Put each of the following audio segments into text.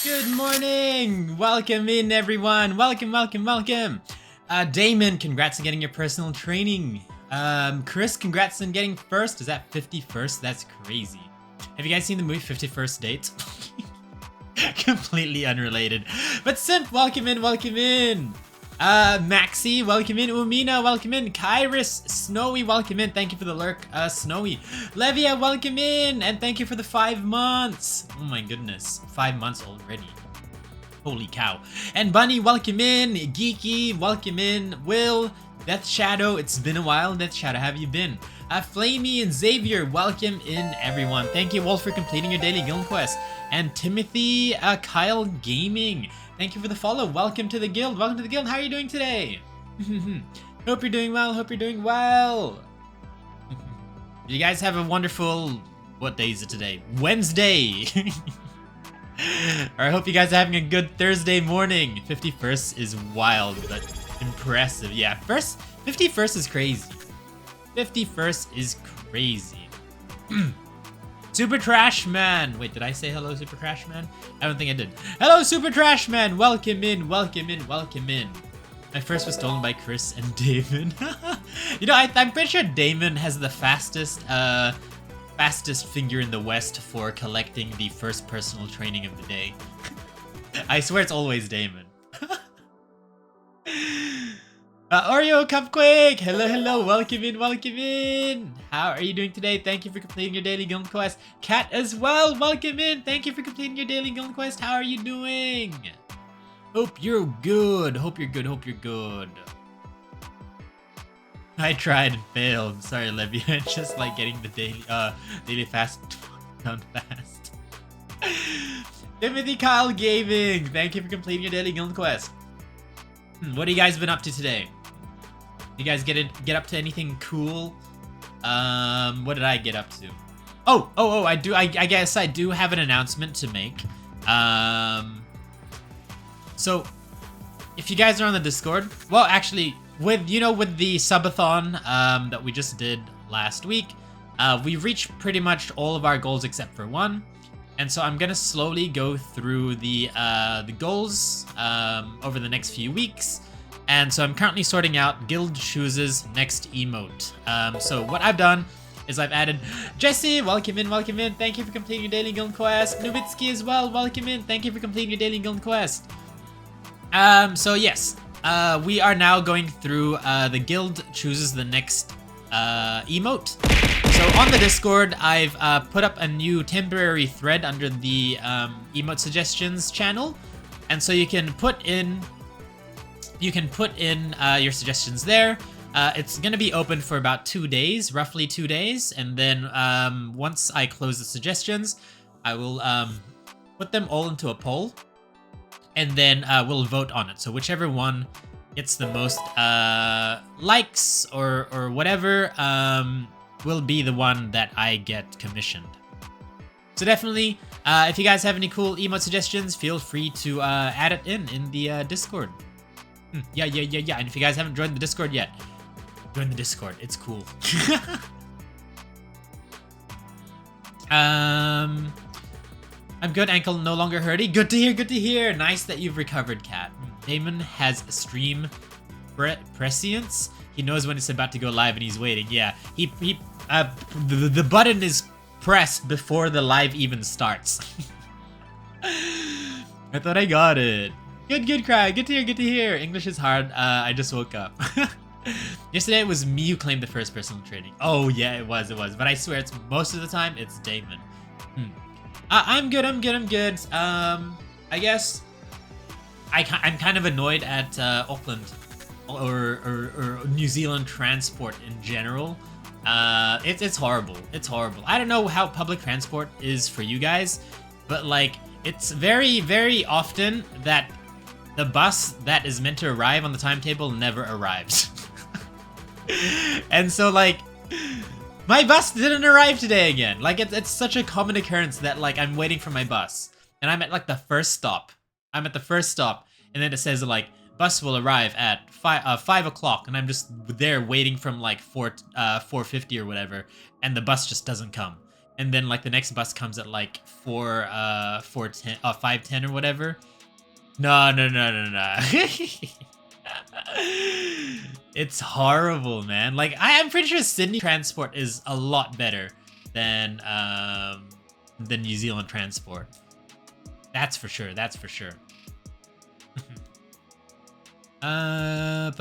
Good morning! Welcome in, everyone. Welcome. Damon, congrats on getting your personal training. Chris, congrats on getting first. Is that 51st? That's crazy. Have you guys seen the movie 51st Dates? Completely unrelated. But Simp, welcome in. Maxi, welcome in. Umina, welcome in. Kairos, Snowy, welcome in. Thank you for the lurk, Snowy. Levia, welcome in. And thank you for the 5 months. Oh my goodness, 5 months already. Holy cow. And Bunny, welcome in. Geeky, welcome in. Will, Death Shadow, it's been a while. Death Shadow, how have you been? Flamey and Xavier, welcome in everyone. Thank you all for completing your daily guild quest. And Timothy, Kyle Gaming, thank you for the follow. Welcome to the guild. Welcome to the guild. How are you doing today? Hope you're doing well. Hope you're doing well. You guys have a wonderful, what day is it today? Wednesday. I hope you guys are having a good Thursday morning. 51st is wild, but impressive. Yeah, 51st is crazy. 51st is crazy. Super Trash Man. Wait, did I say hello, Super Trash Man? I don't think I did. Hello, Super Trash Man. Welcome in, welcome in, welcome in. My first was stolen by Chris and Damon. You know, I'm pretty sure Damon has the fastest finger in the West for collecting the first personal training of the day. I swear it's always Damon. Oreo Cupquake! Hello, hello, welcome in, welcome in! How are you doing today? Thank you for completing your daily guild quest. Kat as well, welcome in! Thank you for completing your daily guild quest. How are you doing? Hope you're good. Hope you're good. Hope you're good. I tried and failed. Sorry, Levy. I just like getting the daily fast done fast. Timothy Kyle Gaming. Thank you for completing your daily guild quest. What have you guys been up to today? You guys get up to anything cool? What did I get up to? Oh, I guess I do have an announcement to make. So, if you guys are on the Discord, well, actually, with the subathon that we just did last week, we reached pretty much all of our goals except for one, and so I'm gonna slowly go through the goals over the next few weeks, and so I'm currently sorting out Guild Chooses next emote. So what I've done is I've added Jesse, welcome in, welcome in. Thank you for completing your daily guild quest. Nubitsky as well, welcome in. Thank you for completing your daily guild quest. So yes, we are now going through the Guild Chooses the next emote. So on the Discord, I've put up a new temporary thread under the emote suggestions channel, and so you can put in your suggestions there. It's gonna be open for about 2 days, roughly 2 days, and then once I close the suggestions, I will put them all into a poll, and then we'll vote on it. So whichever one gets the most likes or whatever will be the one that I get commissioned. So definitely, if you guys have any cool emote suggestions, feel free to add it in the Discord. Yeah. And if you guys haven't joined the Discord yet, join the Discord. It's cool. I'm good, ankle no longer hurting. Good to hear, good to hear. Nice that you've recovered, Kat. Damon has stream prescience. He knows when it's about to go live and he's waiting. Yeah, the button is pressed before the live even starts. I thought I got it. Good, Cry. Good to hear, good to hear. English is hard. I just woke up. Yesterday it was me who claimed the first personal training. Oh yeah, it was. But I swear it's most of the time it's Damon. I'm good. I guess I'm kind of annoyed at Auckland or New Zealand transport in general. It's horrible. It's horrible. I don't know how public transport is for you guys, but like it's very, very often that the bus that is meant to arrive on the timetable never arrives. And so like my bus didn't arrive today again. Like it's such a common occurrence that like I'm waiting for my bus and I'm at like the first stop. I'm at the first stop and then it says like bus will arrive at 5 o'clock and I'm just there waiting from like 4:50 or whatever, and the bus just doesn't come. And then like the next bus comes at like 5:10 or whatever. No. It's horrible, man. Like I'm pretty sure Sydney transport is a lot better than New Zealand transport. That's for sure. I've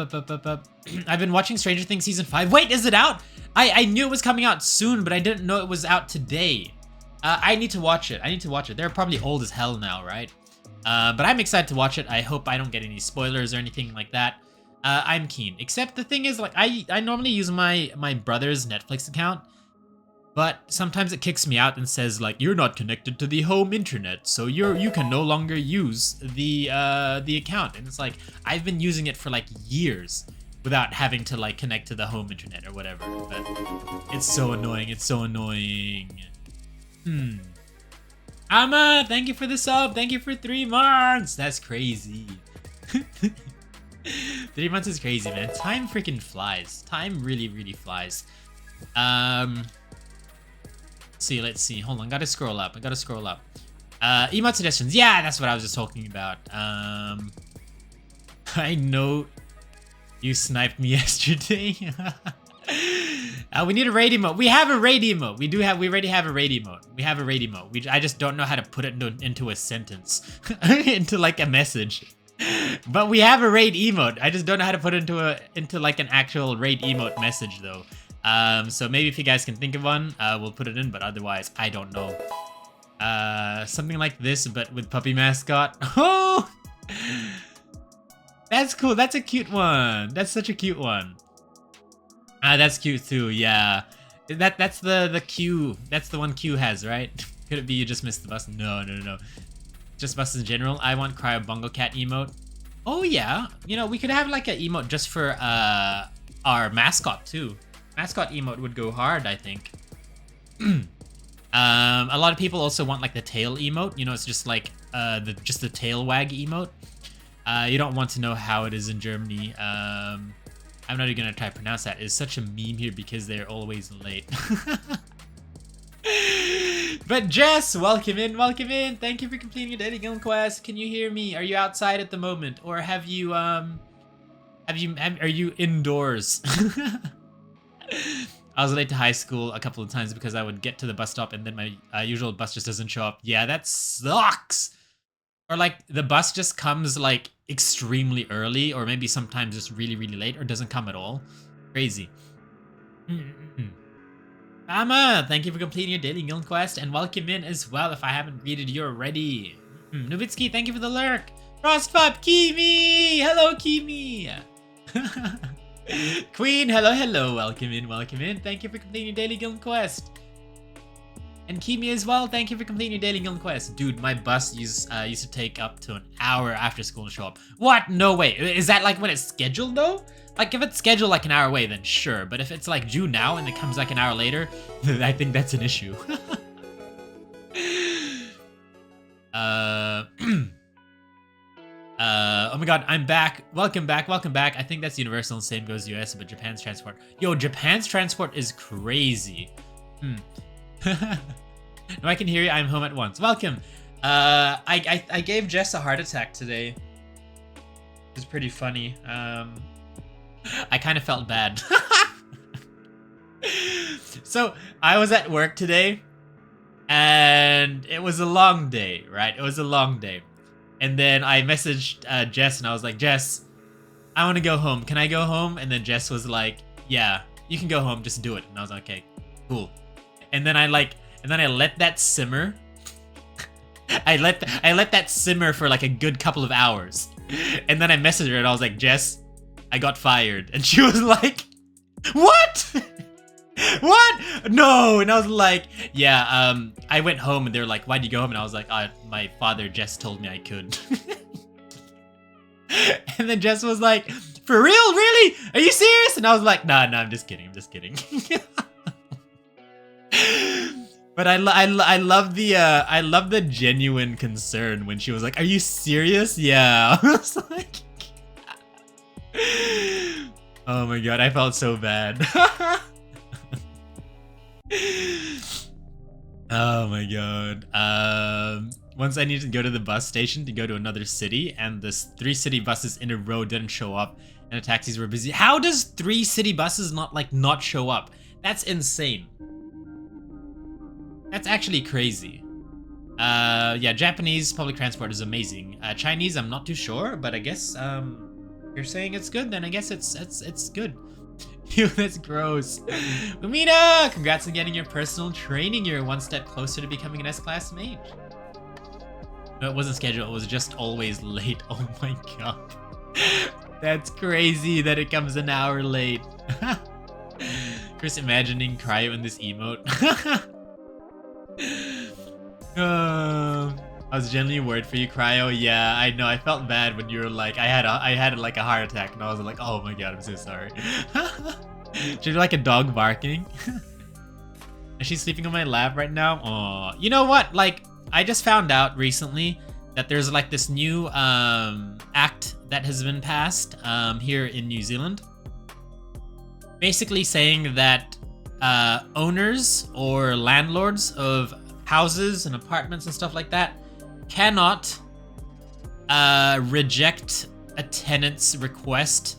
been watching Stranger Things season 5. Wait, is it out? I knew it was coming out soon, but I didn't know it was out today. I need to watch it. They're probably old as hell now, right? But I'm excited to watch it. I hope I don't get any spoilers or anything like that. I'm keen. Except the thing is, like, I normally use my brother's Netflix account, but sometimes it kicks me out and says like, you're not connected to the home internet, so you can no longer use the account. And it's like, I've been using it for like years without having to like connect to the home internet or whatever. But it's so annoying. It's so annoying. Amma, thank you for the sub. Thank you for 3 months. That's crazy. 3 months is crazy, man. Time freaking flies. Time really, really flies. Let's see. Hold on. Gotta scroll up. Emote suggestions. Yeah, that's what I was just talking about. I know you sniped me yesterday. We need a raid emote. We have a raid emote. We already have a raid emote. We have a raid emote. I just don't know how to put it into a sentence. Into like a message. But we have a raid emote. I just don't know how to put it into like an actual raid emote message though. So maybe if you guys can think of one, we'll put it in, but otherwise I don't know. Something like this, but with puppy mascot. Oh! That's cool. That's a cute one. That's such a cute one. That's cute too. Yeah. That's the Q. That's the one Q has, right? Could it be you just missed the bus? No. Just buses in general. I want Kryo Bongo Cat emote. Oh yeah. You know, we could have like an emote just for our mascot too. Mascot emote would go hard, I think. A lot of people also want like the tail emote. You know, it's just like just the tail wag emote. You don't want to know how it is in Germany. I'm not even gonna try to pronounce that. It's such a meme here because they're always late. But Jess, welcome in. Thank you for completing your daily guild quest. Can you hear me? Are you outside at the moment, or are you indoors? I was late to high school a couple of times because I would get to the bus stop and then my usual bus just doesn't show up. Yeah, that sucks. Or like the bus just comes like extremely early, or maybe sometimes just really, really late, or doesn't come at all. Crazy. Amma, thank you for completing your daily guild quest, and welcome in as well if I haven't greeted you already. Novitsky, thank you for the lurk. Frostpup, Kimi! Hello, Kimi! Queen, hello, welcome in. Thank you for completing your daily guild quest. And Kimi as well, thank you for completing your daily guild quest. Dude, my bus used to take up to an hour after school to show up. What? No way. Is that like when it's scheduled though? Like if it's scheduled like an hour away, then sure. But if it's like due now and it comes like an hour later, then I think that's an issue. Oh my god, I'm back. Welcome back. I think that's universal and same goes US, but Japan's transport. Yo, Japan's transport is crazy. No, I can hear you. I'm home at once. Welcome. I gave Jess a heart attack today. It's pretty funny. I kind of felt bad. So I was at work today, and it was a long day, right? It was a long day. And then I messaged Jess, and I was like, Jess, I want to go home. Can I go home? And then Jess was like, yeah, you can go home. Just do it. And I was like, okay, cool. And then I let that simmer. I let that simmer for like a good couple of hours. And then I messaged her and I was like, Jess, I got fired. And she was like, what? What? No. And I was like, yeah, I went home and they were like, why'd you go home? And I was like, my father Jess told me I could. And then Jess was like, for real? Really? Are you serious? And I was like, no, I'm just kidding. But I love the genuine concern when she was like, "Are you serious?" Yeah. I was like, oh my god, I felt so bad. Oh my god. Once I needed to go to the bus station to go to another city, and the 3 city buses in a row didn't show up, and the taxis were busy. How does 3 city buses not show up? That's insane. That's actually crazy. Yeah, Japanese public transport is amazing. Chinese, I'm not too sure, but I guess you're saying it's good, then I guess it's good. Ew, that's gross. Umina, congrats on getting your personal training. You're one step closer to becoming an S-class mage. No, it wasn't scheduled. It was just always late. Oh my god. That's crazy that it comes an hour late. Just imagining Kryo in this emote. I was genuinely worried for you, Kryo. Yeah, I know. I felt bad when you were like, I had like a heart attack, and I was like, oh my god, I'm so sorry. She's like a dog barking. Is she sleeping on my lap right now? Oh, you know what? Like, I just found out recently that there's like this new act that has been passed here in New Zealand. Basically saying that owners or landlords of houses and apartments and stuff like that cannot reject a tenant's request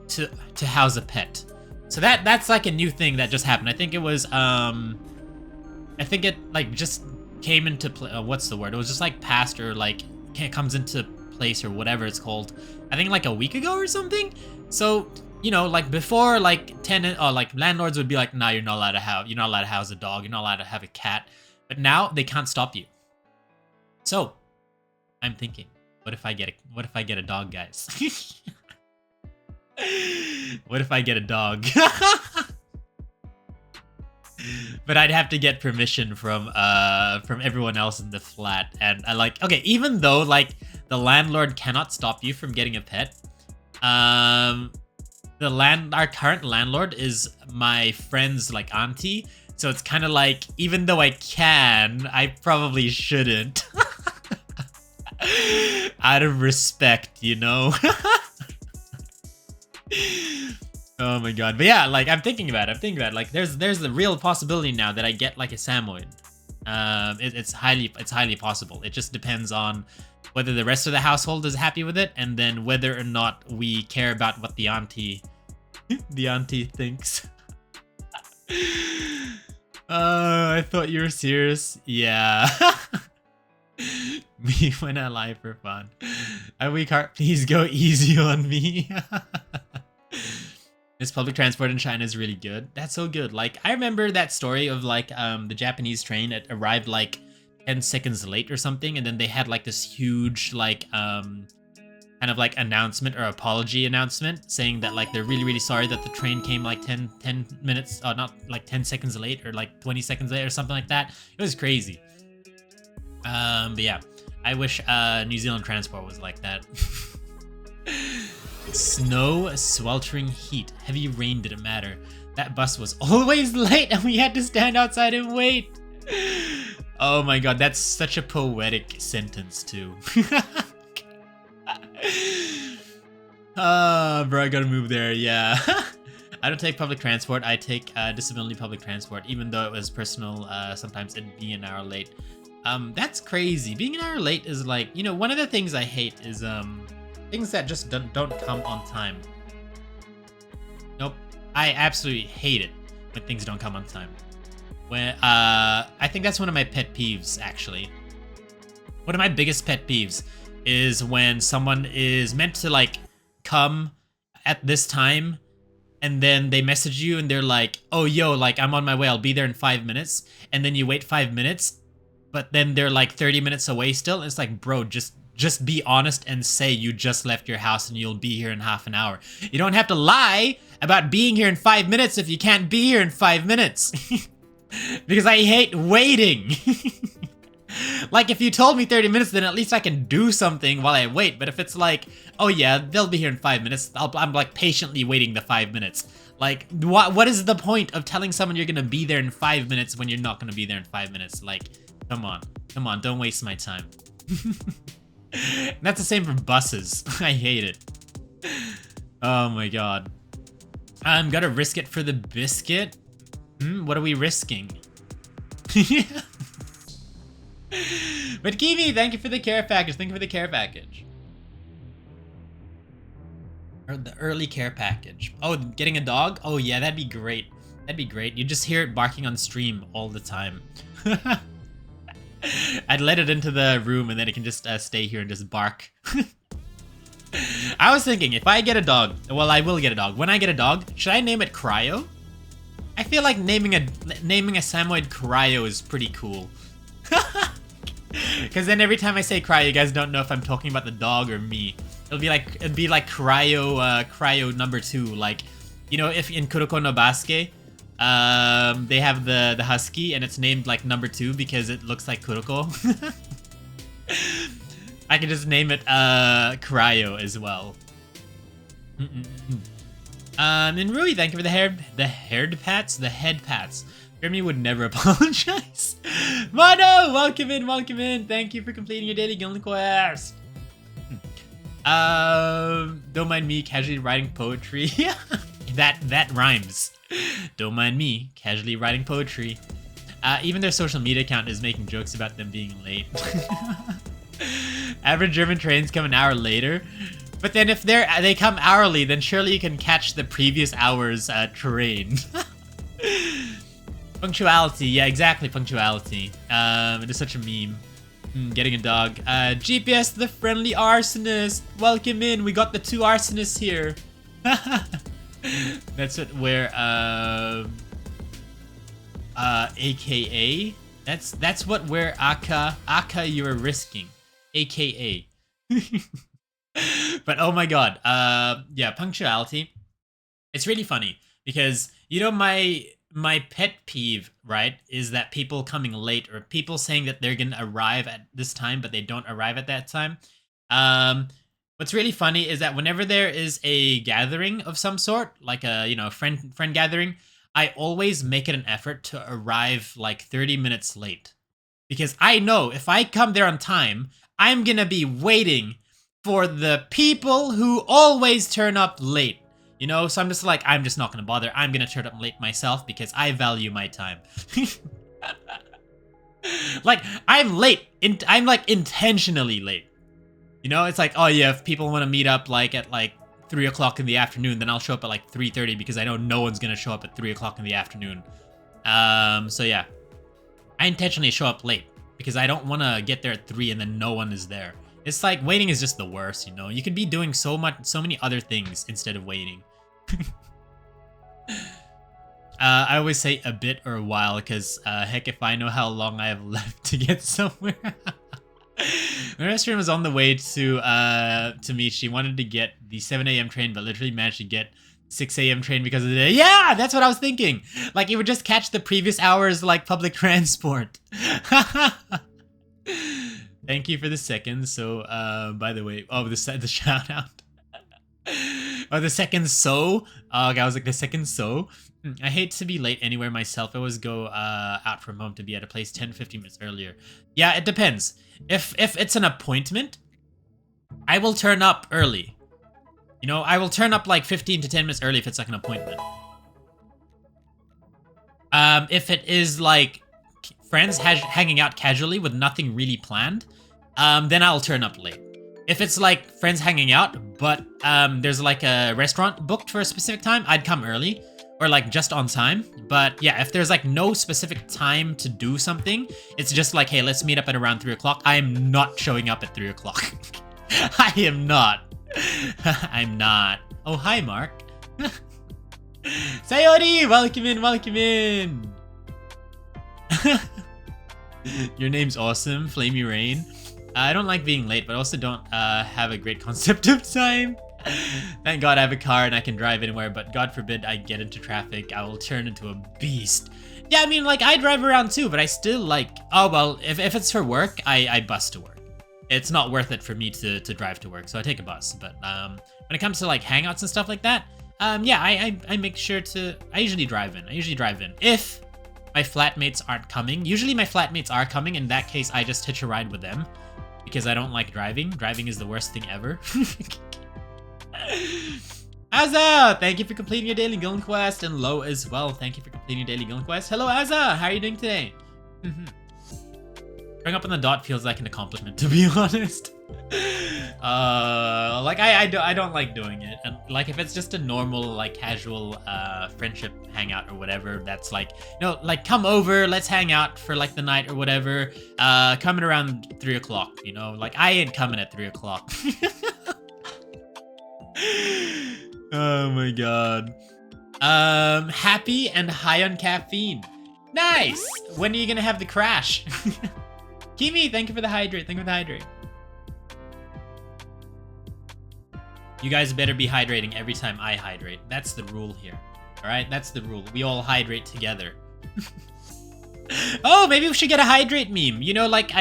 to house a pet. So that's like a new thing that just happened. I think it was I think it like just came into play. What's the word? It was just like passed or like comes into place or whatever it's called. I think like a week ago or something. So you know, like before, like tenant or like landlords would be like, "Nah, you're not allowed to house a dog. You're not allowed to have a cat." But now they can't stop you. So I'm thinking, what if I get a dog, guys? What if I get a dog? But I'd have to get permission from everyone else in the flat, and I like, okay, even though like the landlord cannot stop you from getting a pet, our current landlord is my friend's like auntie, so it's kind of like, even though I can, I probably shouldn't. Out of respect, you know. Oh my god. But yeah, like I'm thinking about it. Like there's the real possibility now that I get like a Samoyed. It's highly possible. It just depends on whether the rest of the household is happy with it, and then whether or not we care about what the auntie thinks. I thought you were serious. Yeah. Me when I lie for fun. A weak heart, please go easy on me. This public transport in China is really good. That's so good. Like, I remember that story of like the Japanese train that arrived like 10 seconds late or something, and then they had like this huge like kind of like announcement or apology announcement saying that like they're really sorry that the train came like 10 minutes, not like 10 seconds late or like 20 seconds late or something like that. It was crazy. But yeah, I wish New Zealand transport was like that. Snow, sweltering heat, heavy rain didn't matter. That bus was always late and we had to stand outside and wait. Oh my god, that's such a poetic sentence too. Bro, I gotta move there, yeah. I don't take public transport, I take disability public transport, even though it was personal, sometimes it'd be an hour late. That's crazy. Being an hour late is like, you know, one of the things I hate is things that just don't come on time. Nope. I absolutely hate it when things don't come on time. When I think that's one of my pet peeves, actually. One of my biggest pet peeves is when someone is meant to like come at this time and then they message you and they're like, "Oh, yo, like I'm on my way. I'll be there in 5 minutes." And then you wait 5 minutes, but then they're like 30 minutes away still. And it's like, bro, just be honest and say you just left your house and you'll be here in half an hour. You don't have to lie about being here in 5 minutes if you can't be here in 5 minutes. Because I hate waiting. Like, if you told me 30 minutes, then at least I can do something while I wait. But if it's like, oh yeah, they'll be here in 5 minutes, I'm like patiently waiting the 5 minutes. Like, what is the point of telling someone you're gonna be there in 5 minutes when you're not gonna be there in 5 minutes? Like, come on, don't waste my time. That's the same for buses. I hate it. Oh my god. I'm gonna risk it for the biscuit. What are we risking? But Kiwi, thank you for the care package. Thank you for the care package. Or the early care package. Oh, getting a dog? Oh yeah, that'd be great. That'd be great. You just hear it barking on stream all the time. I'd let it into the room and then it can just stay here and just bark. I was thinking, if I get a dog, well, I will get a dog. When I get a dog, should I name it Kryo? I feel like naming a Samoyed Kryo is pretty cool. Because then every time I say Kryo, you guys don't know if I'm talking about the dog or me. It'd be like Kryo number 2. Like, you know, if in Kuroko no Basuke, they have the husky and it's named like number 2 because it looks like Kuroko. I could just name it Kryo as well. And Rui, thank you for the head pats. Jeremy would never apologize. Mono, welcome in. Thank you for completing your daily guild quest. Don't mind me casually writing poetry. that rhymes. Don't mind me casually writing poetry. Even their social media account is making jokes about them being late. Average German trains come an hour later. But then if they come hourly, then surely you can catch the previous hour's train. Punctuality, yeah, exactly, punctuality. It is such a meme. Getting a dog. GPS, the friendly arsonist. Welcome in. We got the 2 arsonists here. That's what we're AKA. That's what we're aka you're risking. AKA. But oh my god. Yeah, punctuality. It's really funny because you know my pet peeve, right, is that people coming late or people saying that they're gonna arrive at this time but they don't arrive at that time. What's really funny is that whenever there is a gathering of some sort, like a, you know, friend gathering, I always make it an effort to arrive like 30 minutes late. Because I know if I come there on time, I'm gonna be waiting for the people who always turn up late. You know, so I'm just like, I'm just not gonna bother. I'm gonna turn up late myself because I value my time. Like, I'm late. I'm like intentionally late. You know, it's like, oh yeah, if people want to meet up like at like 3 o'clock in the afternoon, then I'll show up at like 3:30 because I know no one's gonna show up at 3 o'clock in the afternoon. So yeah, I intentionally show up late because I don't want to get there at 3 and then no one is there. It's like waiting is just the worst, you know? You could be doing so many other things instead of waiting. I always say a bit or a while because heck if I know how long I have left to get somewhere. My best friend was on the way to meet. She wanted to get the 7 a.m. train but literally managed to get 6 a.m. train because of the day. Yeah, that's what I was thinking. Like, it would just catch the previous hours like public transport. Thank you for the second. So, by the way, oh, the shout out. Oh, the second so. Oh, okay, I was like, the second so. I hate to be late anywhere myself. I always go out from home to be at a place 10-15 minutes earlier. Yeah, it depends. If it's an appointment, I will turn up early. You know, I will turn up like 15 to 10 minutes early if it's like an appointment. If it is like friends hanging out casually with nothing really planned, then I'll turn up late. If it's like friends hanging out, but there's like a restaurant booked for a specific time, I'd come early or like just on time. But yeah, if there's like no specific time to do something, it's just like, hey, let's meet up at around 3 o'clock. I am not showing up at 3 o'clock. I am not. I'm not. Oh, hi, Mark. Sayori, welcome in, welcome in. Your name's awesome, Flamey Rain. I don't like being late, but I also don't have a great concept of time. Thank God I have a car and I can drive anywhere, but God forbid I get into traffic, I will turn into a beast. Yeah, I mean, like, I drive around too, but I still like, oh, well, if it's for work, I bus to work. It's not worth it for me to drive to work, so I take a bus. But when it comes to like hangouts and stuff like that, yeah, I make sure to, I usually drive in. If my flatmates aren't coming, usually my flatmates are coming, in that case, I just hitch a ride with them. Because I don't like driving. Driving is the worst thing ever. Azza! Thank you for completing your daily guild quest. And Lo as well. Thank you for completing your daily guild quest. Hello, Azza! How are you doing today? Bring up on the dot feels like an accomplishment, to be honest. Like, I don't like doing it. And like, if it's just a normal, like, casual friendship hangout or whatever, that's like, you know, like, come over, let's hang out for like the night or whatever. Coming around 3 o'clock, you know, like, I ain't coming at 3 o'clock. Oh my god. Happy and high on caffeine. Nice! When are you gonna have the crash? Kimi, thank you for the hydrate. Thank you for the hydrate. You guys better be hydrating every time I hydrate. That's the rule here. All right, that's the rule. We all hydrate together. Oh, maybe we should get a hydrate meme. You know, like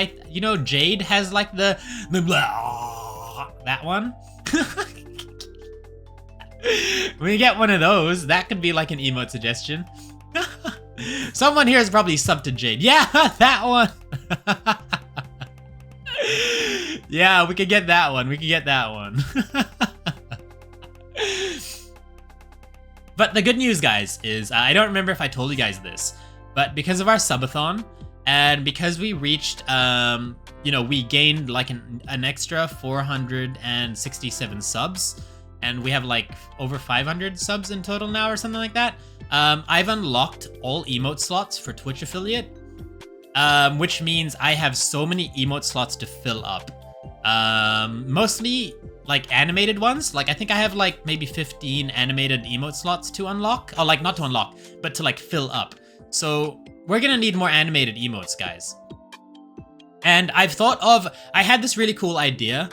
Jade has like the blah, that one. When you get one of those, that could be like an emote suggestion. Someone here is probably subbed to Jade. Yeah, that one. Yeah, we could get that one. We could get that one. But the good news, guys, is I don't remember if I told you guys this, but because of our subathon and because we reached, we gained like an extra 467 subs, and we have like over 500 subs in total now or something like that. I've unlocked all emote slots for Twitch affiliate, which means I have so many emote slots to fill up. Mostly like animated ones. Like I think I have like maybe 15 animated emote slots to unlock. Oh, like not to unlock, but to like fill up. So we're gonna need more animated emotes, guys. And I had this really cool idea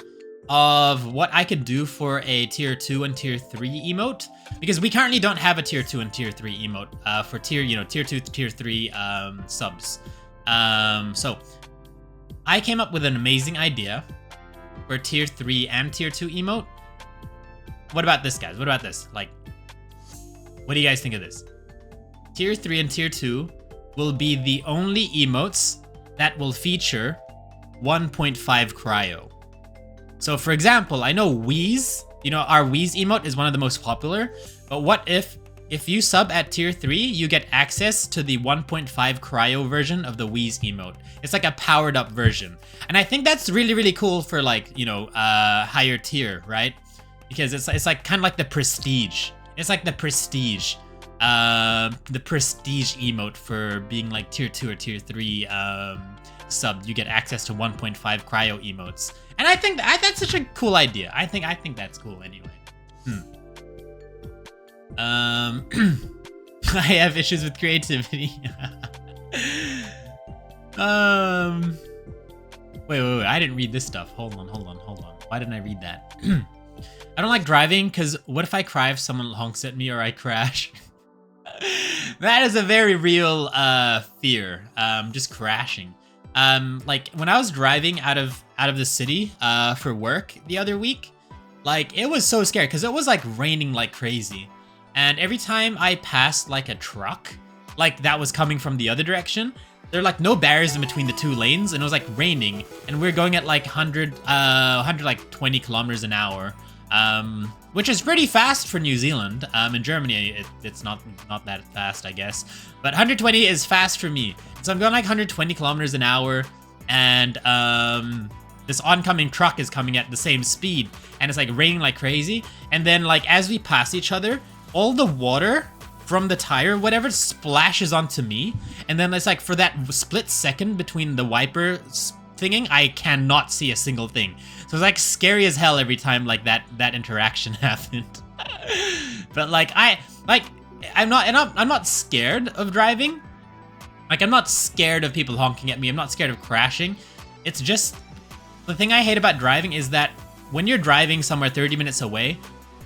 of what I could do for a tier 2 and tier 3 emote, because we currently don't have a tier 2 and tier 3 emote for tier 2, tier 3 subs. So I came up with an amazing idea for tier 3 and tier 2 emote. What about this, guys? What about this? Like, what do you guys think of this? Tier 3 and tier 2 will be the only emotes that will feature 1.5 cryo. So for example, I know Wheeze, our Wheeze emote is one of the most popular, but what if you sub at tier 3, you get access to the 1.5 cryo version of the Wheeze emote. It's like a powered up version. And I think that's really, really cool for like, higher tier, right? Because it's like kind of like the prestige. It's like the prestige emote for being like tier 2 or tier 3 sub. You get access to 1.5 cryo emotes. And I think that's such a cool idea. I think that's cool anyway. I have issues with creativity. Wait, I didn't read this stuff. Hold on. Why didn't I read that? I don't like driving because what if I cry if someone honks at me or I crash? That is a very real fear. Just crashing. Like when I was driving out of the city for work the other week, like it was so scary because it was like raining like crazy. And every time I passed like a truck, like that was coming from the other direction, there are like no barriers in between the two lanes, and it was like raining, and we are going at like 120 kilometers an hour, which is pretty fast for New Zealand. In Germany, it's not that fast, I guess, but 120 is fast for me. So I'm going like 120 kilometers an hour, and this oncoming truck is coming at the same speed, and it's like raining like crazy. And then like as we pass each other, all the water from the tire, whatever, splashes onto me. And then it's like for that split second between the wiper thinging, I cannot see a single thing. So it's like scary as hell every time like that interaction happened. But like I'm not scared of driving. Like I'm not scared of people honking at me. I'm not scared of crashing. It's just the thing I hate about driving is that when you're driving somewhere 30 minutes away,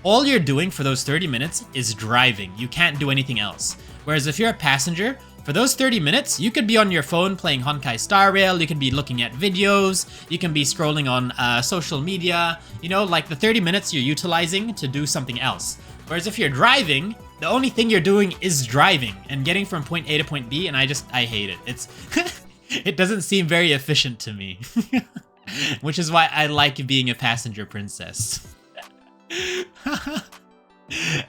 all you're doing for those 30 minutes is driving. You can't do anything else. Whereas if you're a passenger, for those 30 minutes, you could be on your phone playing Honkai Star Rail, you could be looking at videos, you can be scrolling on social media, like the 30 minutes you're utilizing to do something else. Whereas if you're driving, the only thing you're doing is driving and getting from point A to point B, and I hate it. It doesn't seem very efficient to me. Which is why I like being a passenger princess.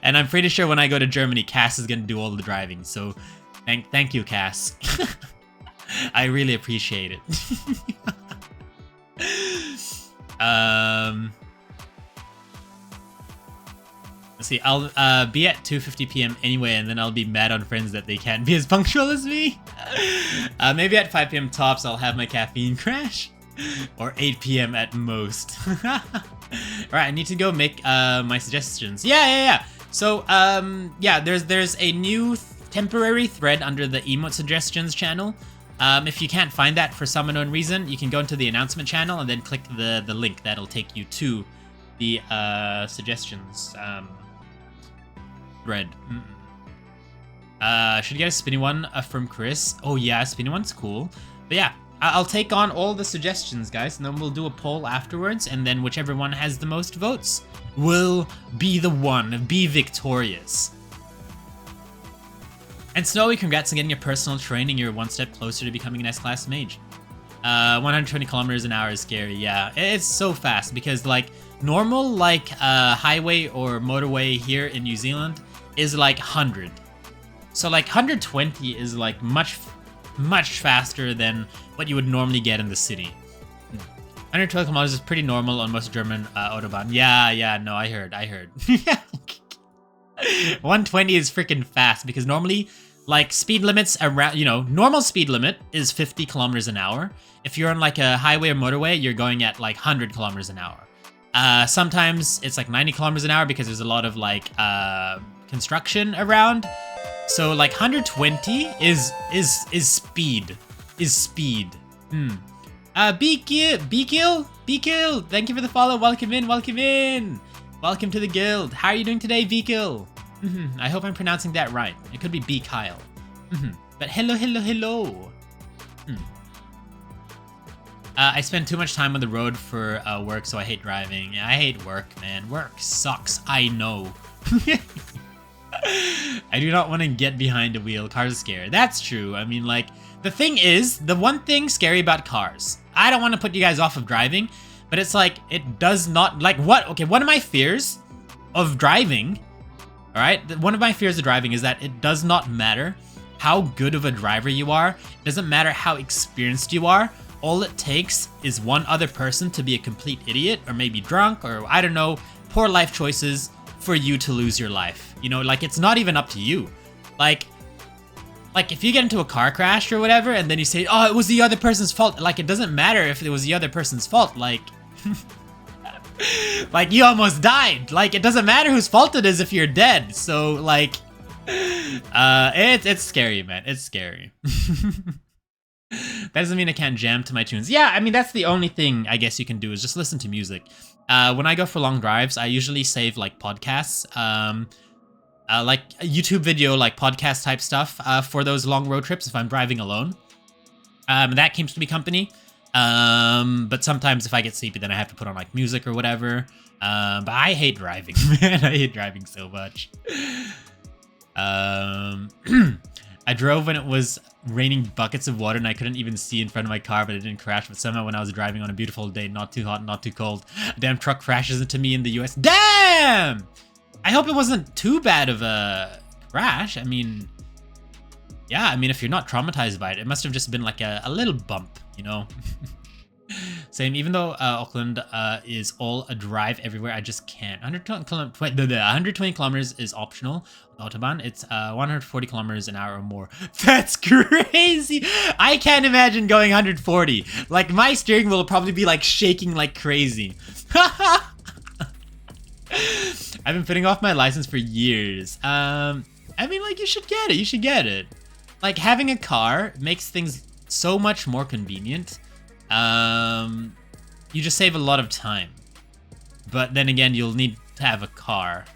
And I'm pretty sure when I go to Germany, Cass is gonna do all the driving, so thank you, Cass. I really appreciate it. Let's see, I'll be at 2:50 p.m. anyway, and then I'll be mad on friends that they can't be as punctual as me. Maybe at 5 p.m. tops, I'll have my caffeine crash. Or 8 p.m. at most. Alright, I need to go make my suggestions. Yeah. So, yeah, there's a new temporary thread under the emote suggestions channel. If you can't find that for some unknown reason, you can go into the announcement channel and then click the link that'll take you to the suggestions thread. Should get a spinny one from Chris. Oh yeah, spinny one's cool. But yeah, I'll take on all the suggestions, guys, and then we'll do a poll afterwards, and then whichever one has the most votes will be the one, be victorious. And Snowy, congrats on getting your personal training. You're one step closer to becoming an S-class mage. 120 kilometers an hour is scary. Yeah, it's so fast because like normal like highway or motorway here in New Zealand is like 100. So like 120 is like much faster than what you would normally get in the city. 112 kilometers is pretty normal on most German autobahn. Yeah, no, I heard. 120 is freaking fast because normally, like, speed limits around, normal speed limit is 50 kilometers an hour. If you're on like a highway or motorway, you're going at like 100 kilometers an hour. Sometimes it's like 90 kilometers an hour because there's a lot of like construction around. So like 120 is speed. Bekill, thank you for the follow. Welcome in. Welcome to the guild. How are you doing today, Bekill? I hope I'm pronouncing that right. It could be B Kyle. But hello. I spend too much time on the road for work, so I hate driving. Yeah, I hate work, man. Work sucks. I know. I do not want to get behind a wheel. Cars are scary. That's true. I mean, like, the thing is, the one thing scary about cars, I don't want to put you guys off of driving, but it's like, it does not, like, okay, one of my fears of driving, all right, one of my fears of driving is that it does not matter how good of a driver you are. It doesn't matter how experienced you are. All it takes is one other person to be a complete idiot or maybe drunk or, I don't know, poor life choices for you to lose your life. Like, it's not even up to you. Like if you get into a car crash or whatever, and then you say, oh, it was the other person's fault. Like, it doesn't matter if it was the other person's fault. Like, like, you almost died. Like, it doesn't matter whose fault it is if you're dead. So, like, it's scary, man. It's scary. That doesn't mean I can't jam to my tunes. Yeah, I mean, that's the only thing I guess you can do is just listen to music. When I go for long drives, I usually save like podcasts, like a YouTube video, like podcast type stuff for those long road trips if I'm driving alone. That keeps me company. But sometimes if I get sleepy, then I have to put on like music or whatever. But I hate driving, man. I hate driving so much. I drove when it was raining buckets of water and I couldn't even see in front of my car, but it didn't crash. But somehow when I was driving on a beautiful day, not too hot, not too cold, a damn truck crashes into me in the US. Damn! I hope it wasn't too bad of a crash. I mean, yeah, I mean, if you're not traumatized by it, it must have just been like a little bump, Same, even though Auckland is all a drive everywhere, I just can't. 120 kilometers is optional on Autobahn. It's 140 kilometers an hour or more. That's crazy. I can't imagine going 140. Like, my steering wheel will probably be like shaking like crazy. I've been putting off my license for years. I mean, like, you should get it. Like, having a car makes things so much more convenient. You just save a lot of time. But then again, you'll need to have a car.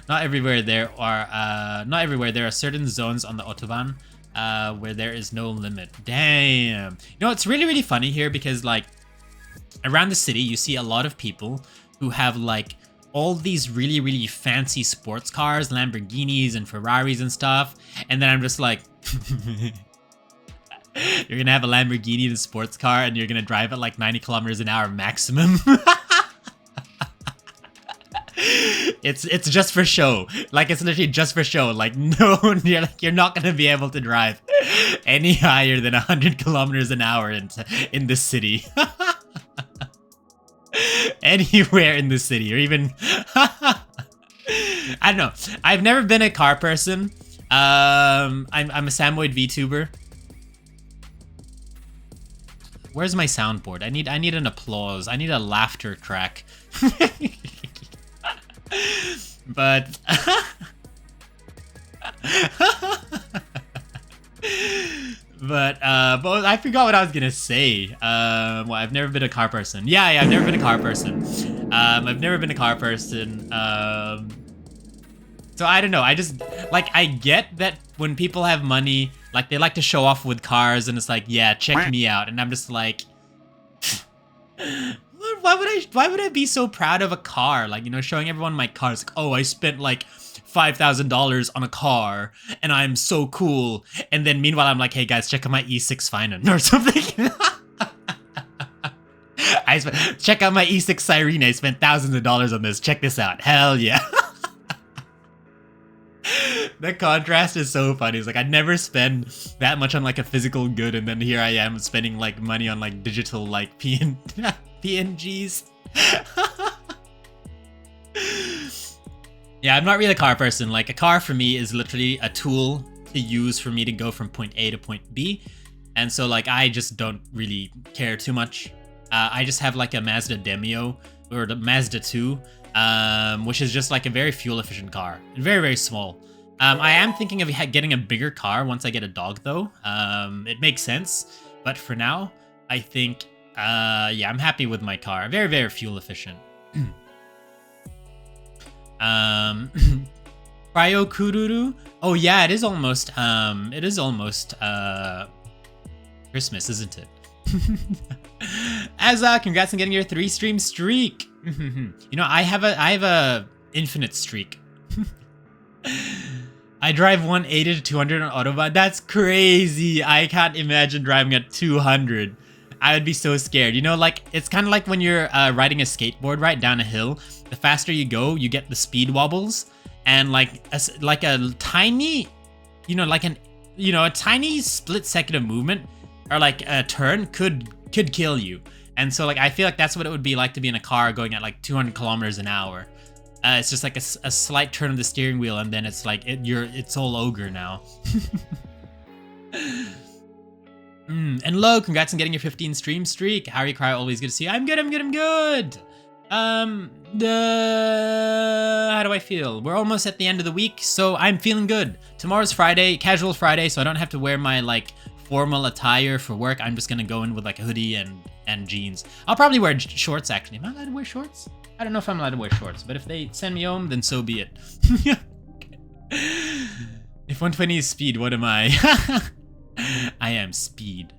Not everywhere there are certain zones on the Autobahn where there is no limit. Damn. It's really, really funny here because, like, around the city, you see a lot of people who have, like, all these really, really fancy sports cars, Lamborghinis and Ferraris and stuff. And then I'm just like, you're gonna have a Lamborghini and a sports car and you're gonna drive at like 90 kilometers an hour maximum. It's just for show. Like, it's literally just for show. Like, no, you're not gonna be able to drive any higher than 100 kilometers an hour in the city. Anywhere in the city, or even I don't know. I've never been a car person. I'm a Samoid VTuber. Where's my soundboard? I need an applause. I need a laughter track. But But I forgot what I was gonna say. Well, I've never been a car person. Yeah, I've never been a car person. I've never been a car person. So I don't know. I just like I get that when people have money, like they like to show off with cars, and it's like, yeah, check me out, and I'm just like, why would I be so proud of a car? Like, you know, showing everyone my cars. Like, oh, I spent like $5,000 on a car and I'm so cool. And then meanwhile, I'm like, hey guys, check out my E6 Finan or something. Check out my E6 Sirene. I spent thousands of dollars on this. Check this out. Hell yeah. The contrast is so funny. It's like, I'd never spend that much on like a physical good, and then here I am spending like money on like digital like PNGs. Yeah, I'm not really a car person. Like, a car for me is literally a tool to use for me to go from point A to point B. And so like, I just don't really care too much. I just have like a Mazda Demio, or the Mazda 2, which is just like a very fuel efficient car. Very, very small. I am thinking of getting a bigger car once I get a dog though. It makes sense. But for now, I think, yeah, I'm happy with my car. Very, very fuel efficient. Kryo Kururu? Oh yeah, it is almost Christmas, isn't it? Azza, congrats on getting your 3-stream streak. You know, I have a infinite streak. I drive 180 to 200 on Autobahn. That's crazy. I can't imagine driving at 200. I would be so scared. You know, like, it's kind of like when you're riding a skateboard, right, down a hill. The faster you go, you get the speed wobbles. And like a tiny, you know, like a tiny split second of movement, or like a turn could kill you. And so like, I feel like that's what it would be like to be in a car going at like 200 kilometers an hour. It's just like a slight turn of the steering wheel, and then it's like it's all ogre now. And Lo, congrats on getting your 15 stream streak. How are you, Kryo? Always good to see you. I'm good. How do I feel? We're almost at the end of the week, so I'm feeling good. Tomorrow's Friday, casual Friday, so I don't have to wear my like formal attire for work. I'm just gonna go in with like a hoodie and jeans. I'll probably wear shorts actually. Am I allowed to wear shorts? I don't know if I'm allowed to wear shorts, but if they send me home, then so be it. If 120 is speed, what am I? I am speed.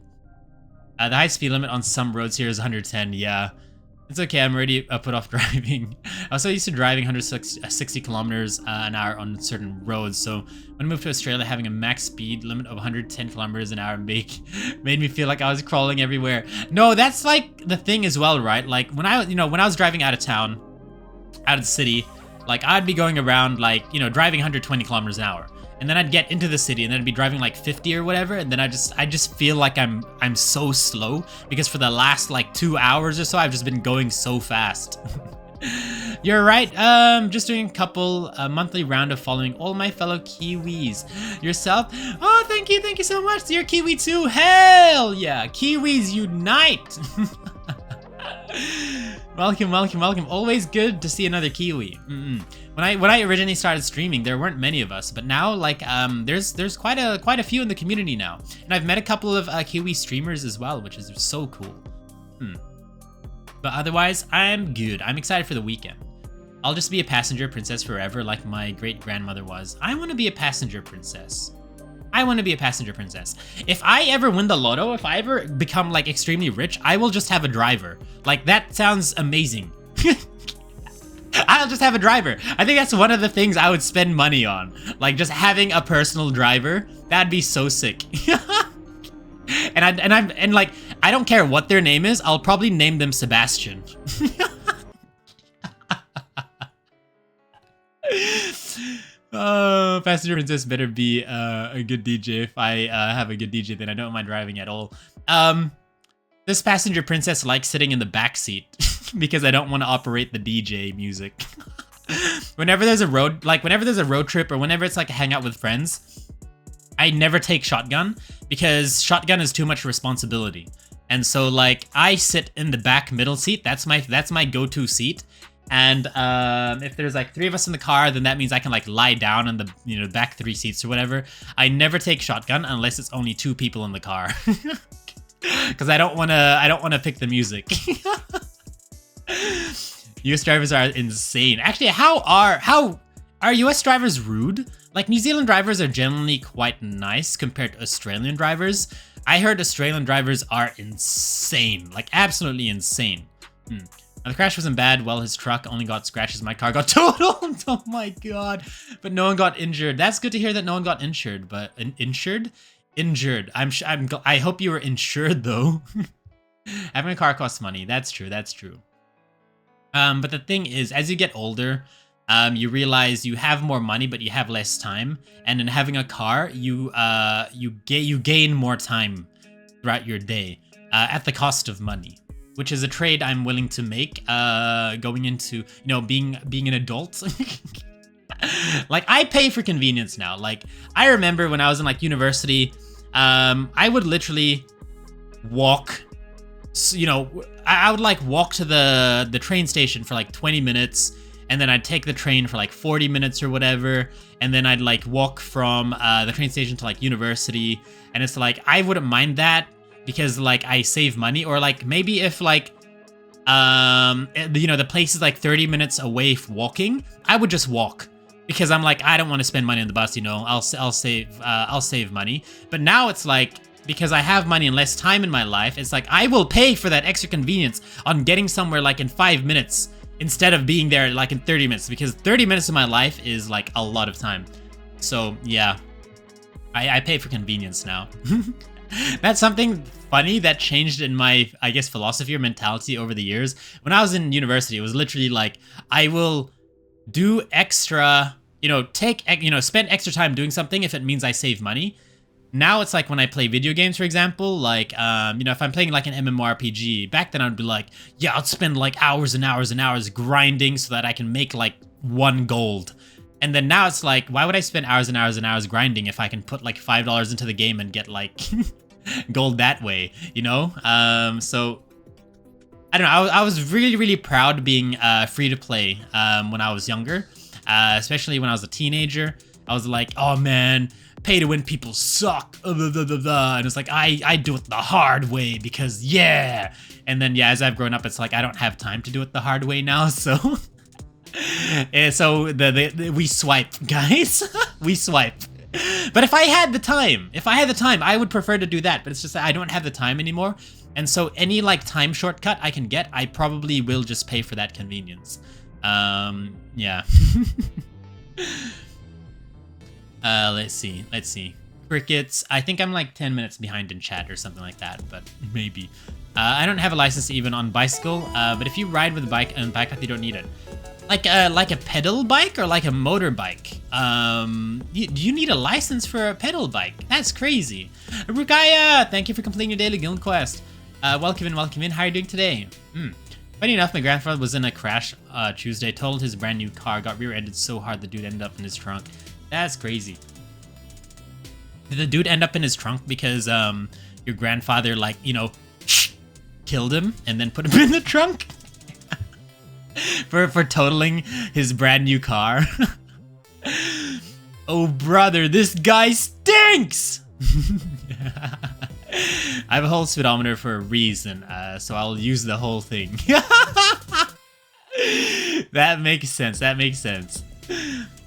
The high speed limit on some roads here is 110, yeah. It's okay, I'm already put off driving. I was so used to driving 160 kilometers an hour on certain roads, so when I moved to Australia, having a max speed limit of 110 kilometers an hour made me feel like I was crawling everywhere. No, that's like the thing as well, right? Like when I was driving out of town, out of the city, like I'd be going around like, you know, driving 120 kilometers an hour. And then I'd get into the city and then I'd be driving like 50 or whatever, and then I just feel like I'm so slow because for the last like 2 hours or so I've just been going so fast. You're right. Just doing a monthly round of following all my fellow Kiwis. Yourself? Oh, thank you so much. You're Kiwi too. Hell yeah, Kiwis unite. Welcome. Always good to see another Kiwi. When I originally started streaming, there weren't many of us, but now like there's quite a few in the community now, and I've met a couple of Kiwi streamers as well, which is so cool. But otherwise, I'm good. I'm excited for the weekend. I'll just be a passenger princess forever, like my great grandmother was. I want to be a passenger princess. If I ever win the lotto, if I ever become like extremely rich, I will just have a driver. Like, that sounds amazing. I'll just have a driver. I think that's one of the things I would spend money on. Like, just having a personal driver. That'd be so sick. and like, I don't care what their name is. I'll probably name them Sebastian. Oh, passenger princess better be a good DJ. If I have a good DJ, then I don't mind driving at all. This passenger princess likes sitting in the back seat because I don't want to operate the DJ music. Whenever there's a road trip, or whenever it's like a hangout with friends, I never take shotgun because shotgun is too much responsibility. And so like I sit in the back middle seat. That's my go-to seat. And if there's like 3 of us in the car, then that means I can like lie down in the back 3 seats or whatever. I never take shotgun unless it's only 2 people in the car, because I don't wanna pick the music. US drivers are insane. Actually, how are US drivers rude? Like, New Zealand drivers are generally quite nice compared to Australian drivers. I heard Australian drivers are insane, like absolutely insane. Now, the crash wasn't bad. Well, his truck only got scratches. My car got totaled. Oh my god! But no one got injured. That's good to hear that no one got injured. But injured. I hope you were insured though. Having a car costs money. That's true. That's true. But the thing is, as you get older, you realize you have more money, but you have less time. And in having a car, you gain more time throughout your day at the cost of money, which is a trade I'm willing to make going into being an adult. Like, I pay for convenience now. Like, I remember when I was in like university, I would literally walk. I would like walk to the train station for like 20 minutes, and then I'd take the train for like 40 minutes or whatever, and then I'd like walk from the train station to like university, and it's like I wouldn't mind that because like I save money. Or like maybe if like the place is like 30 minutes away walking, I would just walk because I'm like, I don't want to spend money on the bus, I'll save money. But now it's like, because I have money and less time in my life, it's like I will pay for that extra convenience on getting somewhere like in 5 minutes instead of being there like in 30 minutes, because 30 minutes of my life is like a lot of time. So yeah, I pay for convenience now. That's something funny that changed in my, I guess, philosophy or mentality over the years. When I was in university, it was literally like, I will do extra, spend extra time doing something if it means I save money. Now it's like when I play video games, for example, like, if I'm playing like an MMORPG, back then I'd be like, yeah, I'll spend like hours and hours and hours grinding so that I can make like 1 gold. And then now it's like, why would I spend hours and hours and hours grinding if I can put like $5 into the game and get like gold that way, So I don't know. I was really, really proud being free to play when I was younger, especially when I was a teenager. I was like, oh man, pay to win people suck. And it's like, I do it the hard way because yeah. And then yeah, as I've grown up, it's like I don't have time to do it the hard way now. So so we swipe, guys. We swipe. But if I had the time, I would prefer to do that. But it's just that I don't have the time anymore. And so any like time shortcut I can get, I probably will just pay for that convenience. Yeah. Let's see. Crickets. I think I'm like 10 minutes behind in chat or something like that, but maybe. I don't have a license even on bicycle, but if you ride with a bike and backpack, you don't need it. Like a pedal bike or like a motorbike? Do you need a license for a pedal bike? That's crazy. Rugaya, thank you for completing your daily guild quest. Welcome in. How are you doing today? Funny enough, my grandfather was in a crash Tuesday, totaled his brand new car, got rear-ended so hard the dude ended up in his trunk. That's crazy. Did the dude end up in his trunk because your grandfather like, killed him and then put him in the trunk? for totaling his brand new car. Oh brother, this guy stinks! I have a whole speedometer for a reason, so I'll use the whole thing. That makes sense.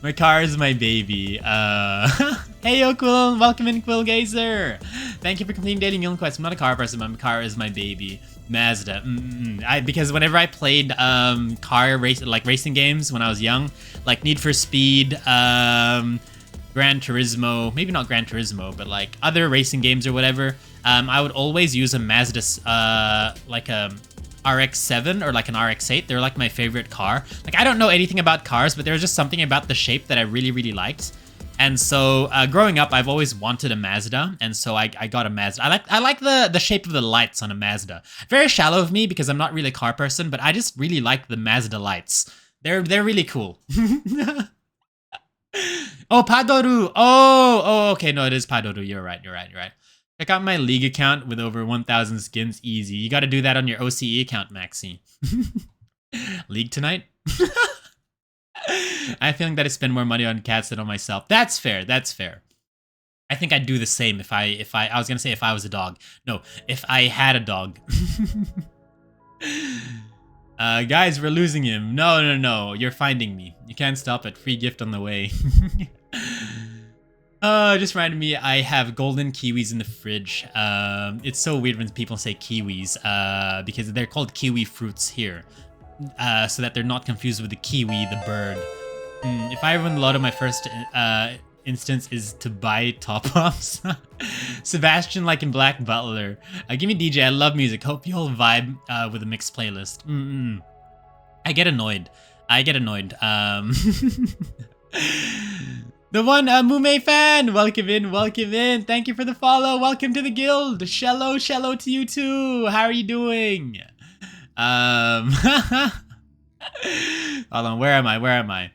My car is my baby. Hey yo, Quill, welcome in, Quill Gazer. Thank you for completing dating guild quest. I'm not a car person, but my car is my baby. Mazda. Because whenever I played racing games when I was young, like Need for Speed, Gran Turismo, maybe not Gran Turismo, but like other racing games or whatever, I would always use a Mazda, like a RX-7 or like an RX-8. They're like my favorite car. Like, I don't know anything about cars, but there was just something about the shape that I really, really liked. And so growing up, I've always wanted a Mazda, and so I got a Mazda. I like the shape of the lights on a Mazda. Very shallow of me because I'm not really a car person, but I just really like the Mazda lights. They're really cool. Oh, Padoru. Oh, okay. No, it is Padoru. You're right. Check out my League account with over 1,000 skins. Easy. You got to do that on your OCE account, Maxi. League tonight? I have a feeling that I spend more money on cats than on myself. That's fair. That's fair. I think I'd do the same if I was gonna say if I was a dog. No, if I had a dog. Guys, we're losing him. No. You're finding me. You can't stop it. Free gift on the way. Just reminded me I have golden kiwis in the fridge. It's so weird when people say kiwis, because they're called kiwi fruits here. So that they're not confused with the kiwi, the bird. If I ever win the lotto, my first instance is to buy top-ups. Sebastian like in Black Butler. Give me DJ, I love music. Hope you all vibe with a mixed playlist. I get annoyed. The one Mume fan, welcome in. Thank you for the follow. Welcome to the guild. Shello to you too. How are you doing? Hold on, where am I?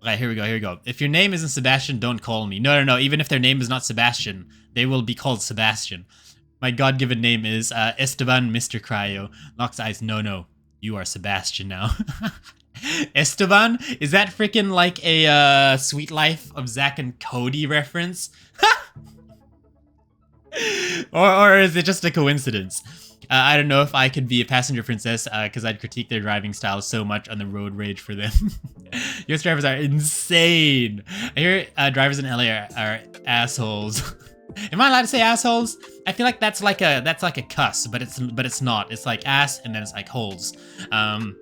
Okay, here we go. If your name isn't Sebastian, don't call me. No. Even if their name is not Sebastian, they will be called Sebastian. My God-given name is Esteban Mr. Kryo. Locks eyes. No. You are Sebastian now. Esteban? Is that freaking like a Sweet Life of Zack and Cody reference? or is it just a coincidence? I don't know if I could be a passenger princess because I'd critique their driving style so much on the road rage for them. US drivers are insane. I hear drivers in LA are assholes. Am I allowed to say assholes? I feel like that's like a cuss, but it's not. It's like ass and then it's like holes. I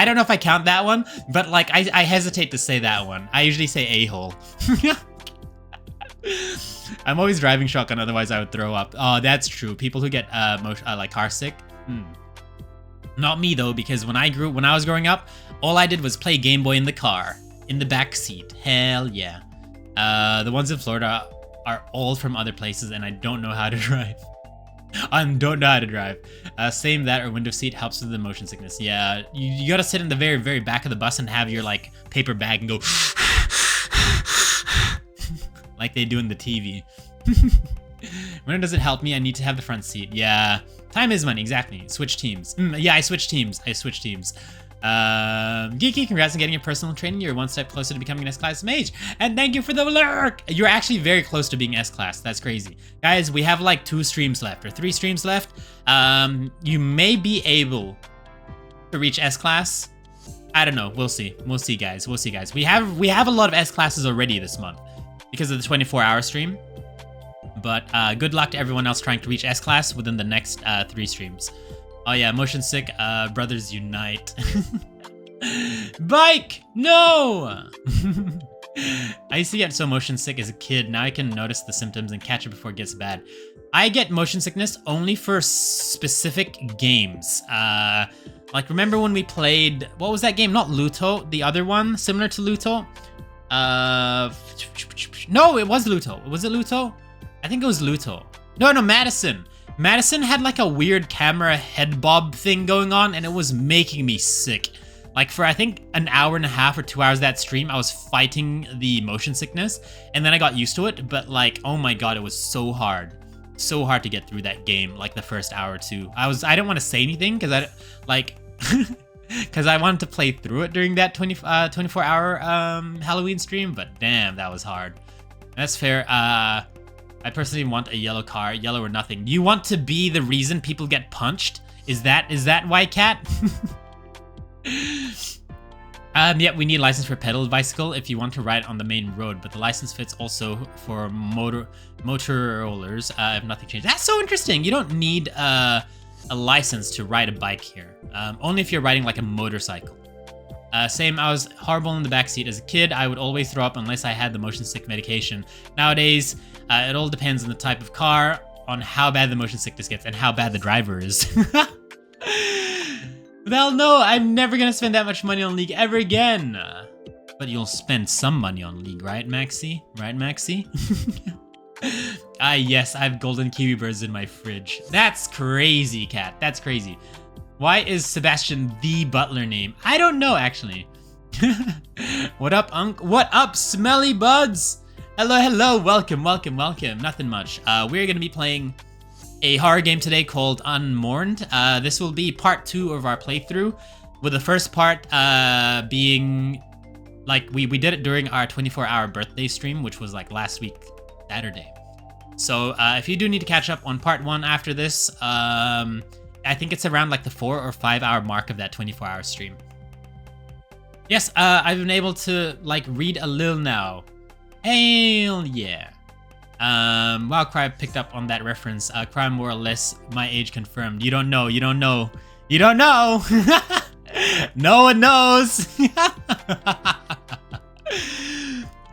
don't know if I count that one, but like I hesitate to say that one. I usually say a-hole. I'm always driving shotgun, otherwise I would throw up. Oh, that's true. People who get like car sick. Not me though, because when I was growing up, all I did was play Game Boy in the car, in the back seat. Hell yeah. The ones in Florida are all from other places, and I don't know how to drive. Same that or window seat helps with the motion sickness. Yeah, you gotta sit in the very, very back of the bus and have your like paper bag and go like they do in the TV. When does it help me? I need to have the front seat. Yeah, time is money. Exactly. Switch teams. Yeah, I switched teams. Geeky, congrats on getting your personal training. You're one step closer to becoming an S-Class mage. And thank you for the lurk! You're actually very close to being S-Class. That's crazy. Guys, we have like 2 streams left, or 3 streams left. You may be able to reach S-Class. I don't know. We'll see. We'll see, guys. We have a lot of S-Classes already this month because of the 24-hour stream. But good luck to everyone else trying to reach S-Class within the next 3 streams. Oh yeah, motion sick, brothers unite. Bike! No! I used to get so motion sick as a kid. Now I can notice the symptoms and catch it before it gets bad. I get motion sickness only for specific games. Like remember when we played, what was that game? Not Luto, the other one, similar to Luto. No, it was Luto. Was it Luto? I think it was Luto. No, Madison. Madison had like a weird camera head bob thing going on, and it was making me sick. Like for I think an hour and a half or 2 hours that stream, I was fighting the motion sickness, and then I got used to it. But like, oh my god, it was so hard to get through that game. Like the first hour or 2, I didn't want to say anything because I like because I wanted to play through it during that 24-hour Halloween stream. But damn, that was hard. That's fair. I personally want a yellow car, yellow or nothing. You want to be the reason people get punched? Is that why, Cat? Yeah, we need a license for pedal bicycle if you want to ride on the main road, but the license fits also for motor rollers if nothing changes. That's so interesting. You don't need a license to ride a bike here. Only if you're riding like a motorcycle. Same, I was horrible in the backseat as a kid. I would always throw up unless I had the motion sick medication. Nowadays, it all depends on the type of car, on how bad the motion sickness gets, and how bad the driver is. Well, no, I'm never gonna spend that much money on League ever again. But you'll spend some money on League, right, Maxi? Right, Maxi? Yes, I have golden kiwi birds in my fridge. That's crazy, Cat. That's crazy. Why is Sebastian the butler name? I don't know, actually. What up, Unc? What up, smelly buds? Hello, welcome. Nothing much. We're gonna be playing a horror game today called Unmourned. This will be part 2 of our playthrough, with the first part being like we did it during our 24-hour birthday stream, which was like last week Saturday. So if you do need to catch up on part 1 after this, I think it's around like the 4 or 5 hour mark of that 24-hour stream. Yes, I've been able to like read a little now. Hell yeah. Wow, Kryo picked up on that reference. Kryo more or less my age confirmed. You don't know, you don't know. You don't know! No one knows!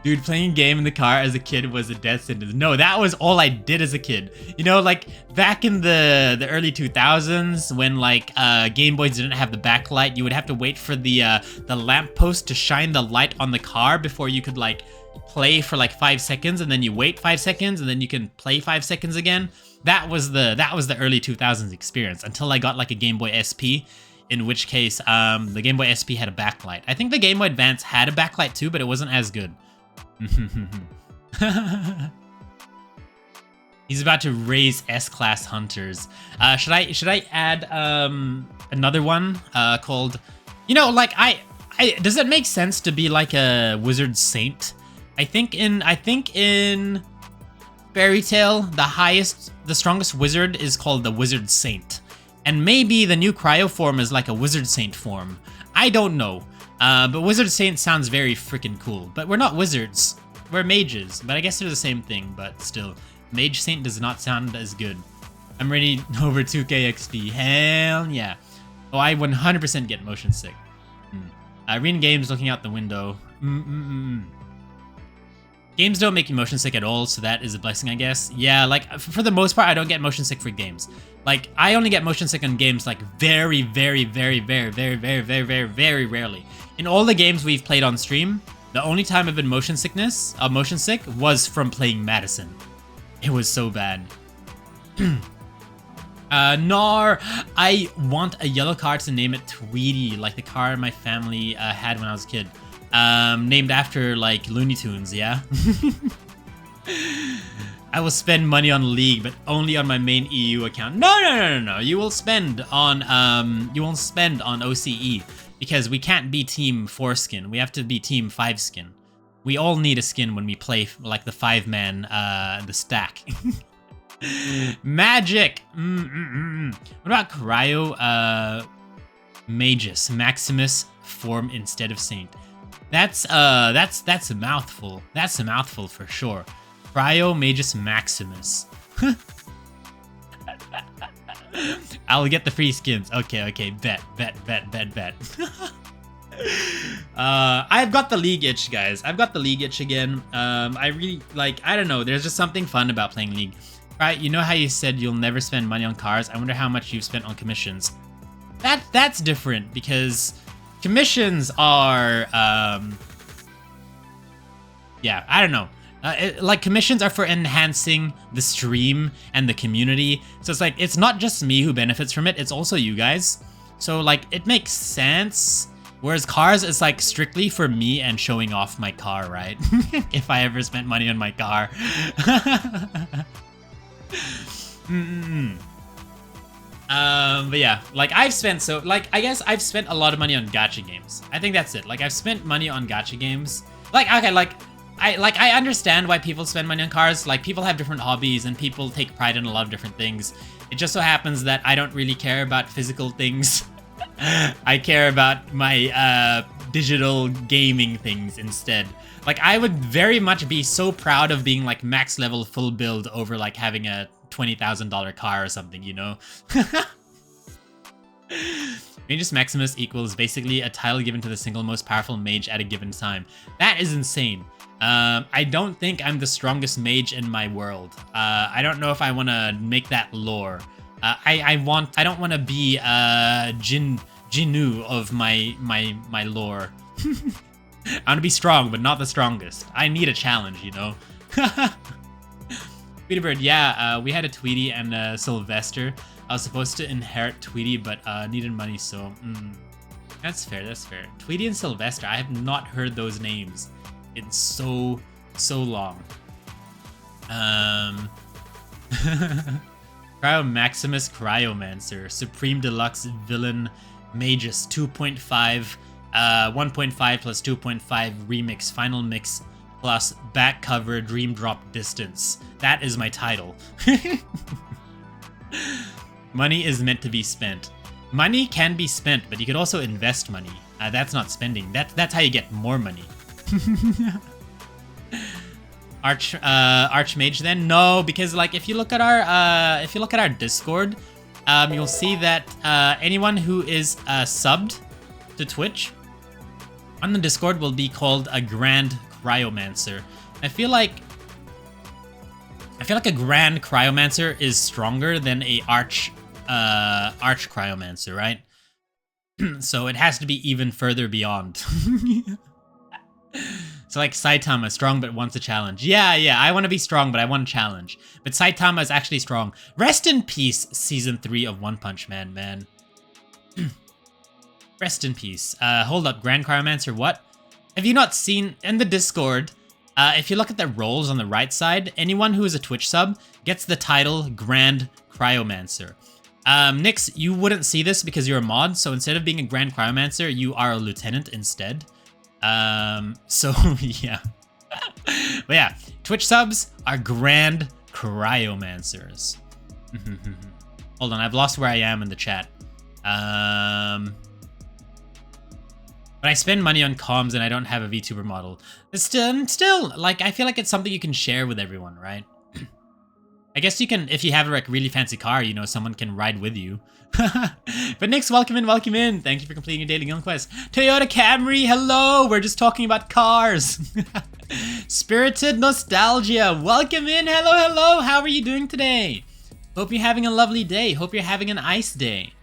Dude, playing a game in the car as a kid was a death sentence. No, that was all I did as a kid. You know, like back in the early 2000s when like Game Boys didn't have the backlight, you would have to wait for the lamppost to shine the light on the car before you could like play for like 5 seconds, and then you wait 5 seconds, and then you can play 5 seconds again. That was the early 2000s experience until I got like a Game Boy SP, in which case the Game Boy SP had a backlight. I think the Game Boy Advance had a backlight too, but it wasn't as good. He's about to raise S-class hunters. Should I add another one called, you know, like I does it make sense to be like a wizard saint? I think in Fairy Tale, the strongest wizard is called the Wizard Saint. And maybe the new Kryo form is like a Wizard Saint form. I don't know. But Wizard Saint sounds very freaking cool. But we're not wizards. We're mages. But I guess they're the same thing, but still. Mage Saint does not sound as good. I'm ready over 2k XP. Hell yeah. Oh, I 100% get motion sick. Reading games, looking out the window. Games don't make you motion sick at all, so that is a blessing, I guess. Yeah, like, for the most part, I don't get motion sick for games. Like, I only get motion sick on games, like, very, very, very, very, very, very, very, very, very rarely. In all the games we've played on stream, the only time I've been motion sick was from playing Madison. It was so bad. Nar, I want a yellow car to name it Tweety, like the car my family had when I was a kid. Named after like Looney Tunes, yeah. I will spend money on League, but only on my main EU account. No. You will spend on OCE, because we can't be Team 4 skin. We have to be Team 5 skin. We all need a skin when we play like the 5-man the stack. Magic. What about Kryo? Magus Maximus form instead of Saint. That's a mouthful. That's a mouthful for sure. Kryo Magus Maximus. I'll get the free skins. Okay. Bet. I've got the League itch, guys. I've got the League itch again. I really like. I don't know. There's just something fun about playing League. Right? You know how you said you'll never spend money on cars? I wonder how much you've spent on commissions. That's different, because commissions are, yeah, I don't know. Like, commissions are for enhancing the stream and the community. So it's like, it's not just me who benefits from it, it's also you guys. So like, it makes sense. Whereas cars is like strictly for me and showing off my car, right? If I ever spent money on my car. But yeah, like I guess I've spent a lot of money on gacha games. I think that's it. Like, I've spent money on gacha games. Like, okay, I understand why people spend money on cars. Like, people have different hobbies and people take pride in a lot of different things. It just so happens that I don't really care about physical things. I care about my digital gaming things instead. Like, I would very much be so proud of being like max level full build over like having a $20,000 car or something, you know? Magus Maximus equals basically a title given to the single most powerful mage at a given time. That is insane. I don't think I'm the strongest mage in my world. I don't know if I want to make that lore. I don't want to be Jinnu of my lore. I want to be strong, but not the strongest. I need a challenge, you know? Tweety Bird, yeah, we had a Tweety and Sylvester. I was supposed to inherit Tweety, but needed money, so... That's fair, that's fair. Tweety and Sylvester, I have not heard those names in so long. Cryo Maximus Cryomancer, Supreme Deluxe Villain Magus 2.5, 1.5 plus 2.5 remix, final mix plus back cover dream drop distance. That is my title. Money is meant to be spent. Money can be spent, but you could also invest money. That's not spending. That's how you get more money. Archmage then? No, because like if you look at our Discord, you'll see that anyone who is subbed to Twitch on the Discord will be called a Grand Cryomancer. I feel like a Grand Cryomancer is stronger than a Arch Cryomancer, right? So it has to be even further beyond. So like Saitama, strong but wants a challenge. Yeah, I want to be strong, but I want a challenge. But Saitama is actually strong. Rest in peace, Season 3 of One Punch Man, man. Rest in peace. Hold up, Grand Cryomancer, what? Have you not seen in the Discord, if you look at the roles on the right side, anyone who is a Twitch sub gets the title Grand Cryomancer. Nyx, you wouldn't see this because you're a mod, so instead of being a Grand Cryomancer, you are a lieutenant instead. So yeah. But yeah, Twitch subs are Grand Cryomancers. Hold on, I've lost where I am in the chat. But I spend money on comms and I don't have a VTuber model. It's still, like, I feel like it's something you can share with everyone, right? I guess you can, if you have a like really fancy car, you know, someone can ride with you. But Nyx, welcome in. Thank you for completing your daily guild quest. Toyota Camry, hello. We're just talking about cars. Spirited Nostalgia, welcome in. Hello. How are you doing today? Hope you're having a lovely day. Hope you're having an ice day.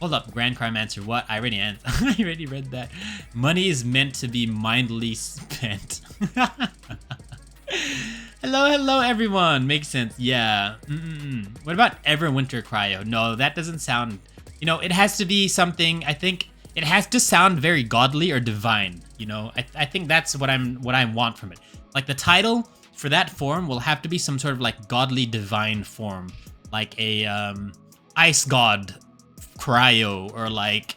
Hold up, Grand Cryomancer, what? I already read that. Money is meant to be mindly spent. Hello everyone. Makes sense. Yeah. What about Everwinter Cryo? No, that doesn't sound, you know, it has to be something, I think it has to sound very godly or divine, you know. I think that's what I want from it. Like the title for that form will have to be some sort of like godly divine form, like a ice god Kryo, or like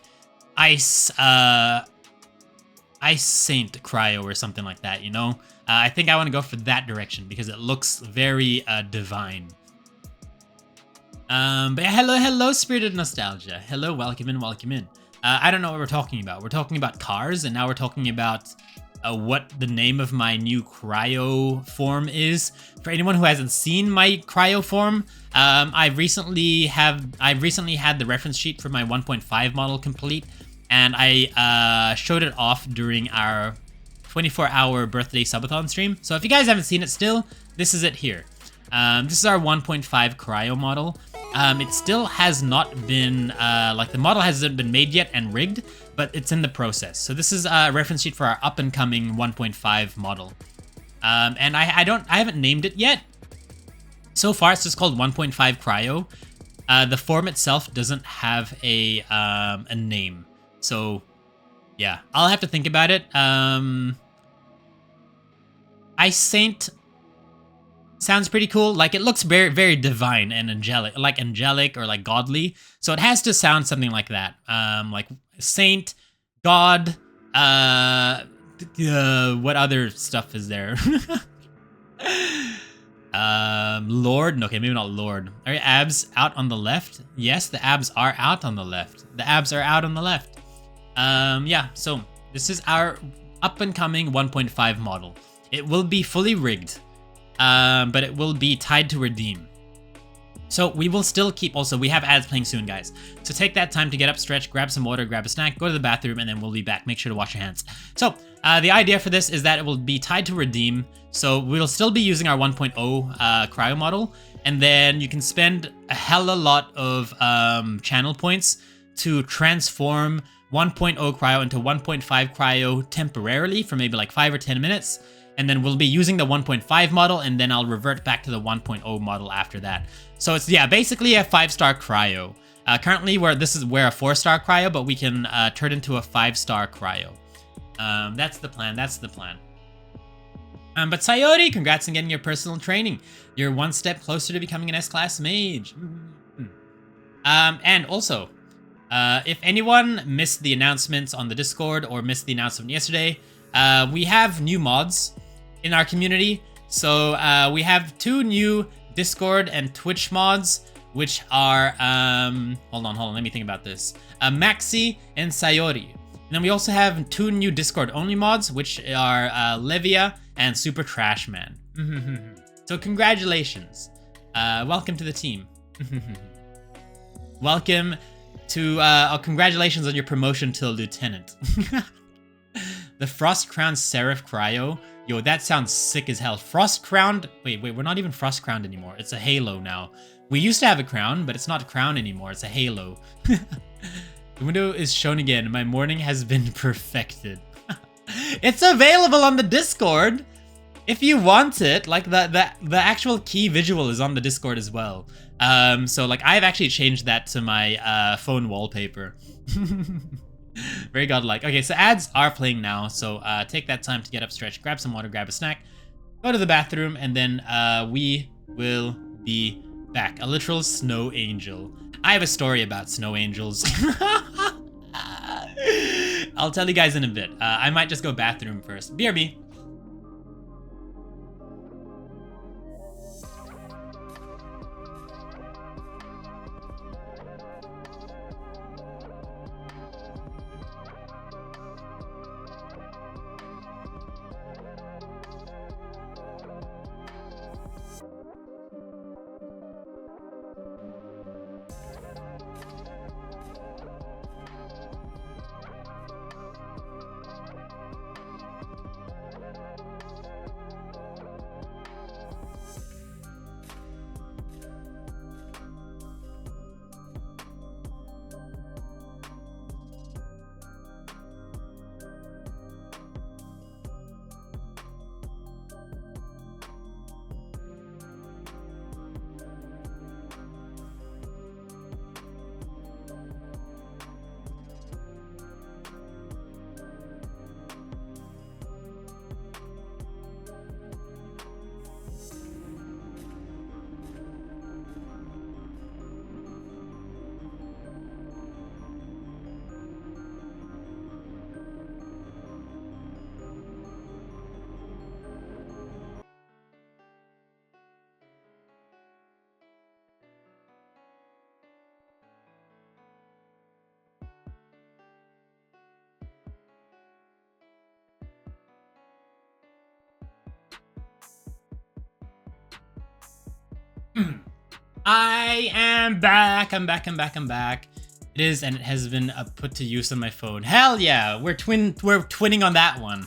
ice saint Kryo or something like that, you know. I think I want to go for that direction because it looks very divine. But yeah, hello, Spirited Nostalgia. Hello, welcome in. I don't know what we're talking about. We're talking about cars, and now we're talking about what the name of my new Kryo form is. For anyone who hasn't seen my Kryo form, I recently had the reference sheet for my 1.5 model complete, and I showed it off during our 24-hour birthday subathon stream. So if you guys haven't seen it still, this is it here. This is our 1.5 Kryo model. It still has not been, like the model hasn't been made yet and rigged, but it's in the process. So this is a reference sheet for our up and coming 1.5 model. And I haven't named it yet. So far it's just called 1.5 Kryo. The form itself doesn't have a name. So yeah, I'll have to think about it. Ice Saint sounds pretty cool. Like it looks very, very divine and angelic or like godly. So it has to sound something like that. Like Saint, God, what other stuff is there? Lord? Okay, maybe not Lord. Are your abs out on the left? Yes, the abs are out on the left. The abs are out on the left. Yeah, so this is our up and coming 1.5 model. It will be fully rigged, but it will be tied to redeem. So we will still keep, also we have ads playing soon, guys. So take that time to get up, stretch, grab some water, grab a snack, go to the bathroom, and then we'll be back. Make sure to wash your hands. So the idea for this is that it will be tied to redeem. So we'll still be using our 1.0 Kryo model, and then you can spend a hella lot of channel points to transform 1.0 Kryo into 1.5 Kryo temporarily for maybe like 5 or 10 minutes. And then we'll be using the 1.5 model, and then I'll revert back to the 1.0 model after that. So it's, yeah, basically a 5-star Kryo. Currently, we're a 4-star Kryo, but we can turn into a 5-star Kryo. That's the plan. But Sayori, congrats on getting your personal training. You're one step closer to becoming an S-class mage. And also, if anyone missed the announcements on the Discord or missed the announcement yesterday, we have new mods in our community. So we have 2 new Discord and Twitch mods, which are, hold on, let me think about this. Maxi and Sayori. And then we also have 2 new Discord only mods, which are Levia and Super Trash Man. So congratulations. Welcome to the team. Welcome to, congratulations on your promotion to Lieutenant. The Frost Crowned Seraph Kryo. Yo, that sounds sick as hell. Frost Crowned, wait, we're not even Frost Crowned anymore. It's a halo now. We used to have a crown, but it's not a crown anymore. It's a halo. The window is shown again. My morning has been perfected. It's available on the Discord if you want it. Like the actual key visual is on the Discord as well. So like I've actually changed that to my phone wallpaper. Very godlike. Okay, so ads are playing now. So take that time to get up, stretch, grab some water, grab a snack, go to the bathroom, and then we will be back. A literal snow angel. I have a story about snow angels. I'll tell you guys in a bit. I might just go bathroom first. BRB. I am back. I'm back. It is, and it has been put to use on my phone. Hell yeah, we're twinning on that one.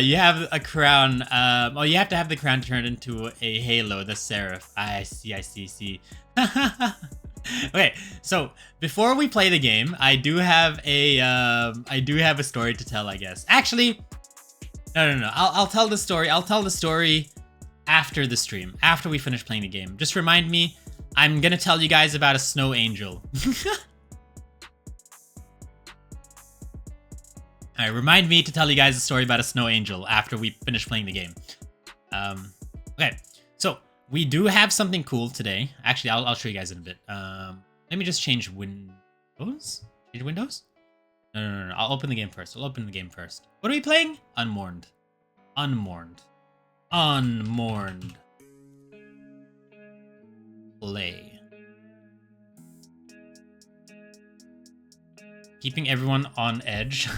You have a crown. Oh, you have to have the crown turned into a halo, the seraph. I see. Okay, so before we play the game, I do have a story to tell, I guess. Actually, no. I'll tell the story. I'll tell the story after the stream, after we finish playing the game. Just remind me, I'm gonna tell you guys about a snow angel. Alright, remind me to tell you guys a story about a snow angel after we finish playing the game. Okay, so we do have something cool today. Actually, I'll show you guys in a bit. Let me just change windows. Change windows? No. I'll open the game first. What are we playing? Unmourned. Play. Keeping everyone on edge.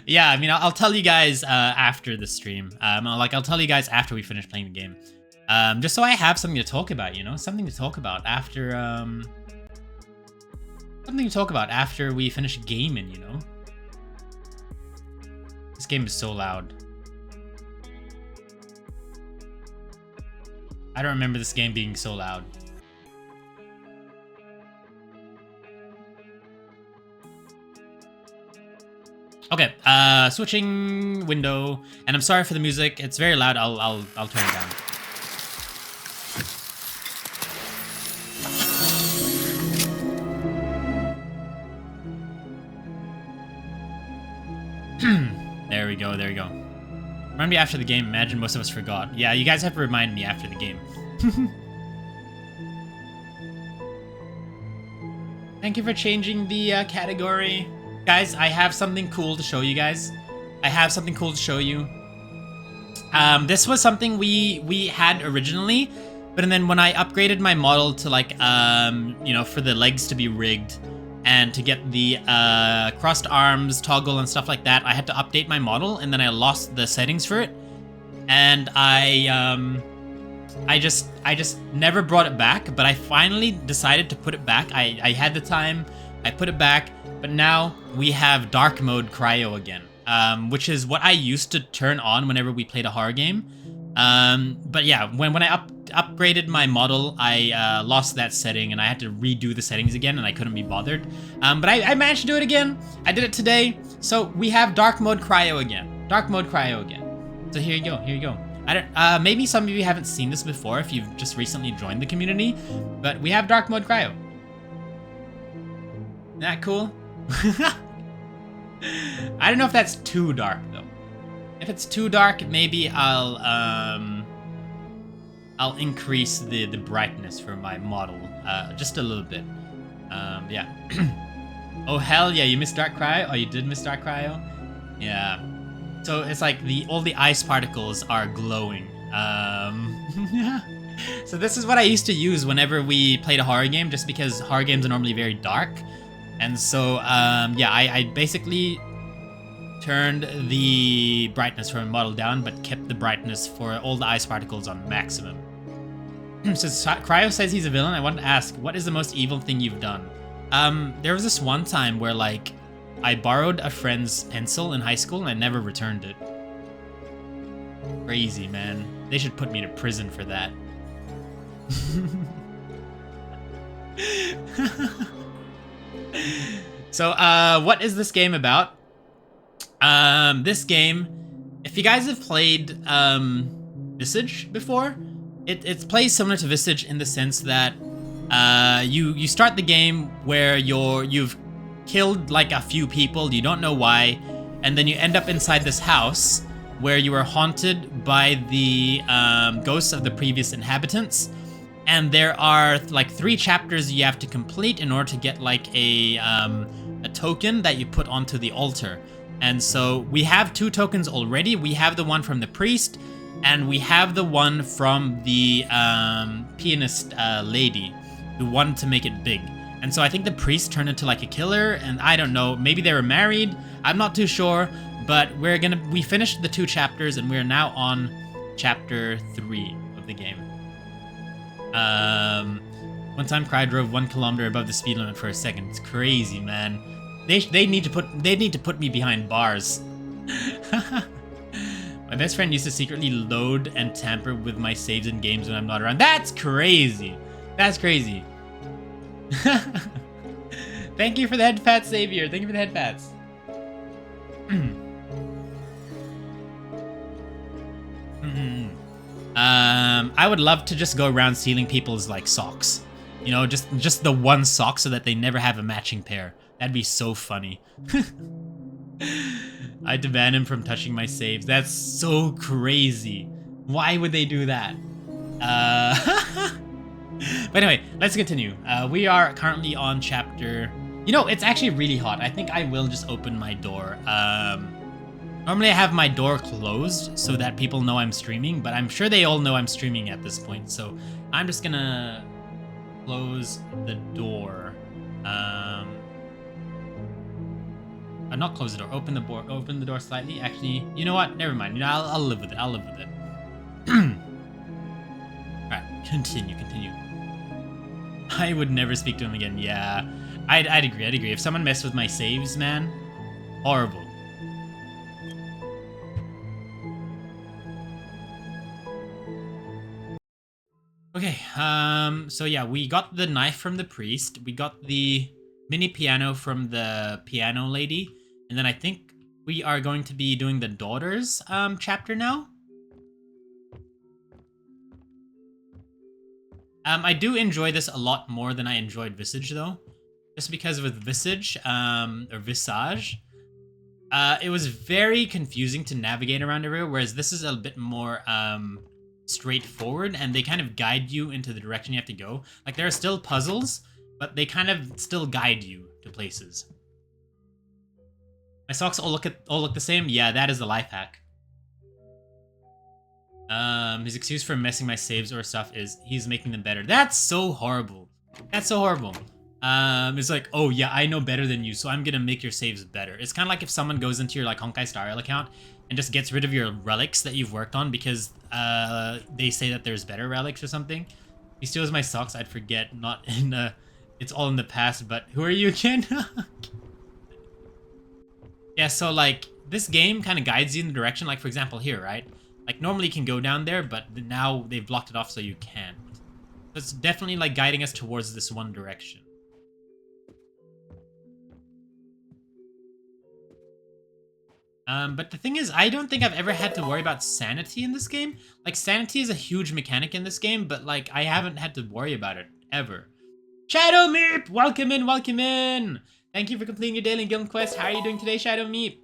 Yeah, I mean, I'll tell you guys after the stream. I'll tell you guys after we finish playing the game. Just so I have something to talk about, you know? Something to talk about after, we finish gaming, you know? This game is so loud. I don't remember this game being so loud. Okay, switching window, and I'm sorry for the music. It's very loud. I'll turn it down. we go, there we go. Remind me after the game. Imagine most of us forgot. Yeah, you guys have to remind me after the game. Thank you for changing the category. Guys, I have something cool to show you guys. I have something cool to show you. This was something we had originally, but then when I upgraded my model to like, you know, for the legs to be rigged and to get the crossed arms toggle and stuff like that, I had to update my model, and then I lost the settings for it, and I just never brought it back. But I finally decided to put it back. I had the time, I put it back, but now we have dark mode Kryo again, which is what I used to turn on whenever we played a horror game. But yeah, when I upgraded my model, I lost that setting, and I had to redo the settings again, and I couldn't be bothered. But I managed to do it again. I did it today, so we have dark mode Kryo again. Dark mode Kryo again. So here you go, here you go. I don't, maybe some of you haven't seen this before if you've just recently joined the community, but we have dark mode Kryo. Isn't that cool? I don't know if that's too dark though. If it's too dark, maybe I'll increase the brightness for my model just a little bit. Yeah. Oh hell yeah, you missed Dark Cryo? Oh, you did miss Dark Cryo? Yeah. So it's like all the ice particles are glowing. Yeah. So this is what I used to use whenever we played a horror game, just because horror games are normally very dark. And so yeah, I basically turned the brightness for my model down, but kept the brightness for all the ice particles on maximum. So Kryo says he's a villain. I want to ask, what is the most evil thing you've done? There was this one time where like I borrowed a friend's pencil in high school and I never returned it. Crazy, man. They should put me to prison for that. So, what is this game about? This game, if you guys have played Visage before, it plays similar to Visage in the sense that you start the game where you've killed like a few people, you don't know why, and then you end up inside this house where you are haunted by the ghosts of the previous inhabitants, and there are like 3 chapters you have to complete in order to get like a token that you put onto the altar. And so we have 2 tokens already. We have the one from the priest, and we have the one from the pianist lady who wanted to make it big. And so I think the priest turned into like a killer, and I don't know, maybe they were married. I'm not too sure, but we finished the 2 chapters, and we're now on chapter 3 of the game. One time Cry drove 1 kilometer above the speed limit for a second. It's crazy, man. They need to put me behind bars. My best friend used to secretly load and tamper with my saves in games when I'm not around. That's crazy. That's crazy. Thank you for the head pat, Savior. Thank you for the head pats. I would love to just go around stealing people's like socks. You know, just the one sock so that they never have a matching pair. That'd be so funny. I had to ban him from touching my saves. That's so crazy. Why would they do that? But anyway, let's continue. We are currently on chapter... You know, it's actually really hot. I think I will just open my door. Normally I have my door closed so that people know I'm streaming, but I'm sure they all know I'm streaming at this point. So I'm just gonna close the door. Not close the door. Open the door slightly. Actually, you know what? Never mind. You know, I'll live with it. I'll live with it. Alright, continue. I would never speak to him again. Yeah, I'd agree. If someone messed with my saves, man, horrible. Okay, so yeah, we got the knife from the priest. We got the mini piano from the piano lady. And then I think we are going to be doing the daughters chapter now. I do enjoy this a lot more than I enjoyed Visage though. Just because with Visage, or Visage, It was very confusing to navigate around everywhere, whereas this is a bit more straightforward, and they kind of guide you into the direction you have to go. Like, there are still puzzles, but they kind of still guide you to places. My socks all look the same? Yeah, that is the life hack. His excuse for messing my saves or stuff is he's making them better. That's so horrible. That's so horrible. It's like, oh yeah, I know better than you, so I'm gonna make your saves better. It's kind of like if someone goes into your like Honkai Star Rail account and just gets rid of your relics that you've worked on because they say that there's better relics or something. If he steals my socks, I'd forget. Not in it's all in the past. But who are you again? Yeah, so like this game kind of guides you in the direction. Like for example here, right? Like normally you can go down there, but now they've blocked it off so you can't. So it's definitely like guiding us towards this one direction. But the thing is, I don't think I've ever had to worry about sanity in this game. Like, sanity is a huge mechanic in this game, but, like, I haven't had to worry about it, ever. Shadow Meep! Welcome in, welcome in! Thank you for completing your daily guild quest. How are you doing today, Shadow Meep?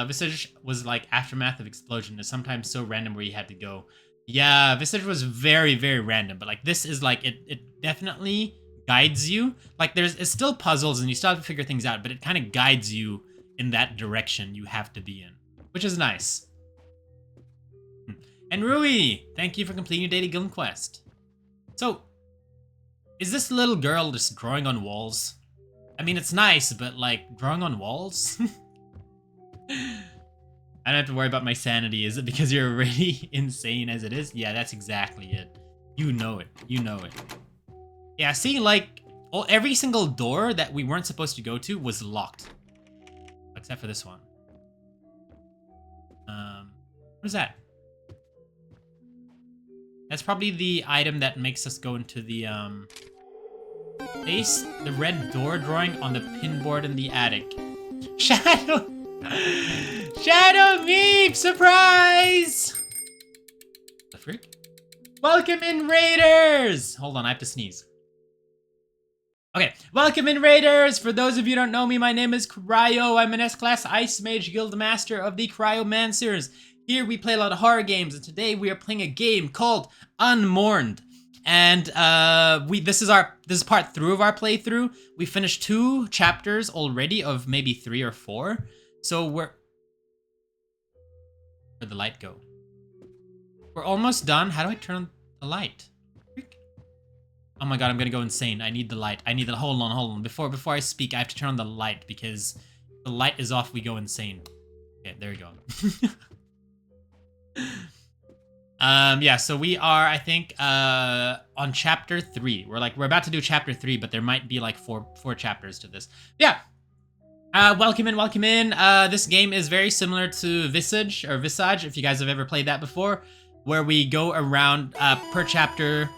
Visage was, like, Aftermath of Explosion. It's sometimes so random where you had to go. Yeah, Visage was very, very random, but, like, this is, like, it definitely guides you. Like, it's still puzzles, and you still have to figure things out, but it kind of guides you in that direction you have to be in, which is nice. And Rui, thank you for completing your daily guild quest. So, is this little girl just drawing on walls? I mean, it's nice, but like, drawing on walls? I don't have to worry about my sanity. Is it because you're already insane as it is? Yeah, that's exactly it. You know it. You know it. Yeah, see, like, every single door that we weren't supposed to go to was locked. Except for this one. What is that? That's probably the item that makes us go into the, base, the red door drawing on the pinboard in the attic. Shadow! Shadow Meep! Surprise! The freak? Welcome in, Raiders! Hold on, I have to sneeze. Okay, welcome in, Raiders! For those of you who don't know me, my name is Kryo. I'm an S-Class Ice Mage Guild Master of the Cryomancers. Here we play a lot of horror games, and today we are playing a game called Unmourned. And this is part 3 of our playthrough. We finished 2 chapters already of maybe 3 or 4. So where'd the light go? We're almost done. How do I turn on the light? Oh my god, I'm gonna go insane. I need the light. I need the hold on. Before I speak, I have to turn on the light because if the light is off, we go insane. Okay, there we go. Yeah, so we are, I think, on chapter 3. We're about to do chapter 3, but there might be like four chapters to this. Yeah. Welcome in. This game is very similar to Visage, if you guys have ever played that before, where we go around per chapter,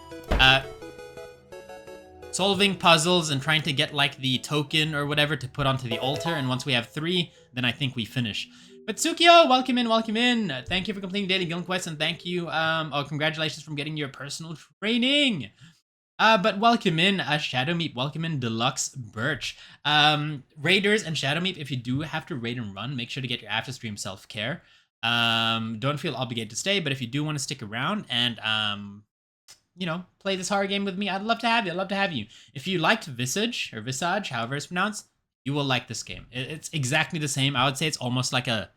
solving puzzles and trying to get like the token or whatever to put onto the altar, and once we have 3, then I think we finish. But Tsukio, welcome in. Thank you for completing daily guild quests, and thank you, congratulations from getting your personal training. But welcome in, Shadow Meep, welcome in Deluxe Birch. Raiders and Shadow Meep, if you do have to raid and run, make sure to get your after stream self-care. Don't feel obligated to stay, but if you do want to stick around and, you know, play this horror game with me, I'd love to have you. If you liked Visage, however it's pronounced, you will like this game. It's exactly the same. I would say it's almost like a,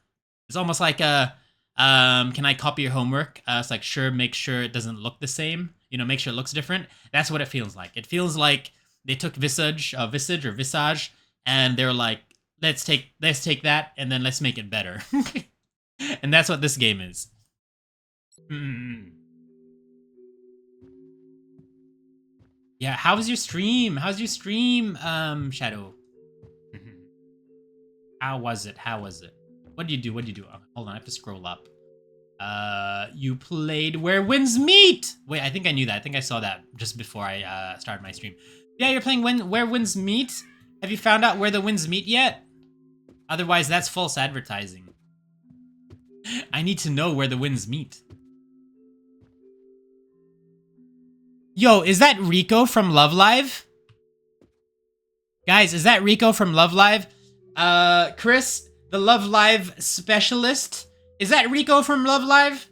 can I copy your homework? It's like, sure, make sure it doesn't look the same. You know, make sure it looks different. That's what it feels like. It feels like they took Visage, and they were like, let's take that, and then let's make it better. And that's what this game is. Yeah, how's your stream? Shadow? How was it? What did you do? Oh, hold on, I have to scroll up. You played Where Winds Meet! Wait, I think I knew that. I think I saw that just before I started my stream. Yeah, you're playing Where Winds Meet? Have you found out where the winds meet yet? Otherwise, that's false advertising. I need to know where the winds meet. Yo, is that Rico from Love Live? Guys, is that Rico from Love Live? Chris, the Love Live specialist. Is that Rico from Love Live?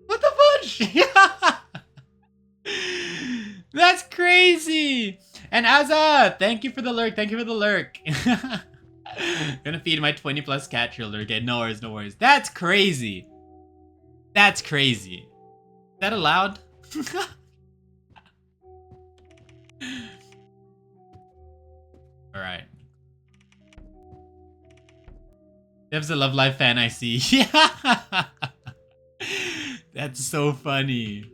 What the fudge? That's crazy. And Azza, thank you for the lurk. Thank you for the lurk. Gonna feed my 20 plus cat children. Okay, no worries, no worries. That's crazy. That's crazy. Is that allowed? Alright. Dev's a Love Live fan, I see. Yeah. That's so funny.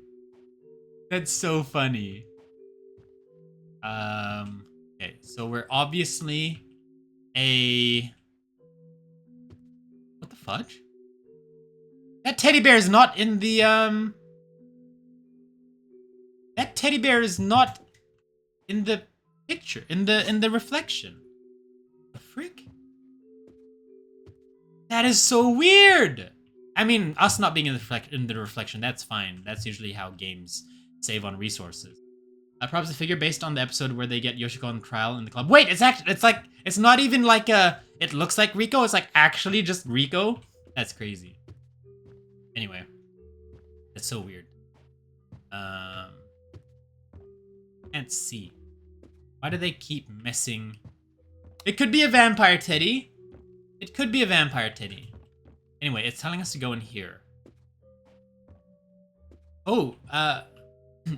That's so funny. Okay, so we're obviously a... What the fudge? That teddy bear is not in the, That teddy bear is not in the picture, in the reflection. The frick? That is so weird! I mean, us not being in the reflection, that's fine. That's usually how games save on resources. Props the figure based on the episode where they get Yoshiko on trial in the club. Wait, it's not even like it looks like Rico, it's like actually just Rico? That's crazy. Anyway. That's so weird. Can't see. Why do they keep messing? It could be a vampire teddy. It could be a vampire teddy. Anyway, it's telling us to go in here. Oh, oh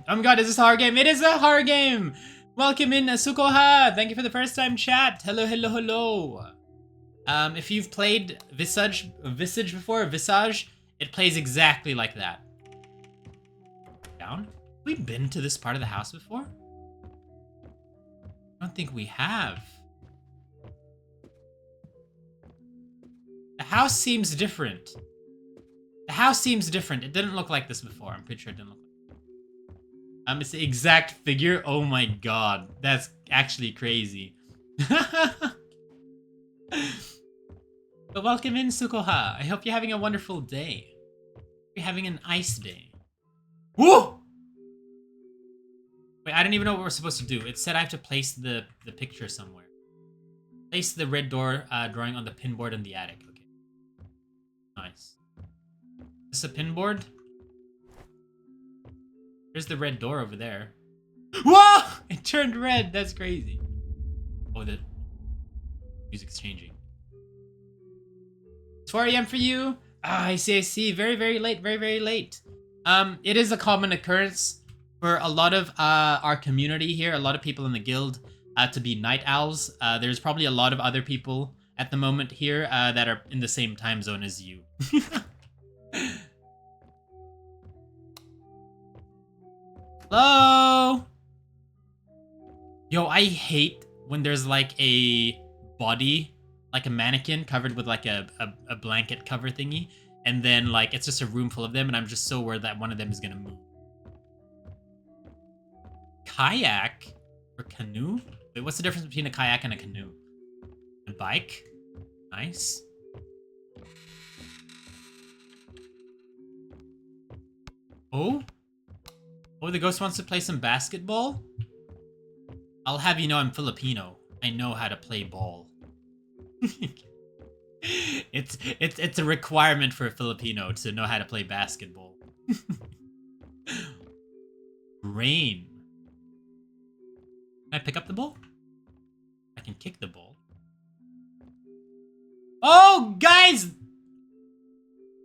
my god, is this a horror game? It is a horror game! Welcome in, Sukoha! Thank you for the first time chat. Hello, hello, hello. If you've played Visage before, Visage, it plays exactly like that. Down? Have we been to this part of the house before? I don't think we have. The house seems different. The house seems different. It didn't look like this before. I'm pretty sure it didn't look like this. It's the exact figure. Oh my god. That's actually crazy. But welcome in, Sukoha. I hope you're having a wonderful day. You're having an ice day. Woo! Wait, I didn't even know what we're supposed to do. It said I have to place the picture somewhere. Place the red door drawing on the pinboard in the attic. Okay. Nice. Is this a pinboard? There's the red door over there. Whoa! It turned red. That's crazy. Oh, the music's changing. It's 4 a.m. for you. Ah, I see, I see. Very, very late. Very, very late. It is a common occurrence for a lot of our community here, a lot of people in the guild, to be night owls. There's probably a lot of other people at the moment here that are in the same time zone as you. Hello? Yo, I hate when there's like a body, like a mannequin covered with like a blanket cover thingy, and then like it's just a room full of them, and I'm just so worried that one of them is gonna move. Kayak or canoe? Wait, what's the difference between a kayak and a canoe? A bike? Nice. Oh? Oh, the ghost wants to play some basketball? I'll have you know I'm Filipino. I know how to play ball. It's a requirement for a Filipino to know how to play basketball. Rain. Can I pick up the ball? I can kick the ball. Oh, guys!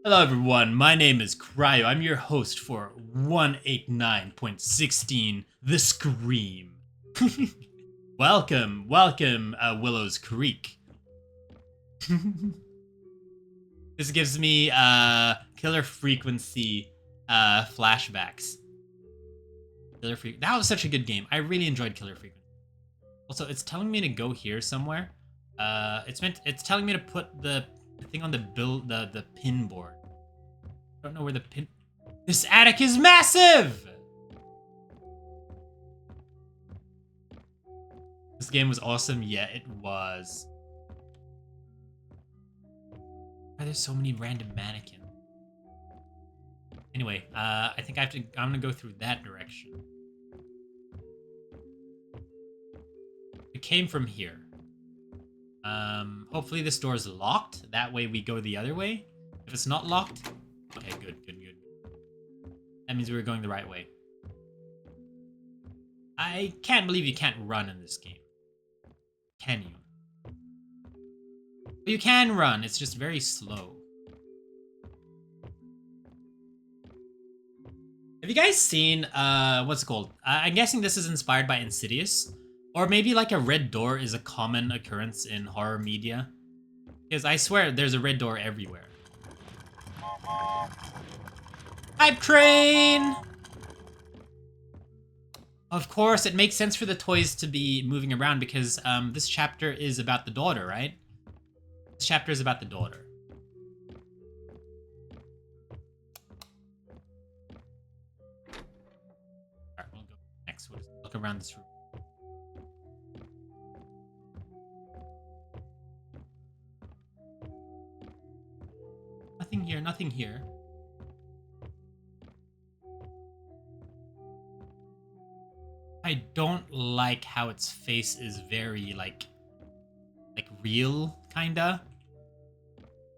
Hello, everyone. My name is Kryo. I'm your host for 189.16 The Scream. Welcome, Willow's Creek. This gives me Killer Frequency flashbacks. That was such a good game. I really enjoyed Killer Frequency. Also, it's telling me to go here somewhere. It's telling me to put the thing on the pin board. I don't know where the pin. This attic is massive. This game was awesome. Yeah, it was. Why are there so many random mannequins? Anyway, I think I'm gonna go through that direction. came from here. Hopefully this door is locked. That way we go the other way. If it's not locked, okay, good. That means we're going the right way. I can't believe you can't run in this game. Can you? You can run, it's just very slow. Have you guys seen, what's it called? I'm guessing this is inspired by Insidious. Or maybe like a red door is a common occurrence in horror media. Because I swear there's a red door everywhere. Hype train! Of course, it makes sense for the toys to be moving around because this chapter is about the daughter, right? This chapter is about the daughter. Alright, we'll go next. We'll just look around this room. Nothing here, nothing here. I don't like how its face is very, like real, kinda.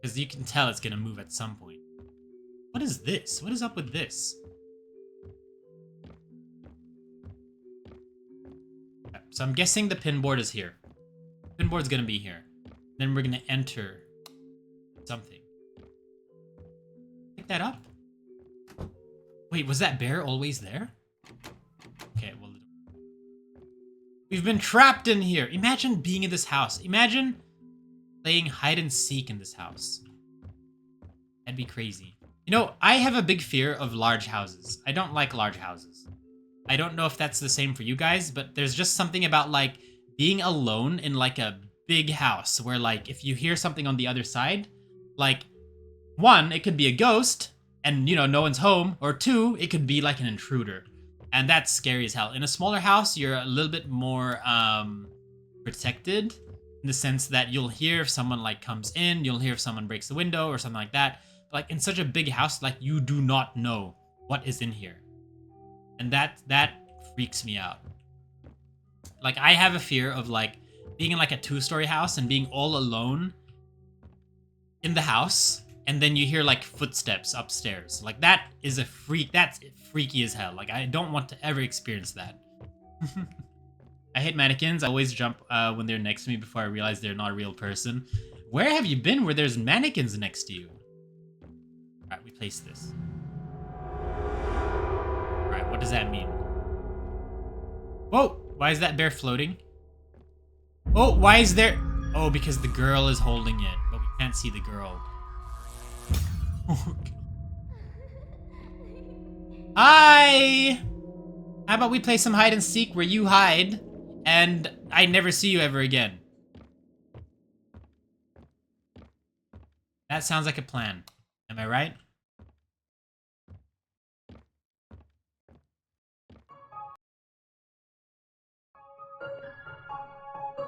Because you can tell it's gonna move at some point. What is this? What is up with this? Okay, so I'm guessing the pinboard is here. Pinboard's gonna be here. Then we're gonna enter something. Pick that up? Wait, was that bear always there? Okay, well... We've been trapped in here. Imagine being in this house. Imagine playing hide and seek in this house. That'd be crazy. You know, I have a big fear of large houses. I don't like large houses. I don't know if that's the same for you guys, but there's just something about like being alone in like a big house where like if you hear something on the other side, like one, it could be a ghost and you know, no one's home, or two, it could be like an intruder. And that's scary as hell. In a smaller house, you're a little bit more protected in the sense that you'll hear if someone like comes in, you'll hear if someone breaks the window or something like that. But, like in such a big house, like you do not know what is in here. And that freaks me out. Like I have a fear of like being in like a 2-story house and being all alone in the house. And then you hear like footsteps upstairs. Like that is a freak. That's freaky as hell. Like I don't want to ever experience that. I hate mannequins. I always jump when they're next to me before I realize they're not a real person. Where have you been where there's mannequins next to you? Alright, we place this. Alright, what does that mean? Whoa! Why is that bear floating? Oh, why is there... Oh, because the girl is holding it, but we can't see the girl. Hi! How about we play some hide and seek where you hide and I never see you ever again? That sounds like a plan. Am I right?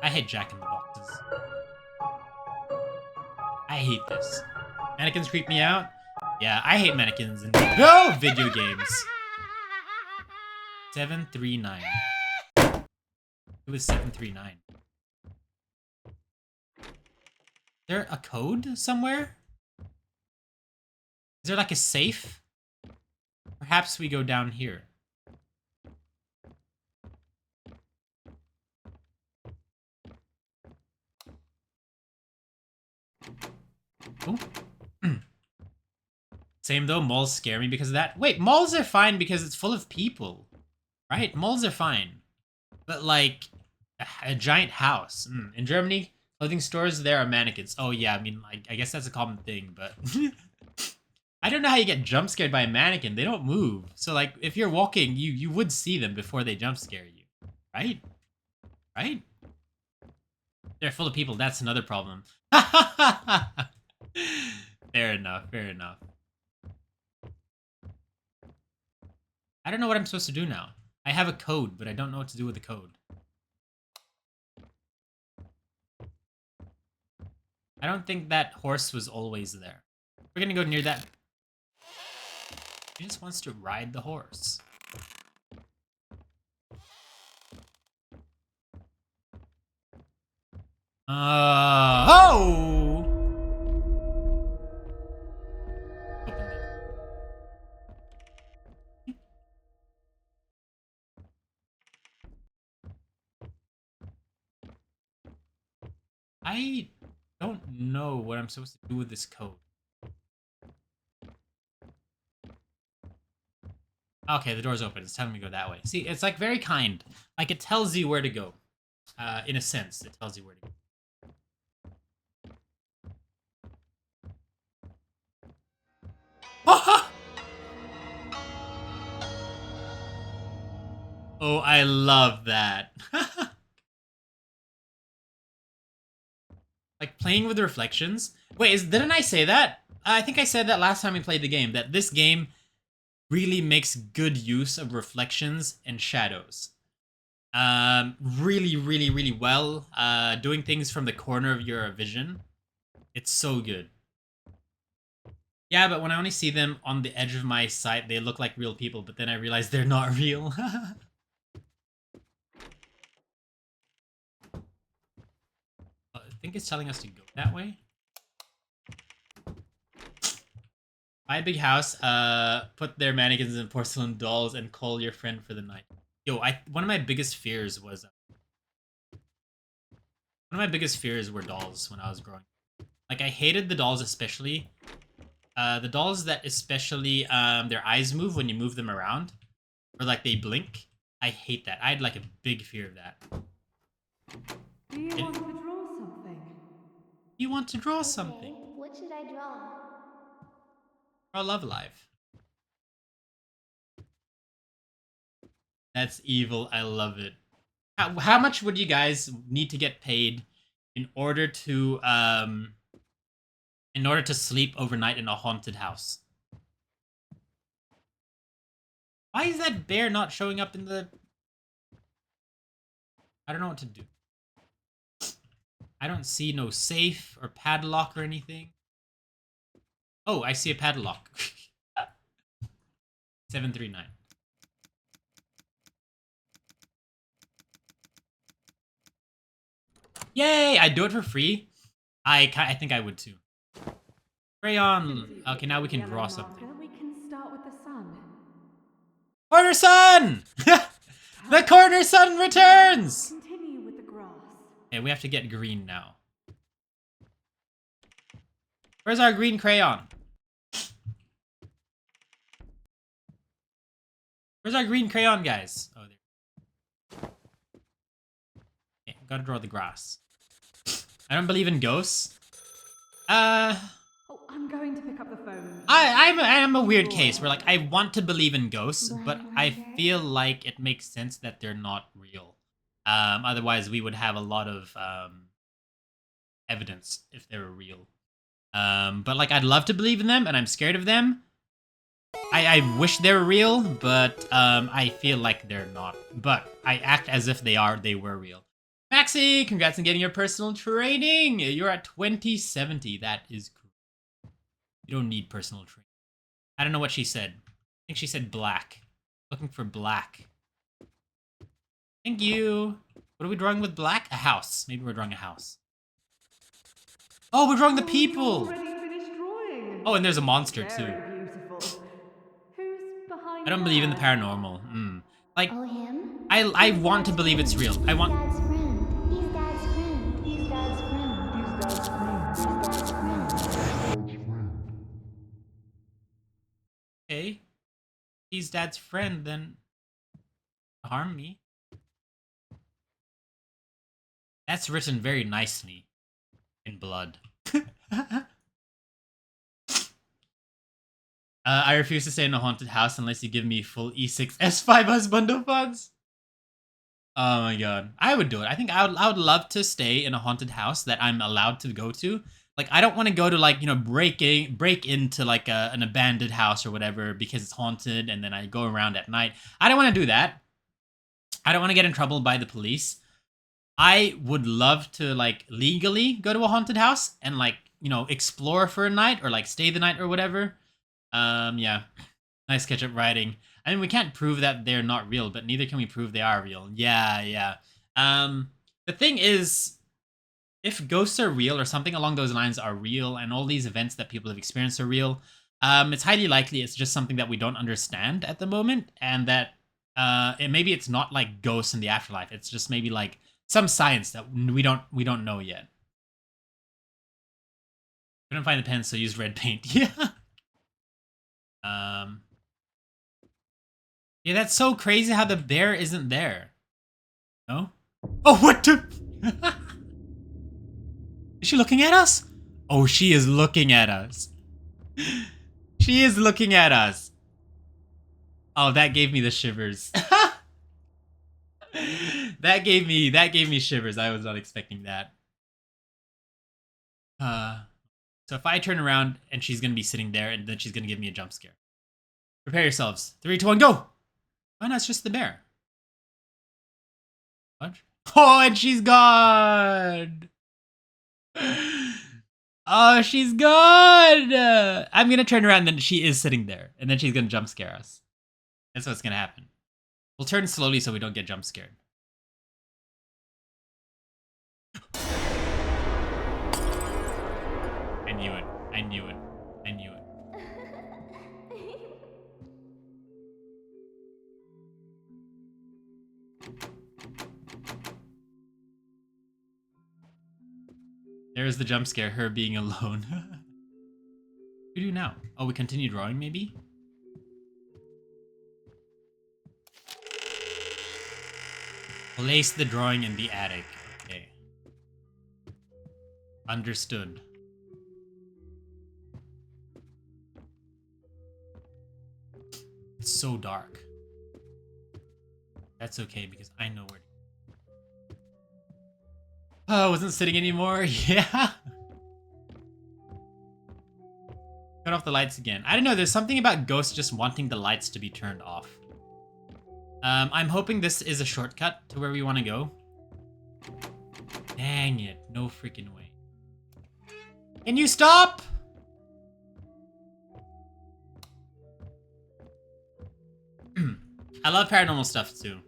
I hate Jack in the Boxes. I hate this. Mannequins creep me out. Yeah, I hate mannequins in video games. 739. It was 739. Is there a code somewhere? Is there like a safe? Perhaps we go down here. Oh. Same though, malls scare me because of that. Wait, malls are fine because it's full of people. Right? Malls are fine. But like, a giant house. In Germany, clothing stores, there are mannequins. Oh yeah, I mean, I guess that's a common thing, but... I don't know how you get jump scared by a mannequin. They don't move. So like, if you're walking, you would see them before they jump scare you. Right? Right? They're full of people, that's another problem. Fair enough, fair enough. I don't know what I'm supposed to do now. I have a code, but I don't know what to do with the code. I don't think that horse was always there. We're gonna go near that. He just wants to ride the horse. Oh! Open this. I don't know what I'm supposed to do with this code. Okay, the door's open. It's telling me to go that way. See, it's like very kind. Like it tells you where to go. In a sense, it tells you where to go. Oh, I love that. Like playing with the reflections. Wait, didn't I say that? I think I said that last time we played the game, that this game really makes good use of reflections and shadows. Really, really, really well. Doing things from the corner of your vision. It's so good. Yeah, but when I only see them on the edge of my sight, they look like real people, but then I realize they're not real. I think it's telling us to go that way. Buy a big house, put their mannequins and porcelain dolls, and call your friend for the night. Yo, one of my biggest fears was... one of my biggest fears were dolls when I was growing up. Like, I hated the dolls especially. The dolls that especially, their eyes move when you move them around. Or, like, they blink. I hate that. I had, like, a big fear of that. Do you want to draw something? You want to draw Okay, something. what should I draw? Draw Love Live. That's evil. I love it. How much would you guys need to get paid in order to sleep overnight in a haunted house? Why is that bear not showing up in the... I don't know what to do. I don't see no safe or padlock or anything. Oh, I see a padlock. 739. Yay! I'd do it for free. I think I would too. Crayon. Okay, now we can draw something. We can start with the sun. Corner sun! The corner sun returns! Continue with the grass. Okay, we have to get green now. Where's our green crayon? Where's our green crayon, guys? Oh, there. Okay, gotta draw the grass. I don't believe in ghosts. Oh, I'm going to pick up the phone. I'm a weird case where, like, I want to believe in ghosts, Blind but I wonder. feel like it makes sense that they're not real. Otherwise we would have a lot of evidence if they were real. But like, I'd love to believe in them, and I'm scared of them. I wish they were real, but I feel like they're not. But I act as if they were real. Maxi, congrats on getting your personal training. You're at 2070. That is cool. You don't need personal training. I don't know what she said. I think she said black. Looking for black. Thank you. What are we drawing with black? A house. Maybe we're drawing a house. Oh, we're drawing the people. Already finished drawing. Oh, and there's a monster too. Very beautiful. Who's behind I don't believe in the there? paranormal. Like, Oh, him? I want to believe it's real. I want... Dad's friend. He's Dad's friend. He's Dad's friend. He's Dad's friend. He's Dad's friend. Okay. He's Dad's friend, then harm me. That's written very nicely in blood. I refuse to stay in a haunted house unless you give me full E6 S5 husbando funds. Oh my god. I would do it. I think I would love to stay in a haunted house that I'm allowed to go to. Like, I don't want to go to, like, you know, break into like an abandoned house or whatever because it's haunted and then I go around at night. I don't want to do that. I don't want to get in trouble by the police. I would love to, like, legally go to a haunted house and, like, you know, explore for a night or, like, stay the night or whatever. Yeah. Nice catch-up writing. I mean, we can't prove that they're not real, but neither can we prove they are real. Yeah. The thing is, if ghosts are real or something along those lines are real, and all these events that people have experienced are real, it's highly likely it's just something that we don't understand at the moment, and that maybe it's not like ghosts in the afterlife. It's just maybe like some science that we don't know yet. Couldn't find the pen, so use red paint. Yeah. Yeah, that's so crazy how the bear isn't there. No? Oh, what the? Is she looking at us? Oh, she is looking at us. She is looking at us. Oh, that gave me the shivers. that gave me shivers. I was not expecting that. So if I turn around and she's gonna be sitting there, and then she's gonna give me a jump scare. Prepare yourselves. 3, 2, 1, go! Oh no, it's just the bear. What? Oh, and she's gone! Oh, she's gone! I'm gonna turn around, and then she is sitting there, and then she's gonna jump scare us. That's what's gonna happen. We'll turn slowly so we don't get jump scared. I knew it. I knew it. I knew it. There's the jump scare, her being alone. What do we do now? Oh, we continue drawing, maybe? Place the drawing in the attic. Okay. Understood. It's so dark. That's okay, because I know where to... Oh, I wasn't sitting anymore? Yeah. Turn off the lights again. I don't know, there's something about ghosts just wanting the lights to be turned off. I'm hoping this is a shortcut to where we want to go. Dang it, no freaking way. Can you stop? I love paranormal stuff too.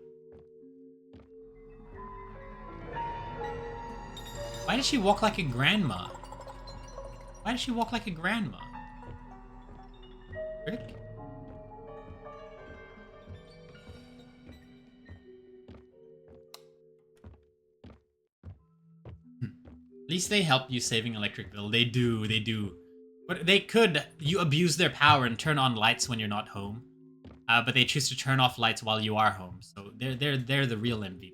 Why does she walk like a grandma? Why does she walk like a grandma? Rick? At least they help you saving electric bill. They do, they do. But they could, you abuse their power and turn on lights when you're not home. But they choose to turn off lights while you are home. So they're the real MVP.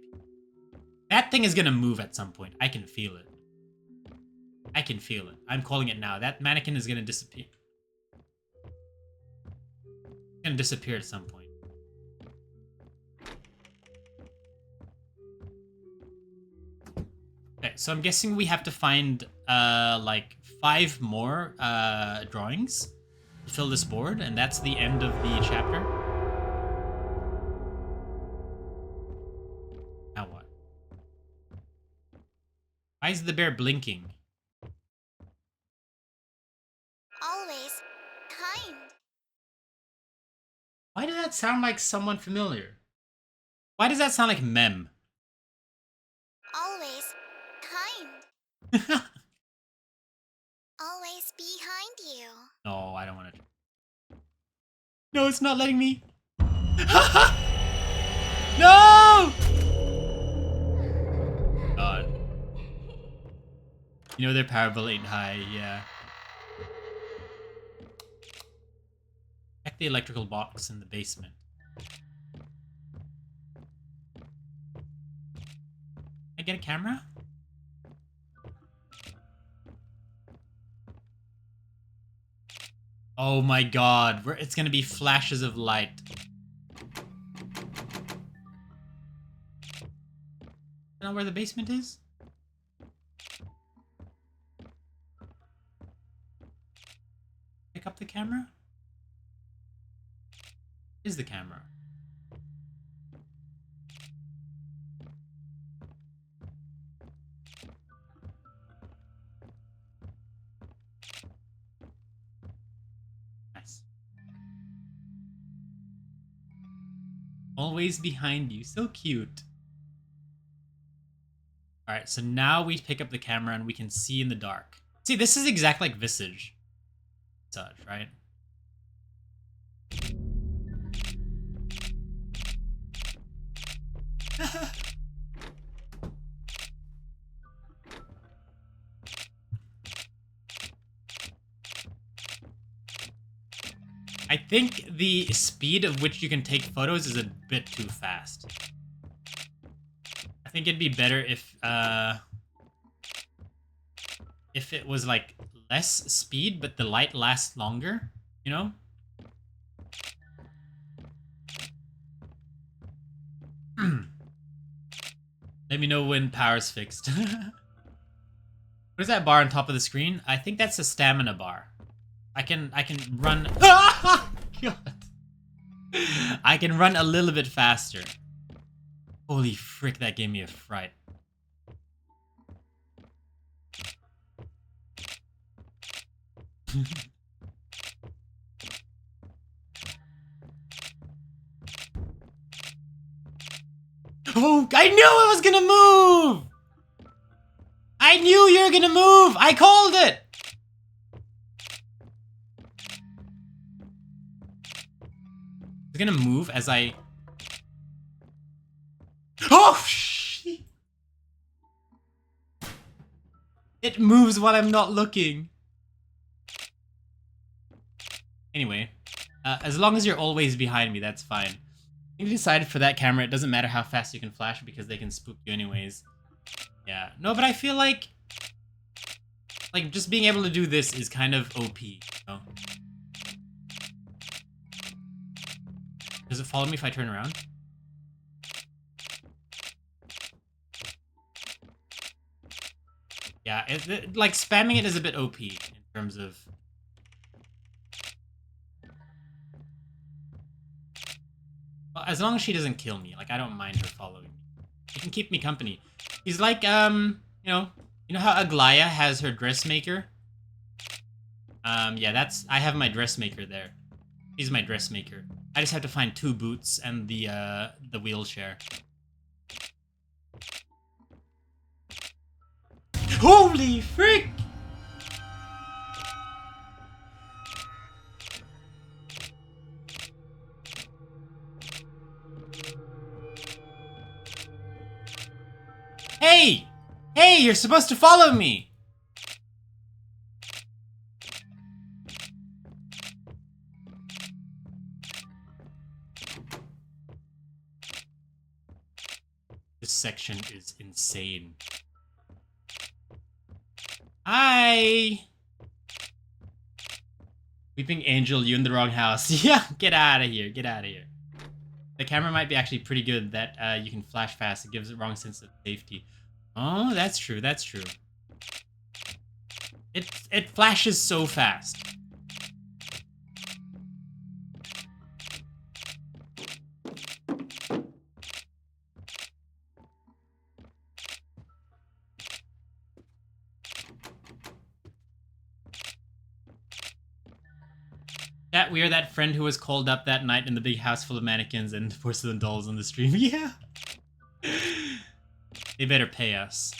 That thing is gonna move at some point. I can feel it. I can feel it. I'm calling it now. That mannequin is gonna disappear. It's gonna disappear at some point. Okay, so I'm guessing we have to find like 5 more drawings to fill this board, and that's the end of the chapter. Now what? Why is the bear blinking? Always kind. Why does that sound like someone familiar? Why does that sound like Mem? Always kind. Always behind you. No, I don't want to. No, it's not letting me. No! God. You know their power bill ain't high, yeah. Check the electrical box in the basement. Can I get a camera? Oh my god, it's gonna be flashes of light. You know where the basement is? Pick up the camera? Is the camera? Nice. Always behind you. So cute. All right, so now we pick up the camera and we can see in the dark. See, this is exactly like Visage. Such, right? I think the speed of which you can take photos is a bit too fast. I think it'd be better if it was like less speed, but the light lasts longer, you know? Let me know when power's fixed. What is that bar on top of the screen? I think that's a stamina bar. I can run. Ah! God. I can run a little bit faster. Holy frick, that gave me a fright. Oh, I knew it was gonna move! I knew you were gonna move! I called it! It's gonna move as I... Oh, shit! It moves while I'm not looking. Anyway, as long as you're always behind me, that's fine. You decided for that camera, it doesn't matter how fast you can flash because they can spook you anyways. Yeah. No, but I feel like just being able to do this is kind of OP, you know? Does it follow me if I turn around? Yeah, like spamming it is a bit OP in terms of... Well, as long as she doesn't kill me, like I don't mind her following me. She can keep me company. He's like, you know how Aglaya has her dressmaker? Yeah, I have my dressmaker there. He's my dressmaker. I just have to find 2 boots and the wheelchair. Holy frick! Hey! Hey, you're supposed to follow me! This section is insane. Hi! Weeping Angel, you in the wrong house. Yeah, get out of here, get out of here. The camera might be actually pretty good that you can flash fast. It gives a wrong sense of safety. Oh, that's true, that's true. It flashes so fast. That we're that friend who was called up that night in the big house full of mannequins and porcelain dolls on the stream. Yeah. They better pay us.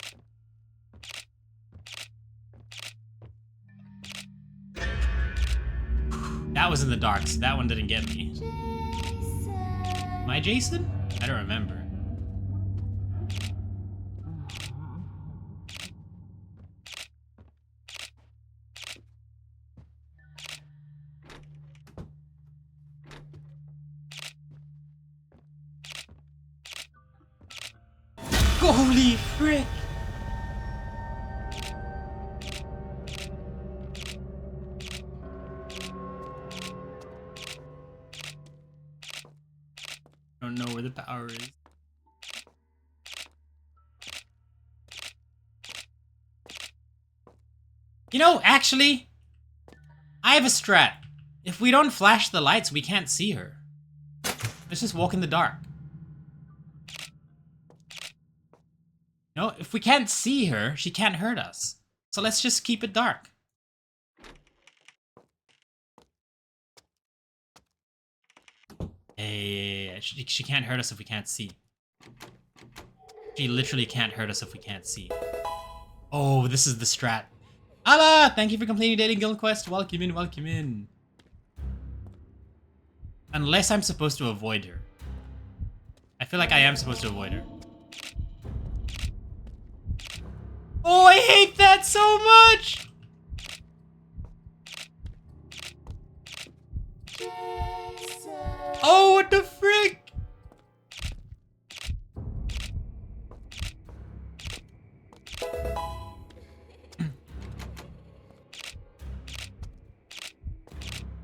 That was in the dark, so that one didn't get me. Am I Jason? I don't remember. Holy frick! I don't know where the power is. You know, actually, I have a strat. If we don't flash the lights, we can't see her. Let's just walk in the dark. No, if we can't see her, she can't hurt us. So let's just keep it dark. Hey, she can't hurt us if we can't see. She literally can't hurt us if we can't see. Oh, this is the strat. Allah, thank you for completing Dating Guild Quest. Welcome in, welcome in. Unless I'm supposed to avoid her. I feel like I am supposed to avoid her. Oh, I hate that so much! Oh, what the frick?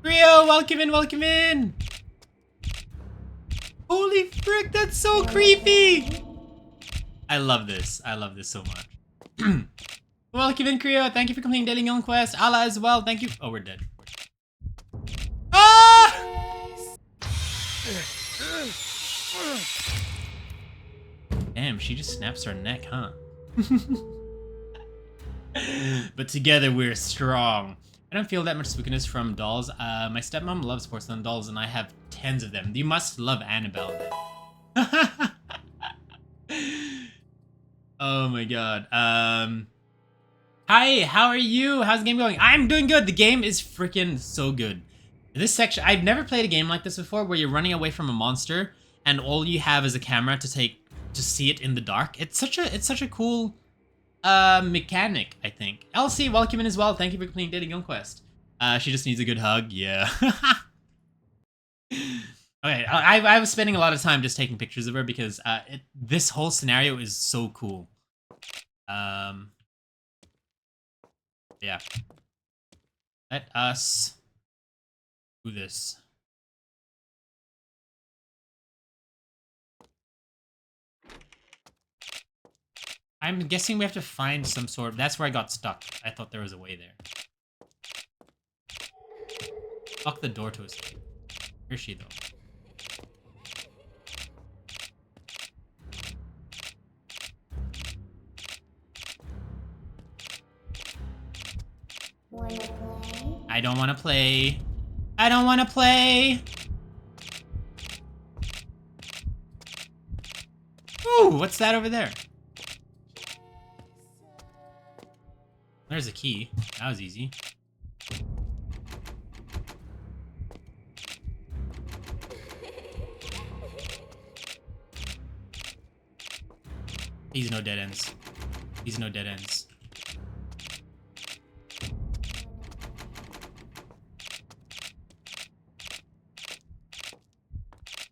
Kryo, welcome in, welcome in! Holy frick, that's so creepy! I love this. I love this so much. Welcome in, Kryo. Thank you for completing Daily Guild Quest. Allah as well. Thank you. Oh, we're dead. Ah! Damn, she just snaps her neck, huh? But together we're strong. I don't feel that much spookiness from dolls. My stepmom loves porcelain dolls and I have tens of them. You must love Annabelle then. Oh my god. Hi, how are you? How's the game going? I'm doing good. The game is freaking so good. This section, I've never played a game like this before where you're running away from a monster and all you have is a camera to see it in the dark. It's such a cool mechanic, I think. Elsie, welcome in as well. Thank you for completing Dating Guild Quest. She just needs a good hug. Yeah. Okay, I was spending a lot of time just taking pictures of her because this whole scenario is so cool. Yeah. Let us do this. I'm guessing we have to find some sort. That's where I got stuck. I thought there was a way there. Lock the door to escape. Where is she though? Wanna play? I don't want to play. I don't want to play. Ooh, what's that over there? There's a key. That was easy. He's no dead ends. He's no dead ends.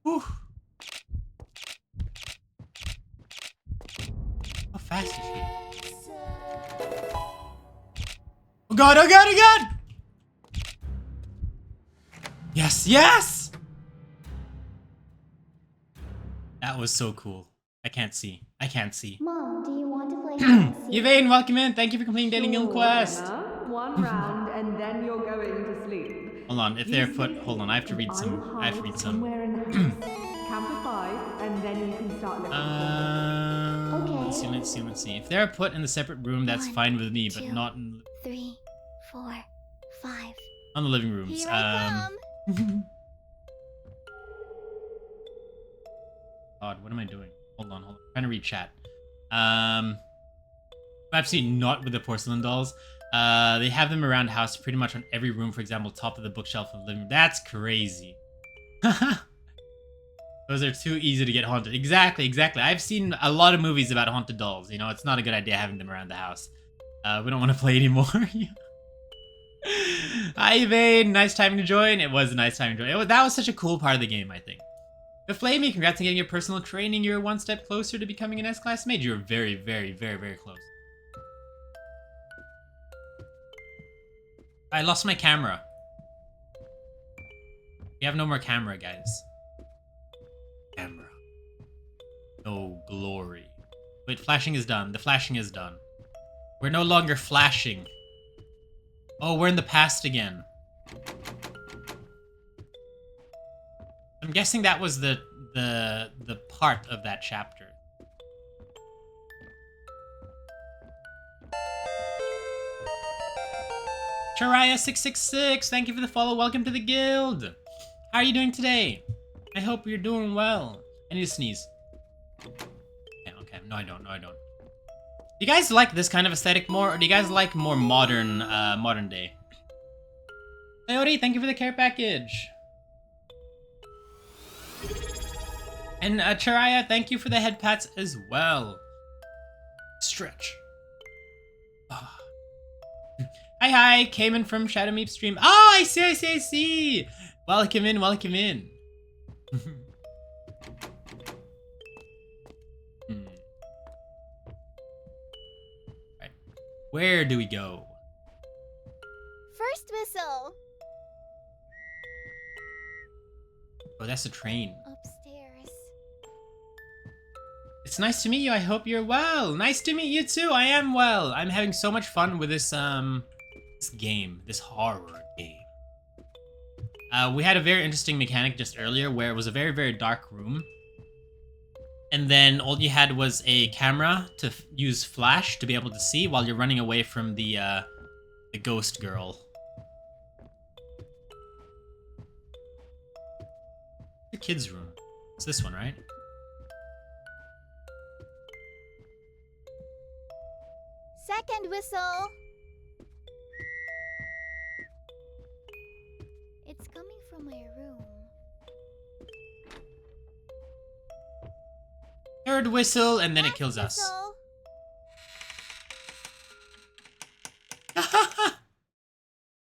Whew. How fast is she? Oh god, oh god, oh god! Yes, yes! That was so cool. I can't see. I can't see. Mom, do you want to play hide and seek? Yvain, welcome in. Thank you for completing Dating Guild Quest. One round and then you're going to sleep. Hold on, if they're put, hold on, I have to read some. I have to read some. Somewhere in the house. Count to 5 and then you can start looking Okay. Let's see. If they're put in the separate room, that's 1, fine with me, but 2, not in 3, 4, 5. on the living rooms. Here I come. God, what am I doing? Hold on. I'm trying to read chat. Absolutely not with the porcelain dolls. They have them around house pretty much on every room, for example, top of the bookshelf of the living room. That's crazy. Those are too easy to get haunted. Exactly. I've seen a lot of movies about haunted dolls. You know, it's not a good idea having them around the house. We don't want to play anymore. Hi, Vane. Nice time to join. It was a nice time to join. That was such a cool part of the game, I think. The Flamey, congrats on getting your personal training. You're one step closer to becoming an S-class mage. You're very, very, very, very close. I lost my camera. We have no more camera, guys. Camera. No glory. Wait, flashing is done. The flashing is done. We're no longer flashing. Oh, we're in the past again. I'm guessing that was the part of that chapter. Chariah666, thank you for the follow. Welcome to the guild. How are you doing today? I hope you're doing well. I need to sneeze. Yeah, okay, No, I don't. No, I don't. Do you guys like this kind of aesthetic more, or do you guys like more modern, modern day? Coyote, thank you for the care package. And Chiraya, thank you for the head pats as well. Stretch. Ah. Hi, came in from Shadow Meep stream. Oh, I see. Welcome in. Right. Where do we go? First whistle. Oh, that's a train. Upstairs. It's nice to meet you. I hope you're well. Nice to meet you too. I am well. I'm having so much fun with this this horror game. We had a very interesting mechanic just earlier where it was a very, very dark room. And then all you had was a camera to use flash to be able to see while you're running away from the ghost girl. The kids' room. It's this one, right? Second whistle. It's coming from my room. Third whistle, and then it kills us. Whistle.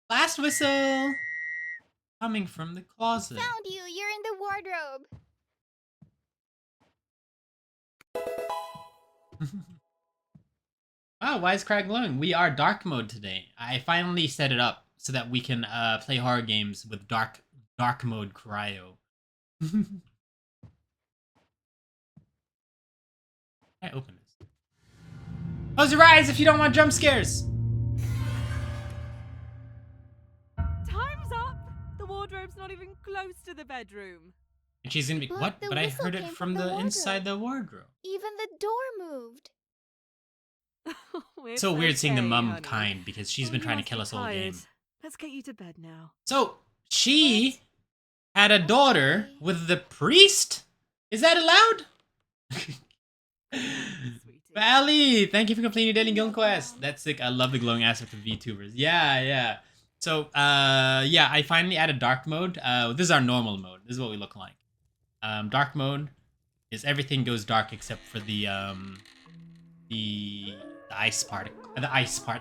Last whistle. Coming from the closet. Found you. You're in the wardrobe. Wow, why is Craig glowing? We are dark mode today. I finally set it up so that we can play horror games with dark mode Kryo. I open this. Close your eyes if you don't want jump scares. Time's up! The wardrobe's not even close to the bedroom. And she's gonna be But what? the But I whistle heard it came from from the the wardrobe. inside the wardrobe. Even the door moved. It's So weird seeing the okay, mum honey. kind because she's Oh, been you trying to must kill be us all game. tired. Let's get you to bed now. So she had a daughter with the priest. Is that allowed? Sweetie. Valley, thank you for completing your daily guild quest. That's sick. I love the glowing aspect of VTubers. Yeah. So, yeah, I finally added dark mode. This is our normal mode. This is what we look like. Dark mode is everything goes dark except for the ice part,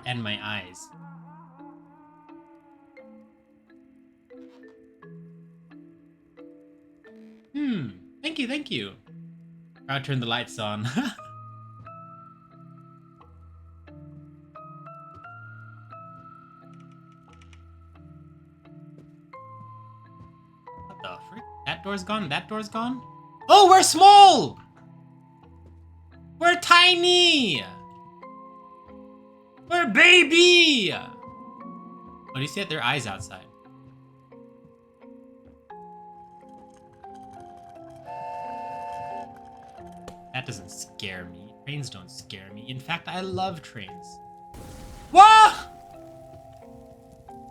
and my eyes. Thank you. I'll turn the lights on. What the frick? That door's gone? Oh, we're small! We're tiny! We're baby! Oh, do you see that? Their eyes outside. That doesn't scare me. Trains don't scare me. In fact, I love trains. Whoa!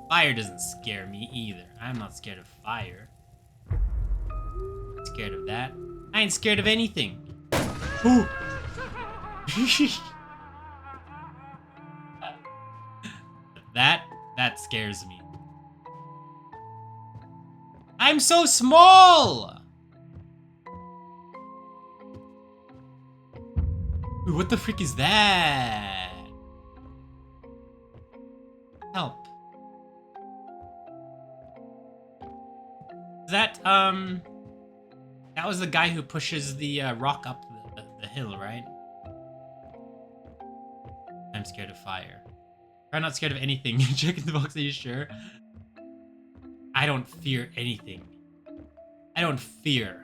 Fire doesn't scare me either. I'm not scared of fire. Scared of that. I ain't scared of anything. Ooh. That scares me. I'm so small! Ooh, what the frick is that? Help. That was the guy who pushes the rock up the hill, right? I'm scared of fire. I'm not scared of anything. Check in the box, are you sure? I don't fear anything. I don't fear.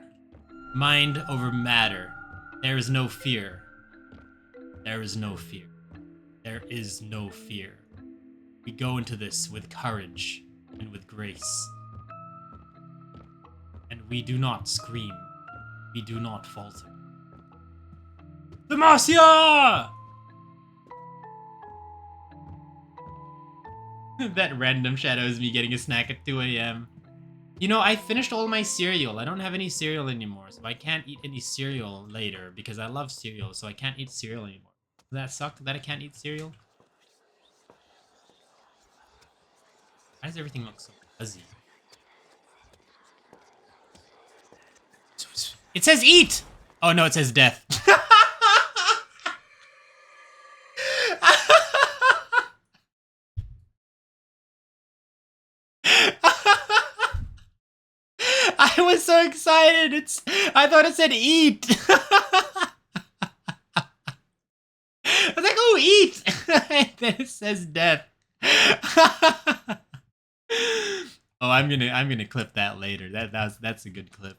Mind over matter. There is no fear. There is no fear. There is no fear. We go into this with courage and with grace. And we do not scream. We do not falter. Demacia! That random shadow is me getting a snack at 2 a.m. You know, I finished all my cereal. I don't have any cereal anymore, so I can't eat any cereal later because I love cereal, so I can't eat cereal anymore. Does that suck that I can't eat cereal? Why does everything look so fuzzy? It says eat! Oh no, it says death. I was so excited. I thought it said eat. I was like, oh, eat. And then it says death. Oh, I'm gonna clip that later. That's a good clip.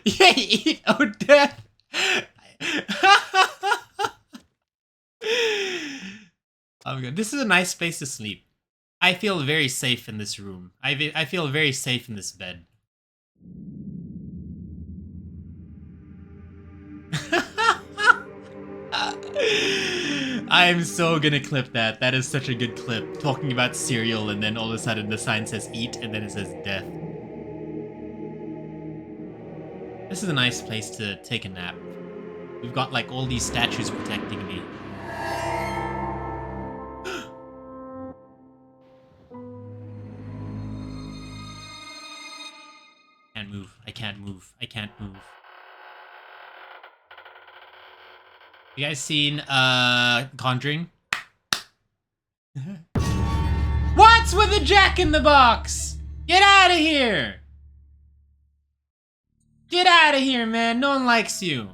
Yeah, eat. Oh, death. Oh, good. This is a nice place to sleep. I feel very safe in this room. I feel very safe in this bed. I am so gonna clip that. That is such a good clip. Talking about cereal and then all of a sudden the sign says eat and then it says death. This is a nice place to take a nap. We've got like all these statues protecting me. Can't move. I can't move. I can't move. You guys seen Conjuring? What's with the Jack in the Box? Get out of here! Get out of here, man. No one likes you.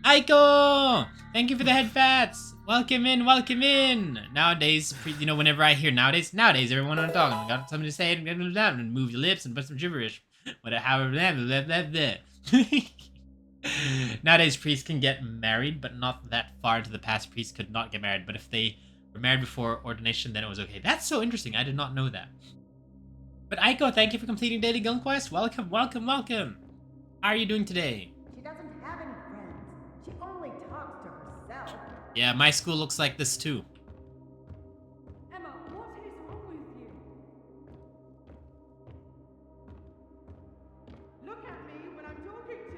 Aiko! Thank you for the head fats. Welcome in, welcome in. Nowadays, you know, whenever I hear nowadays, everyone on talking. Got something to say and move your lips and put some gibberish. Whatever, however, blah, blah, blah. Nowadays, priests can get married, but not that far into the past. Priests could not get married, but if they were married before ordination, then it was okay. That's so interesting. I did not know that. But Aiko, thank you for completing Daily Gun Quest. Welcome, welcome, welcome. How are you doing today? She doesn't have any friends. She only talks to herself. Yeah, my school looks like this too. Emma, what is wrong with you? Look at me when I'm talking to you.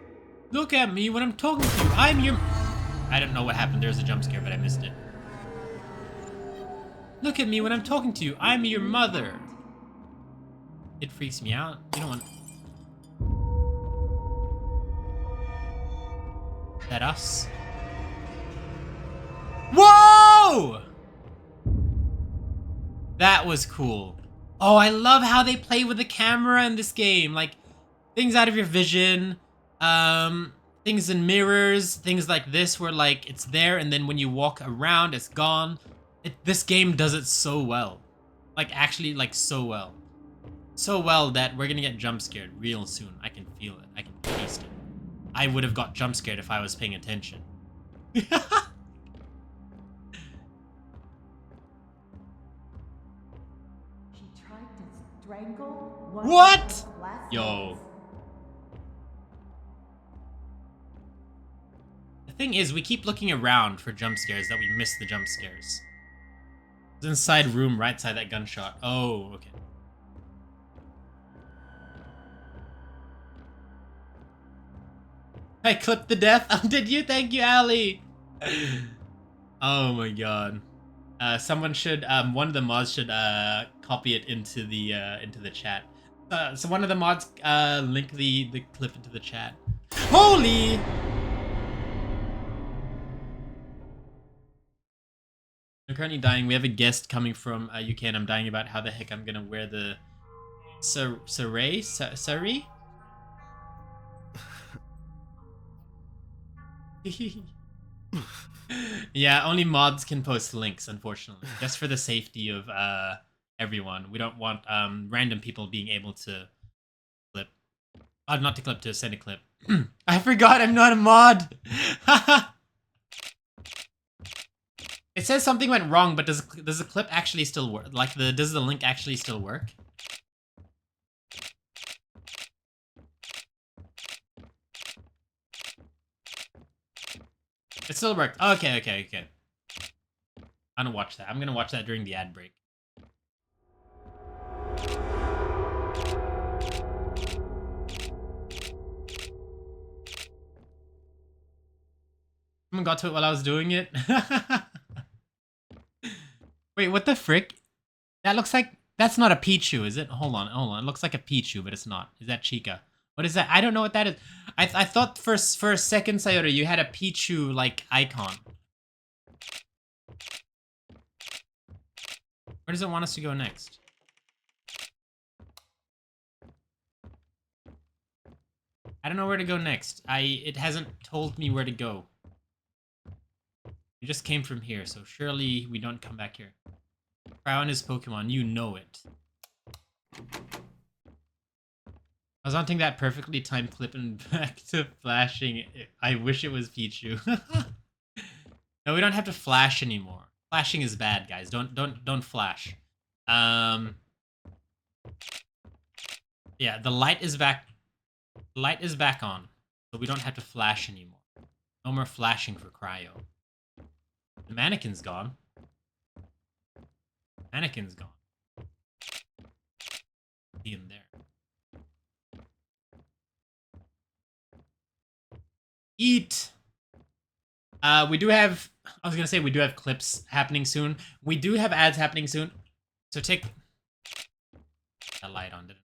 Look at me when I'm talking to you. I'm your... I don't know what happened. There was a jump scare, but I missed it. Look at me when I'm talking to you. I'm your mother. It freaks me out. You don't want... Is that us? Whoa! That was cool. Oh, I love how they play with the camera in this game. Like, things out of your vision, things in mirrors, things like this where, like, it's there and then when you walk around, it's gone. This game does it so well. Like, actually, like, so well. So well that we're gonna get jump scared real soon. I can feel it. I can taste it. I would have got jump scared if I was paying attention. She tried to strangle one What? of her classmates. Yo. The thing is, we keep looking around for jump scares that we miss the jump scares. It's inside room right side that gunshot. Oh, okay. I clipped the death. Oh, did you? Thank you, Ali. Oh my god. Someone should, one of the mods should copy it into the chat. So one of the mods link the clip into the chat. Holy! I'm currently dying. We have a guest coming from UK, and I'm dying about how the heck I'm gonna wear the sari? Yeah, only mods can post links, unfortunately. Just for the safety of everyone. We don't want random people being able to clip. Not to clip, to send a clip. I forgot I'm not a mod! It says something went wrong, but does the clip actually still work? Like, does the link actually still work? It still worked. Okay, okay, okay. I'm gonna watch that. I'm gonna watch that during the ad break. Someone got to it while I was doing it. Wait, what the frick? That looks like... That's not a Pichu, is it? Hold on, hold on. It looks like a Pichu, but it's not. Is that Chica? What is that? I don't know what that is. I thought for a second, Sayori, you had a Pichu, like, icon. Where does it want us to go next? I don't know where to go next. It hasn't told me where to go. We just came from here, so surely we don't come back here. Kryo and his Pokemon, you know it. I was hunting that perfectly timed clip and back to flashing. I wish it was Pichu. No, we don't have to flash anymore. Flashing is bad, guys. Don't flash. Yeah, the light is back. The light is back on, so we don't have to flash anymore. No more flashing for Kryo. The mannequin's gone. Mannequin's gone. See him there. Eat! We do have... I was gonna say we do have clips happening soon. We do have ads happening soon. So take... That light on, didn't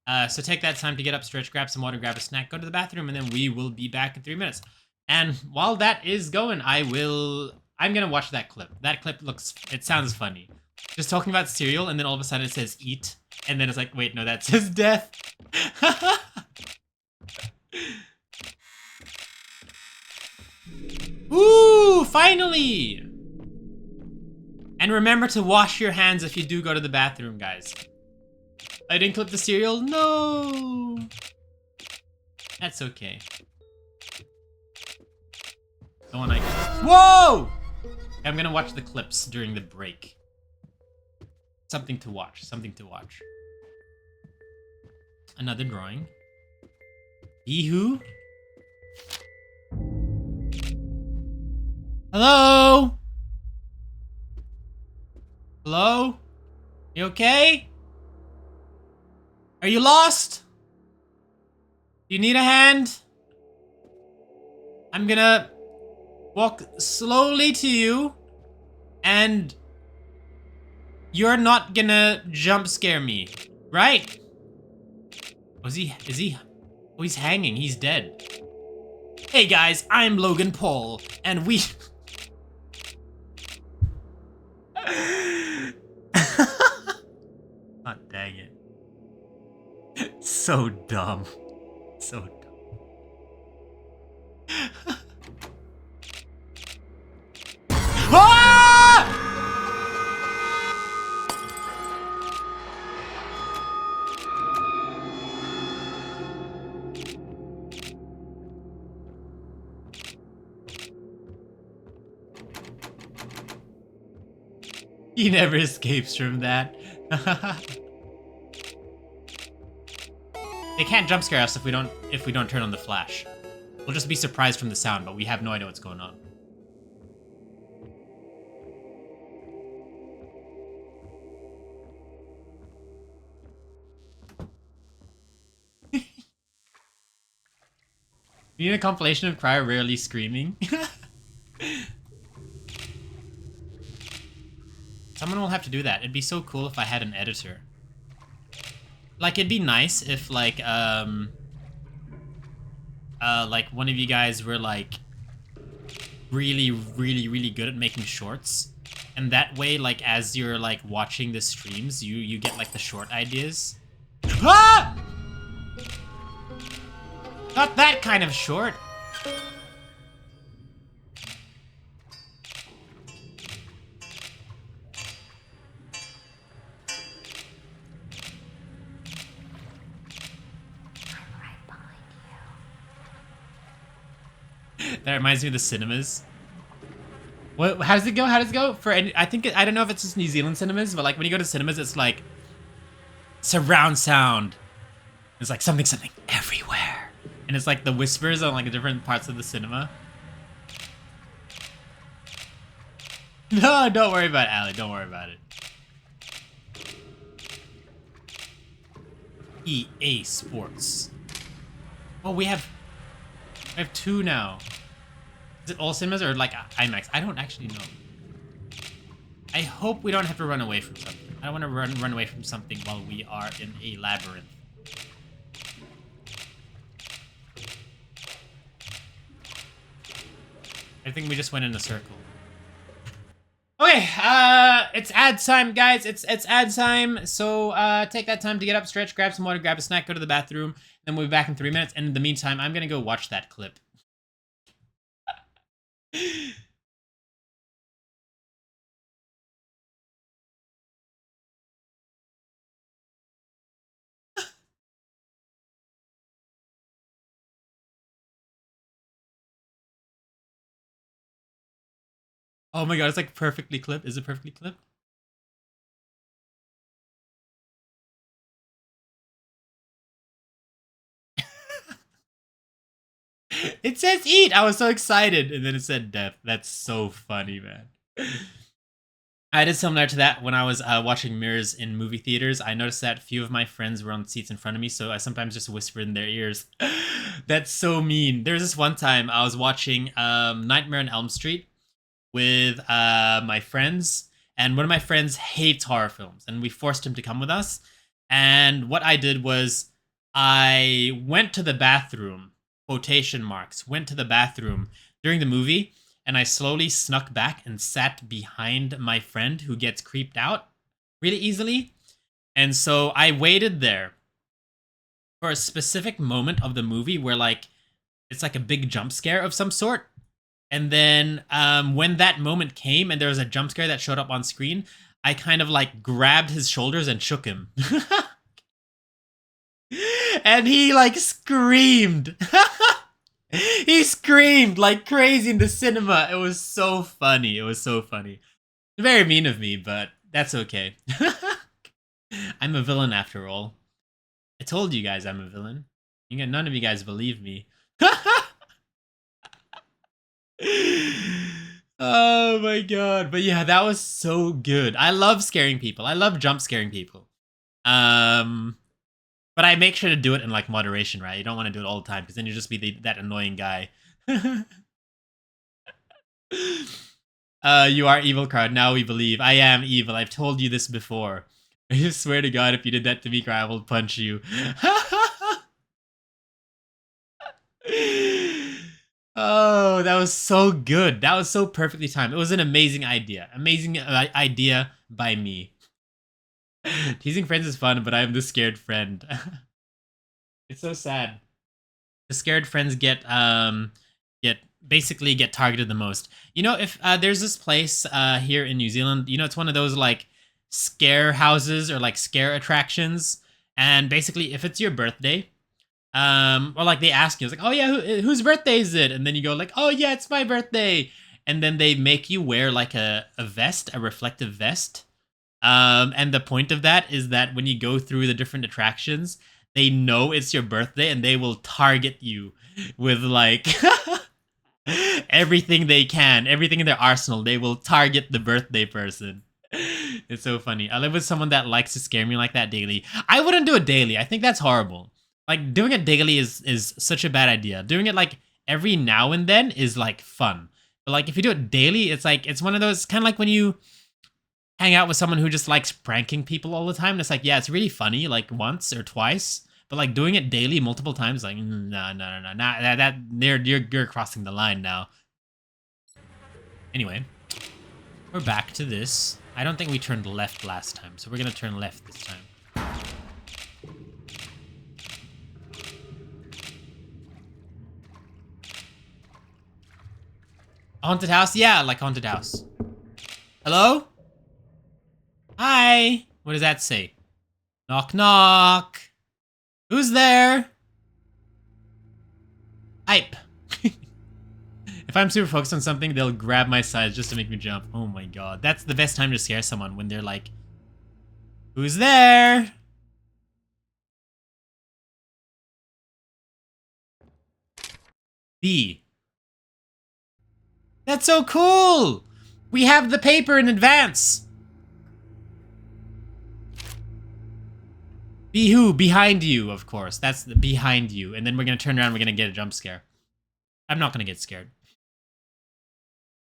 it? So take that time to get up, stretch, grab some water, grab a snack, go to the bathroom, and then we will be back in 3 minutes. And while that is going, I'm gonna watch that clip. That clip it sounds funny. Just talking about cereal, and then all of a sudden it says eat, and then it's like, wait, no, that says death. Ooh, finally! And remember to wash your hands if you do go to the bathroom, guys. I didn't clip the cereal? No! That's okay. The one I... Whoa! I'm gonna watch the clips during the break. Something to watch. Something to watch. Another drawing. Eehoo? Hello? Hello? You okay? Are you lost? Do you need a hand? I'm gonna walk slowly to you, and you're not gonna jump scare me, right? Oh, is he? Oh, he's hanging. He's dead. Hey guys, I'm Logan Paul, and we... Oh, dang it. So dumb. So dumb. Ah! He never escapes from that. They can't jump scare us if we don't turn on the flash. We'll just be surprised from the sound, but we have no idea what's going on. You need a compilation of Kryo rarely screaming? Someone will have to do that. It'd be so cool if I had an editor. Like, it'd be nice if, like one of you guys were, like, really, really, really good at making shorts. And that way, like, as you're, like, watching the streams, you get, like, the short ideas. Ah! Not that kind of short. That reminds me of the cinemas. What? How does it go? How does it go? I don't know if it's just New Zealand cinemas, but like when you go to cinemas, it's like surround sound. It's like something everywhere, and it's like the whispers on like different parts of the cinema. No, don't worry about it, Allie. Don't worry about it. EA Sports. Oh, we have 2 now. Is it all cinemas or like IMAX? I don't actually know. I hope we don't have to run away from something. I don't want to run away from something while we are in a labyrinth. I think we just went in a circle. Okay, it's ad time, guys. It's ad time. So take that time to get up, stretch, grab some water, grab a snack, go to the bathroom. Then we'll be back in 3 minutes. And in the meantime, I'm gonna go watch that clip. Oh my god, it's like perfectly clipped. Is it perfectly clipped? It says eat. I was so excited. And then it said death. That's so funny, man. I did similar to that when I was watching Mirrors in movie theaters. I noticed that a few of my friends were on seats in front of me, so I sometimes just whispered in their ears. That's so mean. There was this one time I was watching Nightmare on Elm Street with my friends, and one of my friends hates horror films, and we forced him to come with us. And what I did was I went to the bathroom, quotation marks, went to the bathroom during the movie, and I slowly snuck back and sat behind my friend who gets creeped out really easily. And so I waited there for a specific moment of the movie where like it's like a big jump scare of some sort. And then when that moment came and there was a jump scare that showed up on screen, I kind of like grabbed his shoulders and shook him. And he like screamed. He screamed like crazy in the cinema. It was so funny. It was so funny. Very mean of me, but that's okay. I'm a villain after all. I told you guys I'm a villain. None of you guys believe me. Oh my god. But yeah, that was so good. I love scaring people. I love jump scaring people. But I make sure to do it in like moderation, right? You don't want to do it all the time because then you just be that annoying guy. You are evil, Crowd. Now we believe. I am evil. I've told you this before. I swear to God, if you did that to me, Crowd, I will punch you. Oh, that was so good. That was so perfectly timed. It was an amazing idea. Amazing idea by me. Teasing friends is fun, but I'm the scared friend. It's so sad. The scared friends get basically get targeted the most. You know, if there's this place here in New Zealand, you know, it's one of those like scare houses or like scare attractions, and basically if it's your birthday, or like they ask you, it's like, oh yeah, whose birthday is it? And then you go like, oh yeah, it's my birthday, and then they make you wear like a vest, a reflective vest. And the point of that is that when you go through the different attractions, they know it's your birthday and they will target you with like everything they can, everything in their arsenal. They will target the birthday person. It's so funny. I live with someone that likes to scare me like that daily. I wouldn't do it daily. I think that's horrible. Like doing it daily is such a bad idea. Doing it like every now and then is like fun. But like if you do it daily, it's like it's one of those kind of like when you hang out with someone who just likes pranking people all the time. And it's like, yeah, it's really funny, like once or twice, but like doing it daily multiple times, like, no, you're crossing the line now. Anyway, we're back to this. I don't think we turned left last time, so we're gonna turn left this time. Haunted house? Yeah, like haunted house. Hello? Hi. What does that say? Knock, knock. Who's there? Hype. If I'm super focused on something, they'll grab my sides just to make me jump. Oh my god. That's the best time to scare someone, when they're like, who's there? B. That's so cool. We have the paper in advance. Be who? Behind you, of course. That's the behind you. And then we're gonna turn around, we're gonna get a jump scare. I'm not gonna get scared.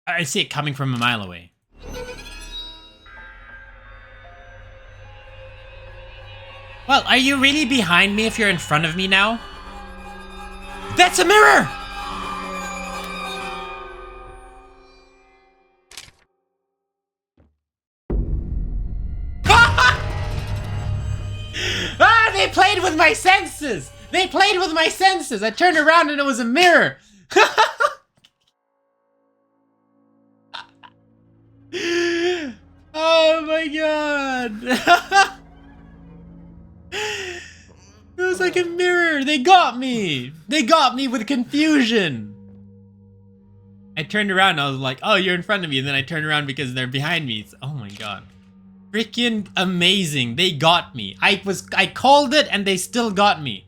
I see it coming from a mile away. Well, are you really behind me if you're in front of me now? That's a mirror! Ah, they played with my senses! They played with my senses! I turned around and it was a mirror! Oh my god! It was like a mirror! They got me! They got me with confusion! I turned around and I was like, oh, you're in front of me, and then I turned around because they're behind me. It's, oh my god. Freaking amazing. They got me. I called it and they still got me.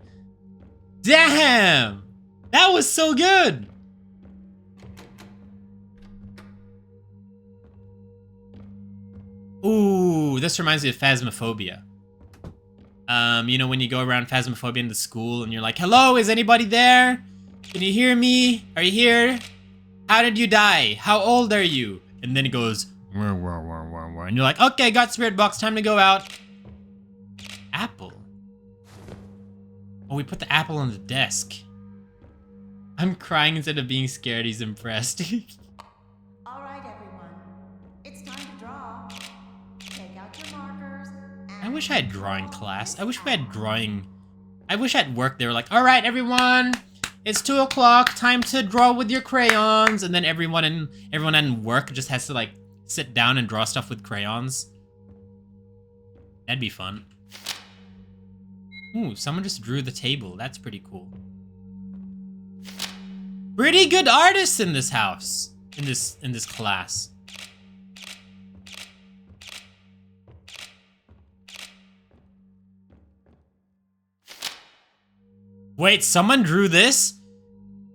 Damn! That was so good! Ooh, this reminds me of Phasmophobia. You know when you go around Phasmophobia in the school and you're like, hello, is anybody there? Can you hear me? Are you here? How did you die? How old are you? And then it goes, wah, wah, wah, wah, wah. And you're like, okay, got spirit box, time to go out. Apple. Oh, we put the apple on the desk. I'm crying instead of being scared. He's impressed. All right, everyone. It's time to draw. Take out your markers. I wish I had drawing class. I wish we had drawing. I wish at work they were like, all right, everyone, it's 2 o'clock. Time to draw with your crayons. And then everyone in work just has to like sit down and draw stuff with crayons. That'd be fun. Ooh, someone just drew the table. That's pretty cool. Pretty good artists in this house. In this class. Wait, someone drew this?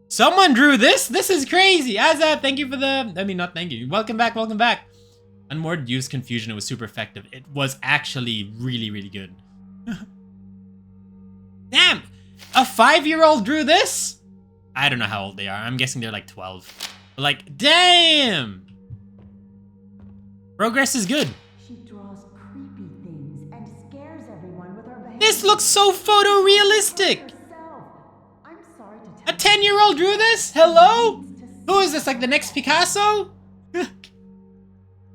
Someone drew this? This is crazy! Azab, thank you for the... I mean, not thank you. Welcome back, welcome back. Unmourned used confusion. It was super effective. It was actually really, really good. Damn! A 5-year-old drew this? I don't know how old they are. I'm guessing they're like 12. But like, damn! Progress is good. She draws creepy things and scares everyone with her behavior. This looks so photorealistic! Herself. I'm sorry to A tell 10-year-old drew this? Hello? Who is this, like the next Picasso?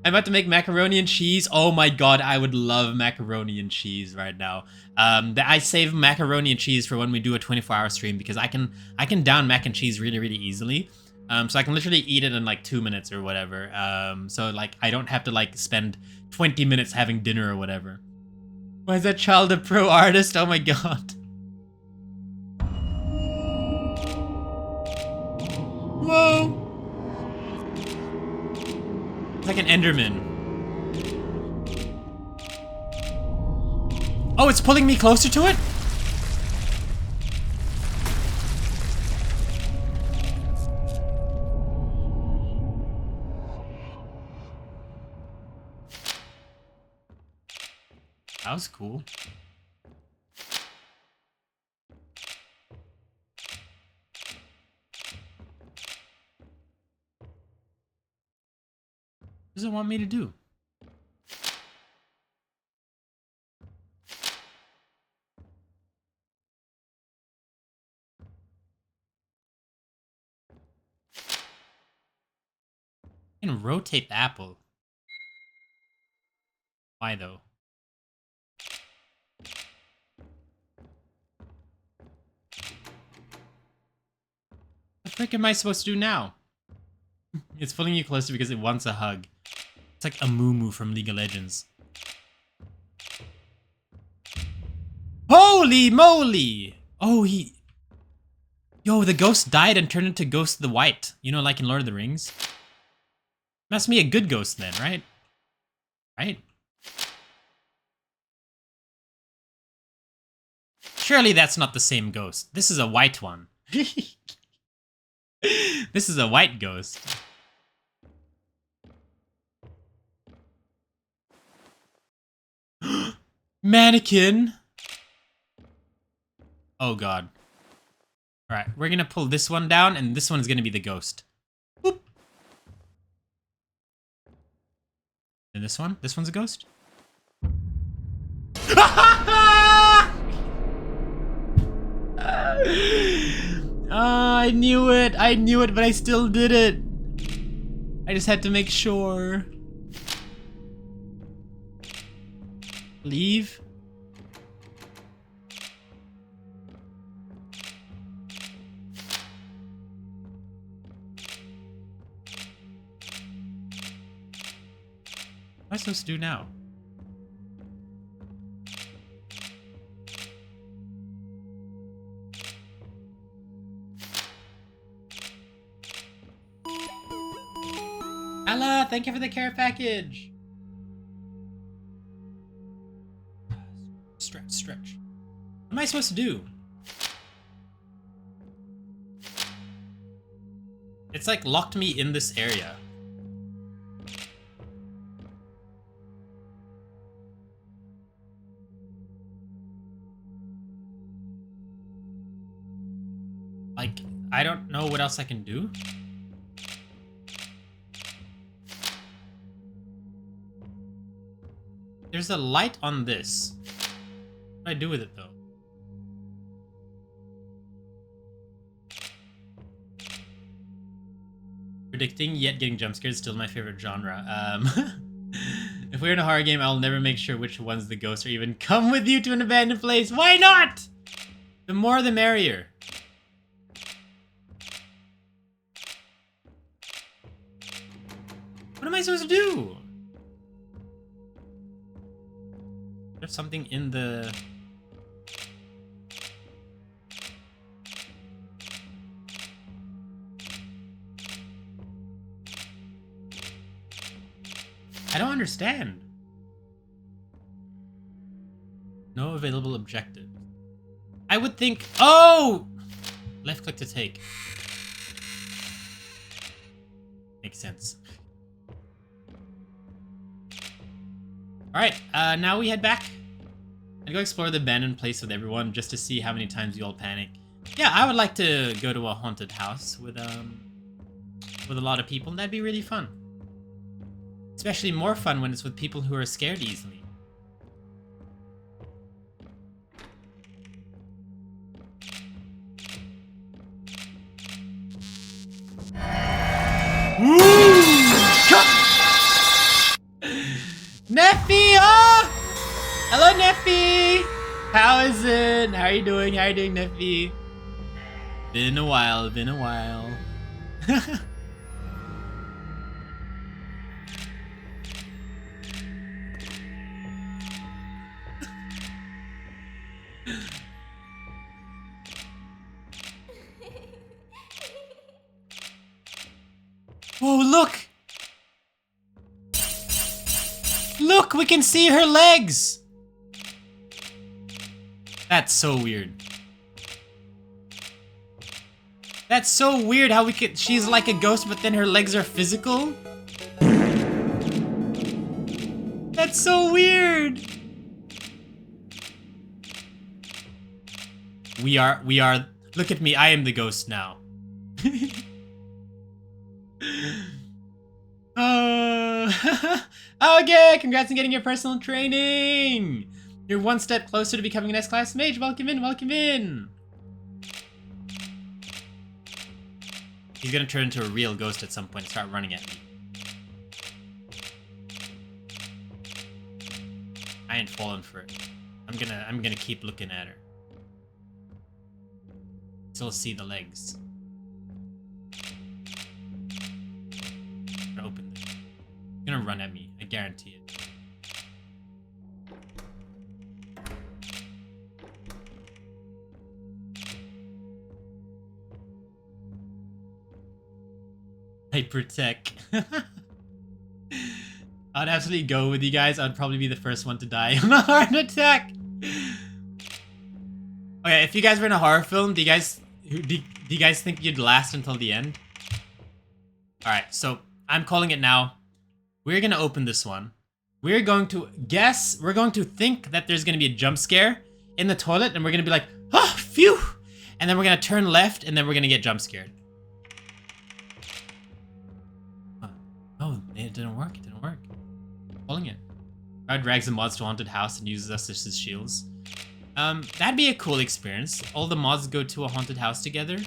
I'm about to make macaroni and cheese. Oh my god, I would love macaroni and cheese right now. I save macaroni and cheese for when we do a 24-hour stream because I can down mac and cheese really, really easily. So I can literally eat it in like 2 minutes or whatever. So like I don't have to like spend 20 minutes having dinner or whatever. Why is that child a pro artist? Oh my god. Whoa. It's like an Enderman. Oh, it's pulling me closer to it? That was cool. What does it want me to do? I can rotate the apple. Why though? What the frick am I supposed to do now? It's pulling you closer because it wants a hug. It's like a Moo from League of Legends. Holy moly! Oh, Yo, the ghost died and turned into Ghost the White. You know, like in Lord of the Rings? Must be a good ghost then, right? Right? Surely that's not the same ghost. This is a white one. This is a white ghost. Mannequin. Oh god. Alright, we're gonna pull this one down, and this one's gonna be the ghost. Boop. And this one? This one's a ghost? I knew it! I knew it, but I still did it! I just had to make sure. Leave? What am I supposed to do now? Ella, thank you for the care package. Stretch, stretch. What am I supposed to do? It's like locked me in this area. Like, I don't know what else I can do. There's a light on this. What do I do with it, though? Predicting, yet getting jump scared is still my favorite genre. If we're in a horror game, I'll never make sure which one's the ghost or even come with you to an abandoned place. Why not? The more the merrier. What am I supposed to do? There's something in the... I don't understand. No available objective. I would think... Oh! Left click to take. Makes sense. Alright, now we head back and go explore the abandoned place with everyone just to see how many times you all panic. Yeah, I would like to go to a haunted house with a lot of people, and that'd be really fun. Especially more fun when it's with people who are scared easily. Neffy! Oh! Hello, Neffy! How is it? How are you doing? How are you doing, Neffy? Been a while, been a while. Oh, look! Look, we can see her legs! That's so weird. That's so weird how we could... She's like a ghost, but then her legs are physical? That's so weird! We are... Look at me, I am the ghost now. Okay, congrats on getting your personal training! You're one step closer to becoming an S-class mage. Welcome in, welcome in! He's gonna turn into a real ghost at some point and start running at me. I ain't falling for it. I'm gonna keep looking at her. Still see the legs. Open this. It's gonna run at me. I guarantee it. Hypertech. I'd absolutely go with you guys. I'd probably be the first one to die on a heart attack. Okay, if you guys were in a horror film, do you guys think you'd last until the end? All right, so I'm calling it now. We're gonna open this one. We're going to guess, we're going to think that there's going to be a jump scare in the toilet, and we're going to be like, oh, phew! And then we're going to turn left, and then we're going to get jump scared. Oh, it didn't work, it didn't work. Pulling it. Crowd drags the mods to a haunted house and uses us as his shields. That'd be a cool experience. All the mods go to a haunted house together.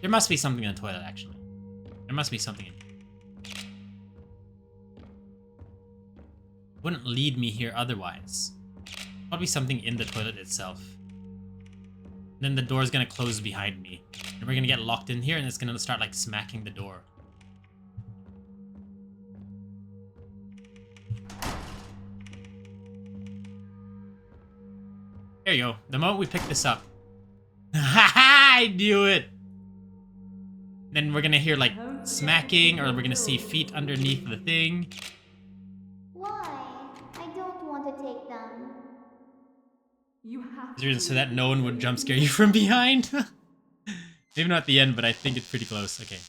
There must be something in the toilet, actually. There must be something in here. Wouldn't lead me here otherwise. Probably something in the toilet itself. Then the door's gonna close behind me. And we're gonna get locked in here and it's gonna start like smacking the door. There you go. The moment we pick this up. I knew it! Then we're gonna hear like smacking, or we're gonna see feet underneath the thing. Why? I don't want to take them. You have So that no one would jump scare you from behind. Maybe not at the end, but I think it's pretty close. Okay.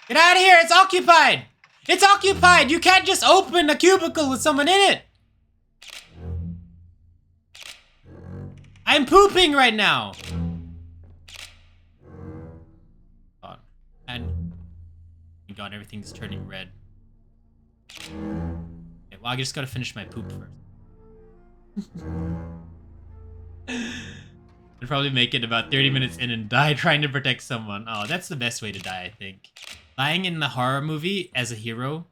Get out of here! It's occupied! It's occupied! You can't just open a cubicle with someone in it! I'm pooping right now! Oh, and... oh my god, everything's turning red. Okay, well, I just gotta finish my poop first. I'd probably make it about 30 minutes in and die trying to protect someone. Oh, that's the best way to die, I think. Dying in the horror movie as a hero,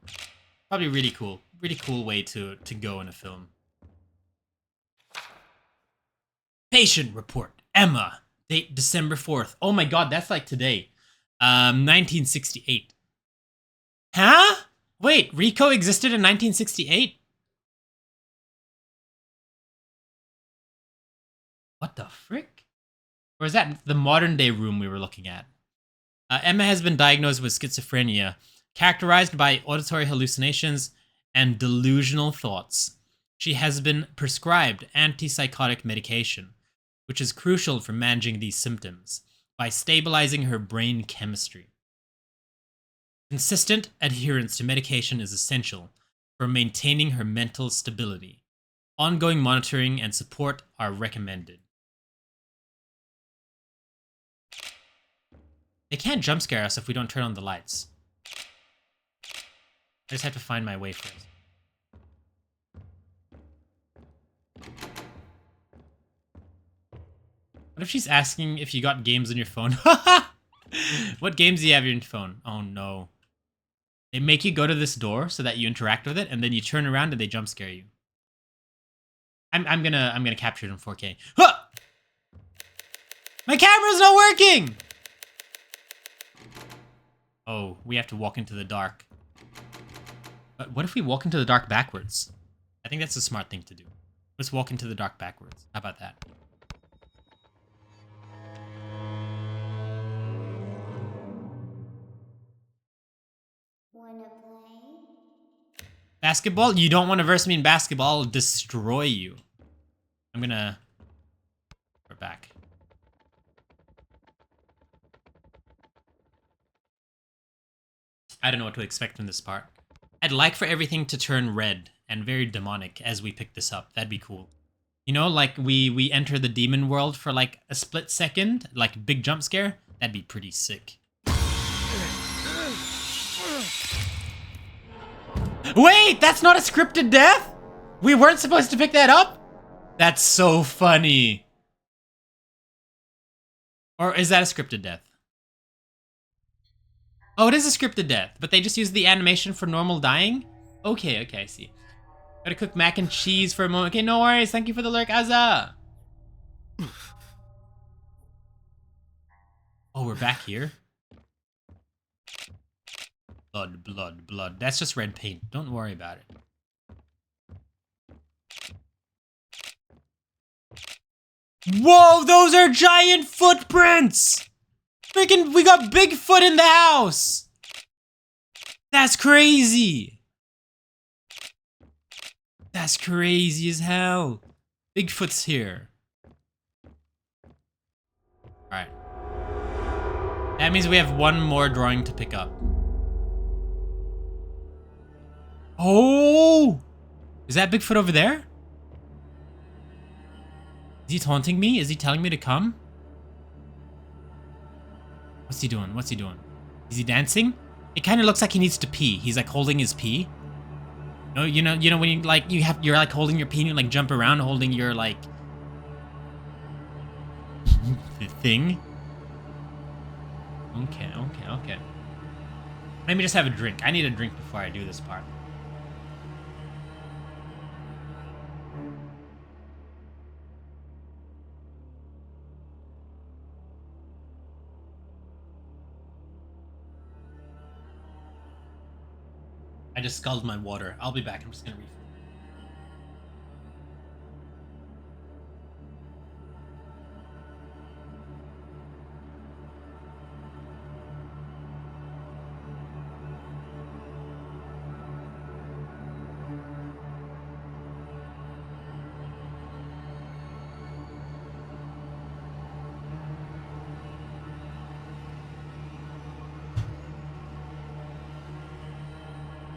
probably really cool. Really cool way to go in a film. Patient report. Emma. Date December 4th. Oh my god, that's like today. 1968. Huh? Wait, Rico existed in 1968? What the frick? Or is that the modern day room we were looking at? Emma has been diagnosed with schizophrenia, characterized by auditory hallucinations and delusional thoughts. She has been prescribed antipsychotic medication, which is crucial for managing these symptoms by stabilizing her brain chemistry. Consistent adherence to medication is essential for maintaining her mental stability. Ongoing monitoring and support are recommended. They can't jump scare us if we don't turn on the lights. I just have to find my way first. What if she's asking if you got games on your phone? What games do you have on your phone? Oh no. They make you go to this door so that you interact with it, and then you turn around and they jump scare you. I'm gonna capture it in 4K. Huh! My camera's not working! Oh, we have to walk into the dark. But what if we walk into the dark backwards? I think that's a smart thing to do. Let's walk into the dark backwards. How about that? Wanna play? Basketball? You don't want to verse me in basketball. I'll destroy you. I'm gonna... we're back. I don't know what to expect from this part. I'd like for everything to turn red and very demonic as we pick this up. That'd be cool. You know, like we enter the demon world for like a split second, like big jump scare. That'd be pretty sick. Wait, that's not a scripted death? We weren't supposed to pick that up? That's so funny. Or is that a scripted death? Oh, it is a scripted death, but they just use the animation for normal dying? Okay, I see. Gotta cook mac and cheese for a moment. Okay, no worries. Thank you for the lurk, Azza. Oh, we're back here? Blood, blood, blood. That's just red paint. Don't worry about it. Whoa, those are giant footprints! Freaking, we got Bigfoot in the house! That's crazy! That's crazy as hell. Bigfoot's here. Alright. That means we have one more drawing to pick up. Oh! Is that Bigfoot over there? Is he taunting me? Is he telling me to come? What's he doing? What's he doing? Is he dancing? It kind of looks like he needs to pee. He's like holding his pee. No, you know when you like you're like holding your pee and you like jump around holding your like thing. Okay. Let me just have a drink. I need a drink before I do this part. I just scalded my water. I'll be back. I'm just gonna refill.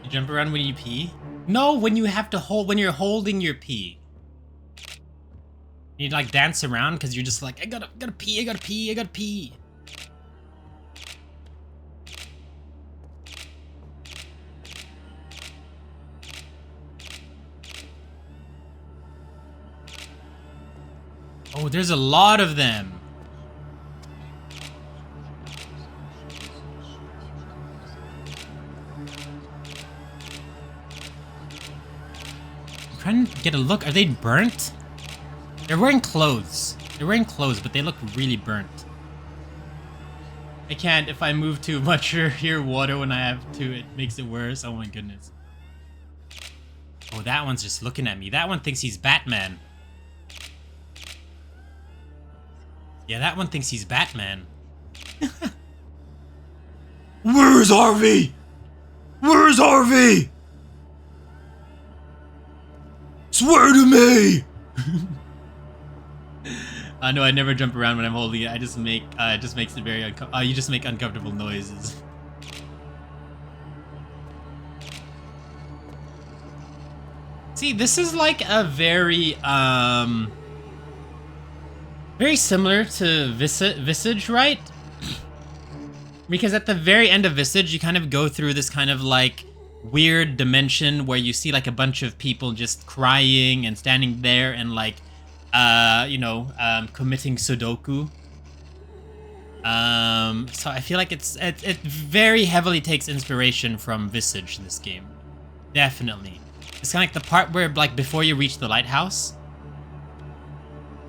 Jump around when you pee? No, when you have to hold, when you're holding your pee. You like dance around because you're just like, I gotta pee. Oh, there's a lot of them. Trying to get a look. Are they burnt? They're wearing clothes. But they look really burnt. I can't. If I move too much or hear water when I have to, it makes it worse. Oh my goodness. Oh, that one's just looking at me. That one thinks he's Batman. Yeah, that one thinks he's Batman. Where's Harvey? Where's Harvey? Swear to me! No, I never jump around when I'm holding it. I just make, it just makes it very you just make uncomfortable noises. See, this is like a very, very similar to Visage, right? Because at the very end of Visage, you kind of go through this kind of like weird dimension where you see like a bunch of people just crying and standing there and like committing Sudoku. So I feel like it very heavily takes inspiration from Visage, this game. Definitely. It's kind of like the part where like before you reach the lighthouse.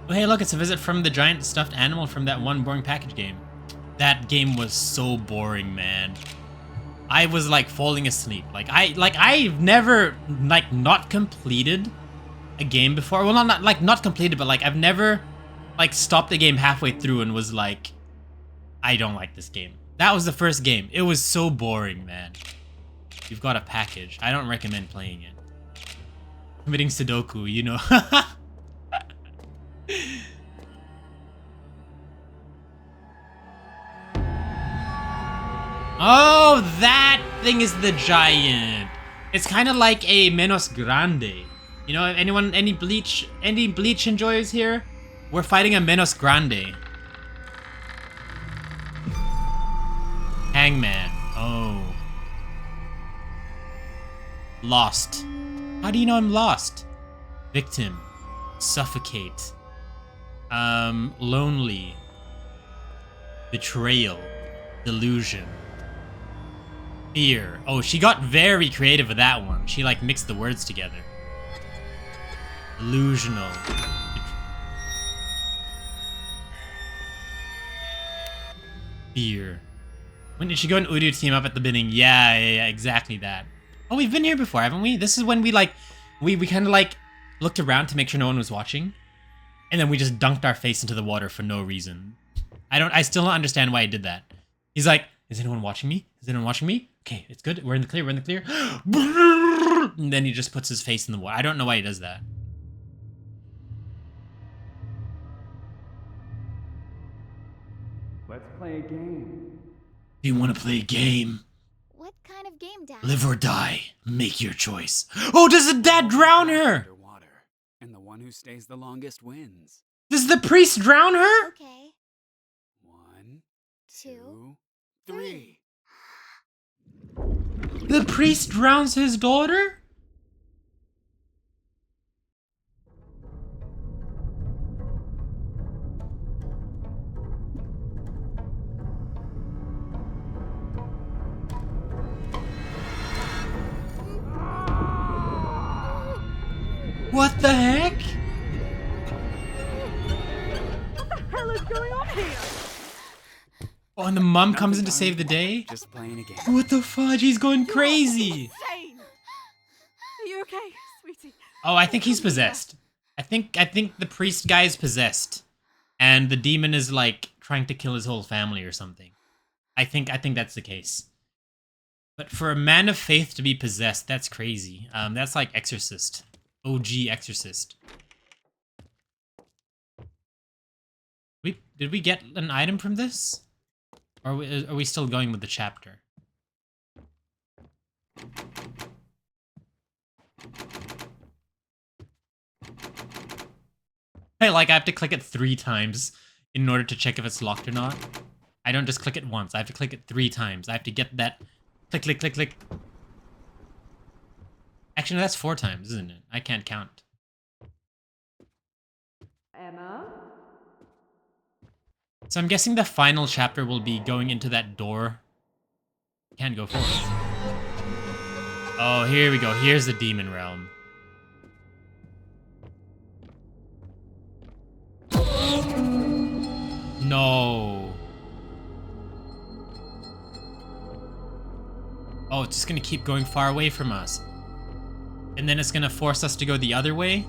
Oh hey, look, it's a visit from the giant stuffed animal from that one boring package game. That game was so boring, man. I was like falling asleep. I've never like not completed a game before. Well, not completed, but like I've never like stopped the game halfway through and was like, I don't like this game. That was the first game. It was so boring, man. You've got a package. I don't recommend playing it. Committing Sudoku, you know. Oh, that thing is the giant. It's kind of like a Menos Grande. You know, any Bleach enjoyers here? We're fighting a Menos Grande. Hangman. Oh. Lost. How do you know I'm lost? Victim. Suffocate. Lonely. Betrayal. Delusion. Fear. Oh, she got very creative with that one. She like mixed the words together. Delusional. Fear. When did she go and Udo team up at the beginning? Yeah, exactly that. Oh, we've been here before, haven't we? This is when we like, we kind of like looked around to make sure no one was watching. And then we just dunked our face into the water for no reason. I still don't understand why he did that. He's like, is anyone watching me? Is anyone watching me? Okay, it's good. We're in the clear. We're in the clear. And then he just puts his face in the water. I don't know why he does that. Let's play a game. Do you want to play a game? What kind of game, Dad? Live or die. Make your choice. Oh, does the dad drown her? Underwater, and the one who stays the longest wins. Does the priest drown her? Okay. 1, 2, 2, 3. The priest drowns his daughter? What the heck? What the hell is going on here? Oh, and the mom comes in to save the day? Just playing a game. What the fudge? He's going crazy. Insane. Are you okay, sweetie? Oh, I think he's possessed. I think the priest guy is possessed. And the demon is like trying to kill his whole family or something. I think that's the case. But for a man of faith to be possessed, that's crazy. That's like Exorcist. OG Exorcist. Did we get an item from this? Or are we still going with the chapter? Hey, like I have to click it 3 times in order to check if it's locked or not. I don't just click it once. I have to click it 3 times. I have to get that click, click, click, click. Actually, no, that's 4 times, isn't it? I can't count. Emma? So I'm guessing the final chapter will be going into that door. Can't go forward. Oh, here we go. Here's the demon realm. No. Oh, it's just gonna keep going far away from us. And then it's gonna force us to go the other way?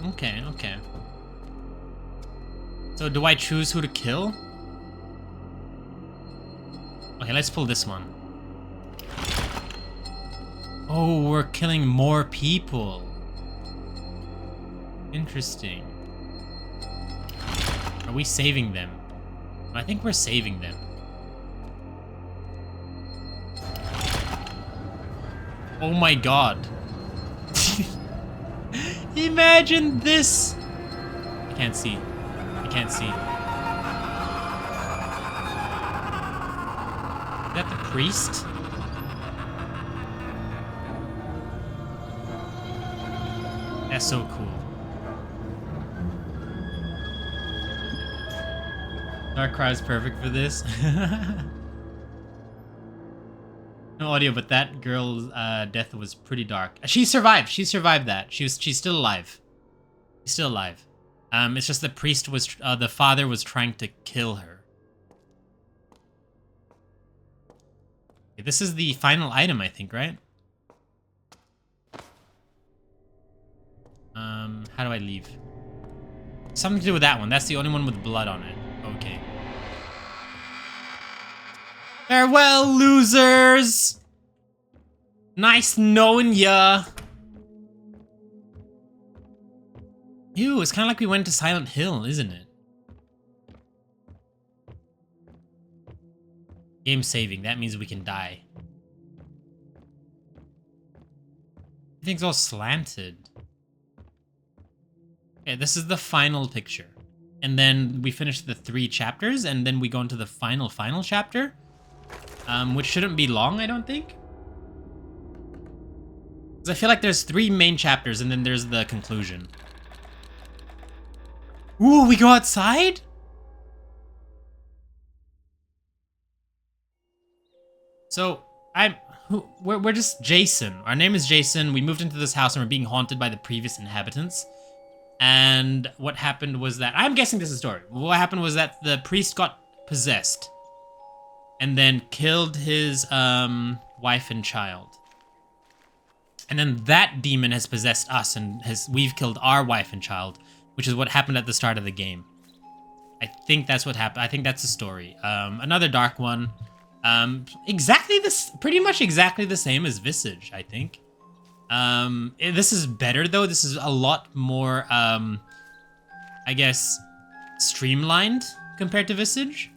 Okay, okay. So do I choose who to kill? Okay, let's pull this one. Oh, we're killing more people. Interesting. Are we saving them? I think we're saving them. Oh my god. Imagine this! I can't see. I can't see. Is that the priest? That's so cool. Darkrai is perfect for this. No audio, but that girl's death was pretty dark. She survived. She survived that. She's still alive. She's still alive. It's just the priest was the father was trying to kill her. Okay, this is the final item, I think, right? How do I leave? Something to do with that one. That's the only one with blood on it. Okay. Farewell, losers! Nice knowing ya! Ew, it's kind of like we went to Silent Hill, isn't it? Game saving, that means we can die. Everything's all slanted. Okay, this is the final picture. And then we finish the 3 chapters, and then we go into the final chapter. Which shouldn't be long, I don't think. Because I feel like there's 3 main chapters, and then there's the conclusion. Ooh, we go outside? So, we're just Jason. Our name is Jason. We moved into this house, and we're being haunted by the previous inhabitants. And what happened was that... I'm guessing this is the story. What happened was that the priest got possessed. And then killed his wife and child. And then that demon has possessed us, and we've killed our wife and child, which is what happened at the start of the game. I think that's what happened. I think that's the story. Another dark one. Pretty much exactly the same as Visage, I think. This is better though. This is a lot more I guess, streamlined compared to Visage,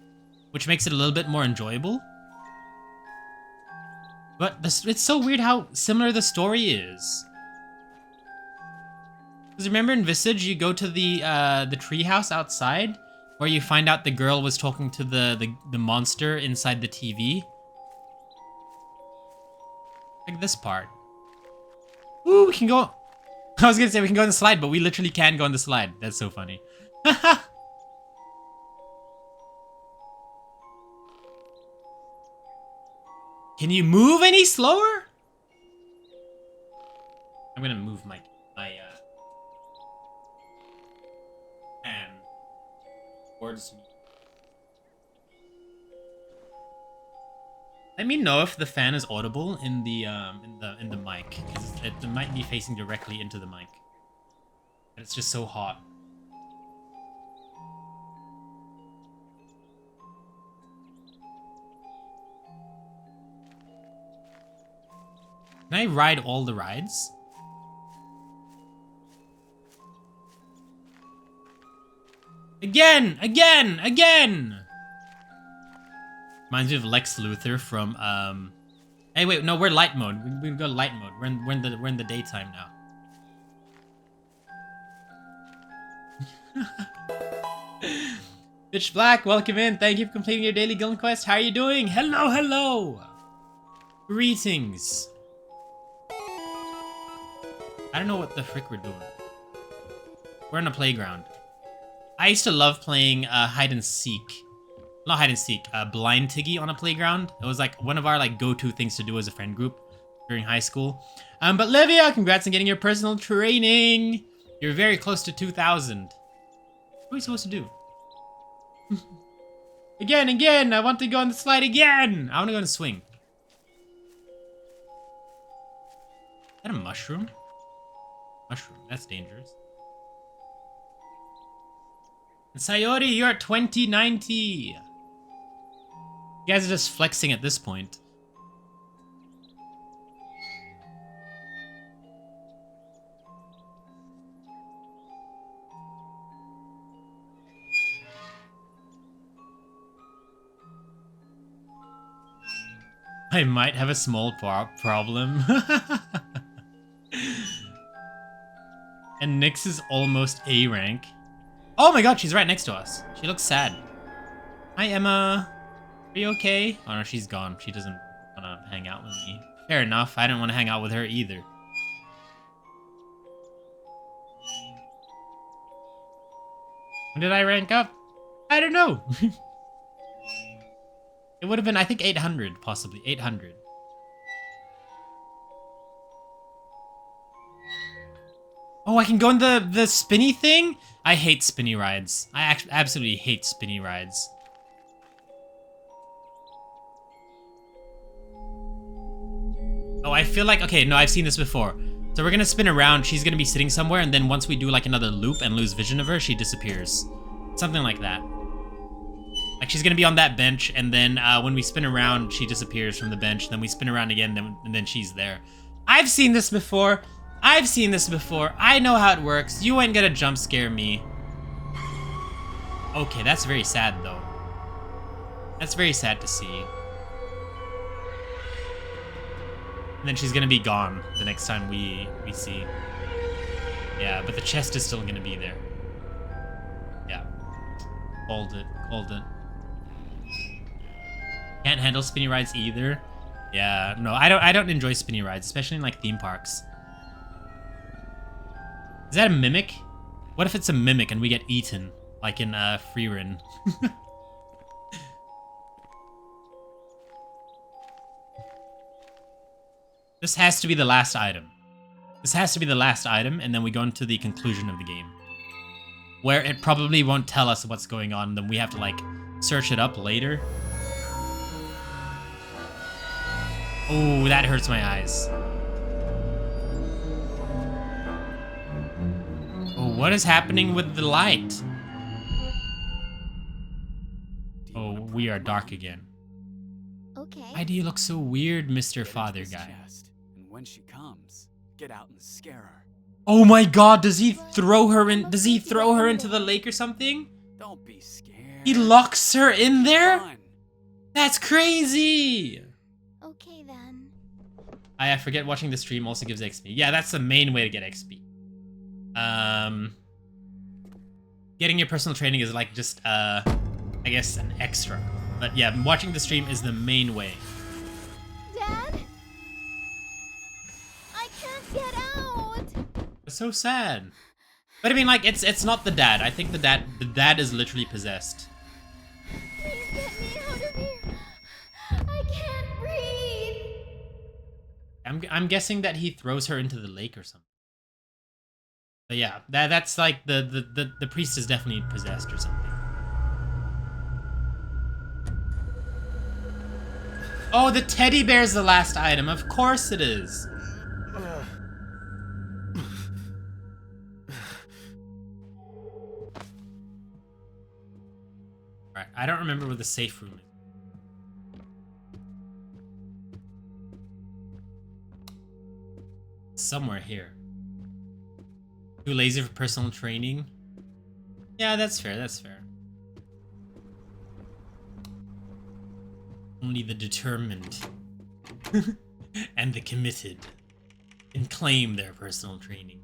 which makes it a little bit more enjoyable. But it's so weird how similar the story is. Because remember in Visage, you go to the treehouse outside, where you find out the girl was talking to the monster inside the TV. Like this part. Ooh, we can go. I was gonna say we can go on the slide, but we literally can go on the slide. That's so funny. Can you move any slower? I'm gonna move my hand towards me. Let me know if the fan is audible in the mic, because it might be facing directly into the mic. But it's just so hot. Can I ride all the rides? Again! Again! Again! Reminds me of Lex Luthor from, Hey, wait, no, we're light mode. We can go light mode. We're in the daytime now. Bitch Black, welcome in. Thank you for completing your daily Guild quest. How are you doing? Hello, hello! Greetings. I don't know what the frick we're doing. We're in a playground. I used to love playing hide and seek. Not hide and seek, blind tiggy on a playground. It was like one of our like go-to things to do as a friend group during high school. But Livia, congrats on getting your personal training. You're very close to 2,000. What are we supposed to do? Again, I want to go on the slide again. I want to go on the swing. Is that a mushroom? Mushroom, that's dangerous. And Sayori, you're at 2090. You guys are just flexing at this point. I might have a small problem. And Nyx is almost A rank. Oh my god, she's right next to us. She looks sad. Hi, Emma. Are you okay? Oh no, she's gone. She doesn't want to hang out with me. Fair enough. I didn't want to hang out with her either. When did I rank up? I don't know. It would have been, I think, 800, possibly. 800. Oh, I can go on the spinny thing? I hate spinny rides. I absolutely hate spinny rides. Oh, I feel like, okay, no, I've seen this before. So we're gonna spin around, she's gonna be sitting somewhere, and then once we do like another loop and lose vision of her, she disappears. Something like that. Like she's gonna be on that bench, and then when we spin around, she disappears from the bench, then we spin around again, and then she's there. I've seen this before. I've seen this before. I know how it works. You ain't gonna jump scare me. Okay, that's very sad though. That's very sad to see. And then she's gonna be gone the next time we see. Yeah, but the chest is still gonna be there. Yeah. Hold it. Hold it. Can't handle spinny rides either. Yeah, no, I don't enjoy spinny rides, especially in like theme parks. Is that a mimic? What if it's a mimic and we get eaten? Like in Freerin. This has to be the last item. This has to be the last item, and then we go into the conclusion of the game. Where it probably won't tell us what's going on, then we have to like search it up later. Oh, that hurts my eyes. Oh, what is happening with the light? Oh, we are dark again. Okay. Why do you look so weird, Mr. Father Guy? And when she comes, get out and scare her. Oh my god, does he throw her in? Does he throw her into the lake or something? Don't be scared. He locks her in there? Come on. That's crazy! Okay then. I forget watching the stream also gives XP. Yeah, that's the main way to get XP. Getting your personal training is like just, I guess an extra. But yeah, watching the stream is the main way. Dad? I can't get out! It's so sad. But I mean, like, it's not the dad. I think the dad is literally possessed. Please get me out of here. I can't breathe. I'm guessing that he throws her into the lake or something. But yeah, that's like the priest is definitely possessed or something. Oh, the teddy bear's the last item. Of course it is. Alright, I don't remember where the safe room is. Somewhere here. Too lazy for personal training? Yeah, that's fair, that's fair. Only the determined and the committed can claim their personal training.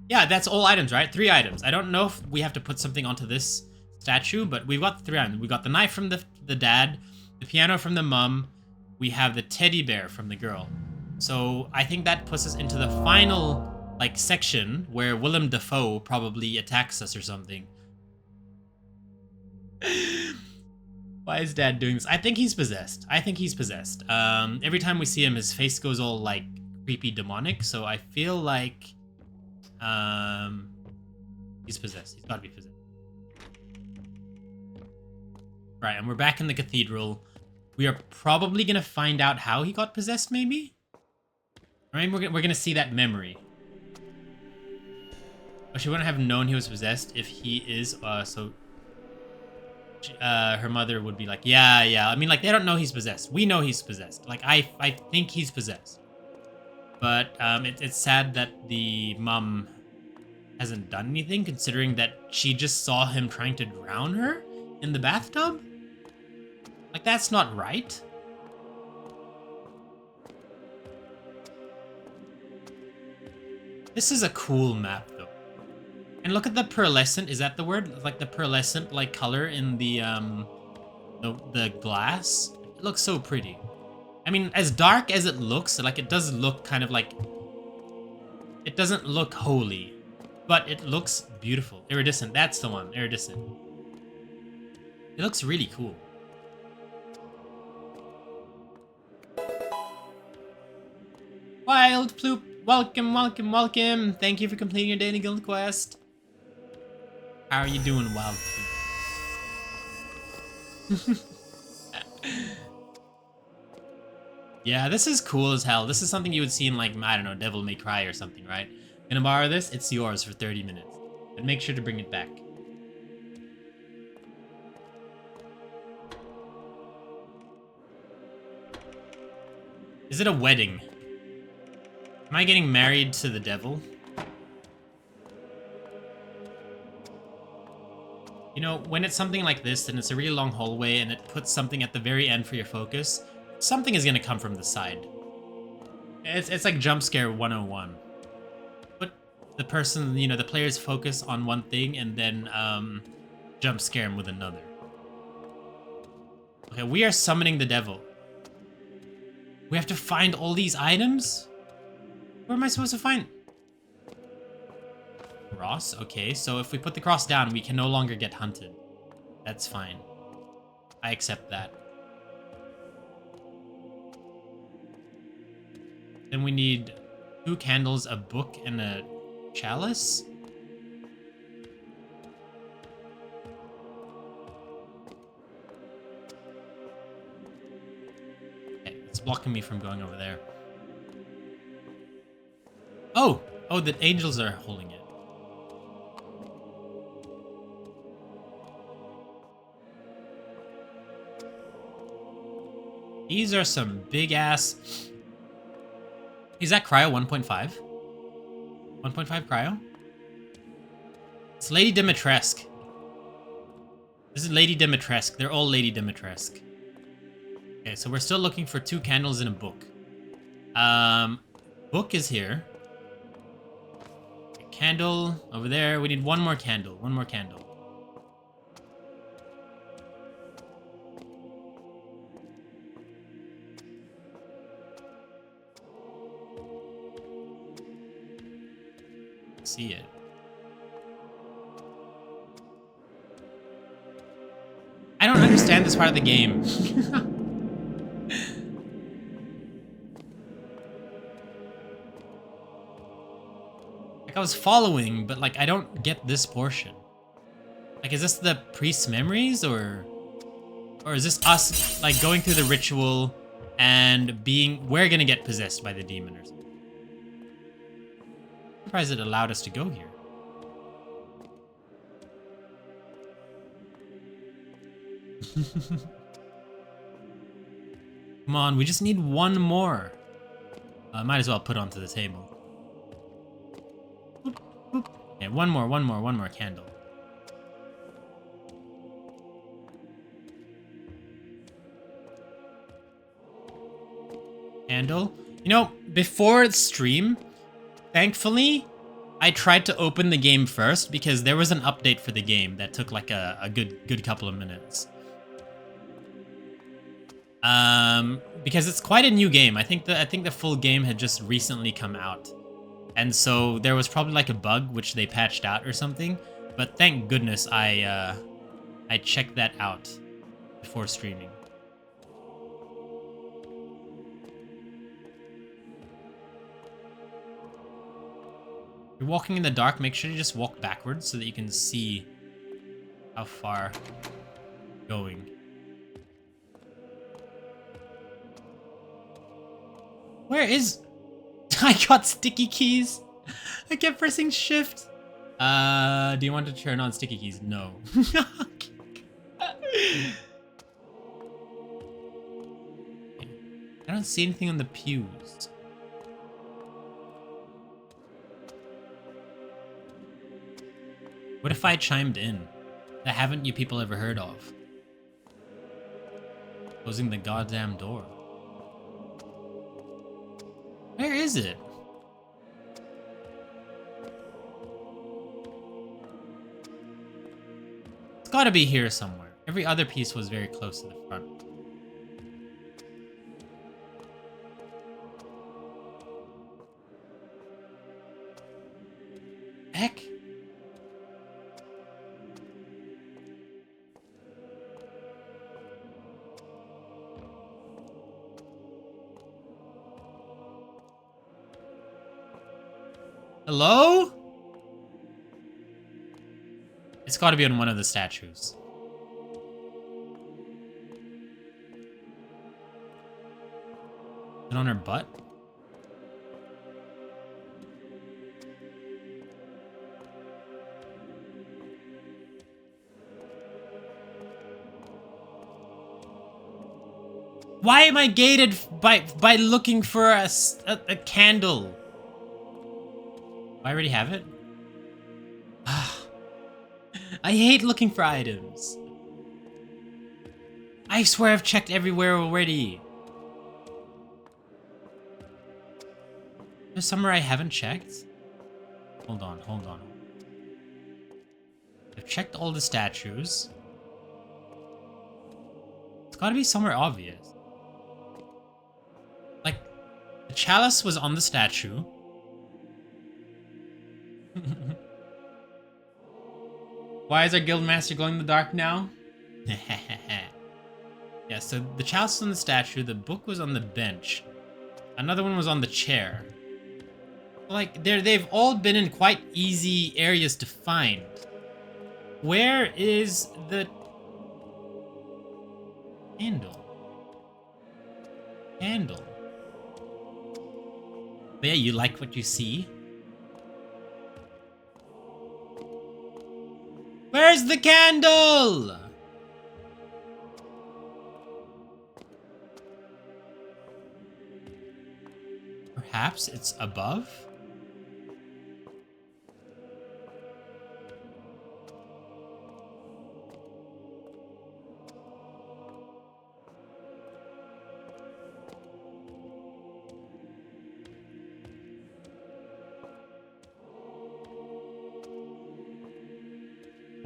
Yeah, that's all items, right? 3 items. I don't know if we have to put something onto this statue, but we've got 3 items. We got the knife from the dad, the piano from the mum, we have the teddy bear from the girl. So I think that puts us into the final like section where Willem Dafoe probably attacks us or something. Why is dad doing this? I think he's possessed. I think he's possessed. Every time we see him, his face goes all like creepy demonic. So I feel like he's possessed. He's gotta be possessed. Right, and we're back in the cathedral. We are probably gonna find out how he got possessed, maybe? I mean, we're gonna see that memory. But she wouldn't have known he was possessed if he is, so... her mother would be like, yeah. I mean, like, they don't know he's possessed. We know he's possessed. Like, I think he's possessed. But, it's sad that the mom hasn't done anything, considering that she just saw him trying to drown her in the bathtub. Like, that's not right. This is a cool map, though. And look at the pearlescent. Is that the word? Like the pearlescent, like color in the glass. It looks so pretty. I mean, as dark as it looks, like it does look kind of like. It doesn't look holy, but it looks beautiful. Iridescent. That's the one. Iridescent. It looks really cool. Wild Ploop, welcome. Thank you for completing your daily guild quest. How are you doing, Wild Ploop? Yeah, this is cool as hell. This is something you would see in, like, I don't know, Devil May Cry or something, right? Gonna borrow this? It's yours for 30 minutes. And make sure to bring it back. Is it a wedding? Am I getting married to the devil? You know, when it's something like this, and it's a really long hallway, and it puts something at the very end for your focus, something is gonna come from the side. It's like jump scare 101. Put the person, you know, the player's focus on one thing, and then jump scare him with another. Okay, we are summoning the devil. We have to find all these items? Where am I supposed to find? Cross? Okay, so if we put the cross down, we can no longer get hunted. That's fine. I accept that. Then we need 2 candles, a book, and a chalice? Okay, it's blocking me from going over there. Oh! Oh, the angels are holding it. These are some big ass... Is that Kryo 1.5? 1.5 cryo? It's Lady Dimitrescu. This is Lady Dimitrescu. They're all Lady Dimitrescu. Okay, so we're still looking for 2 candles in a book. Book is here. Okay, candle over there. We need one more candle. One more candle. See it. I don't understand this part of the game. Like, I was following, but like I don't get this portion. Like, is this the priest's memories, or is this us like going through the ritual and we're gonna get possessed by the demon or something? I'm surprised it allowed us to go here. Come on, we just need one more. Might as well put onto the table. Boop, boop. Okay, one more candle. Candle. You know, before stream, thankfully, I tried to open the game first because there was an update for the game that took like a good couple of minutes. Because it's quite a new game. I think the full game had just recently come out. And so there was probably like a bug which they patched out or something. But thank goodness I checked that out before streaming. You're walking in the dark, make sure you just walk backwards so that you can see how far you're going. Where is... I got sticky keys. I kept pressing shift. Do you want to turn on sticky keys? No. I don't see anything on the pews. What if I chimed in? That haven't you people ever heard of? Closing the goddamn door. Where is it? It's gotta be here somewhere. Every other piece was very close to the front. Heck? Hello? It's got to be on one of the statues. Is it on her butt? Why am I gated by looking for a candle? I already have it? I hate looking for items. I swear I've checked everywhere already. There's somewhere I haven't checked? Hold on. I've checked all the statues. It's gotta be somewhere obvious. Like, the chalice was on the statue. Why is our guildmaster glowing in the dark now? Yeah, so the chalice was on the statue, the book was on the bench. Another one was on the chair. Like, they've all been in quite easy areas to find. Where is the candle? But yeah, you like what you see? Where's the candle? Perhaps it's above?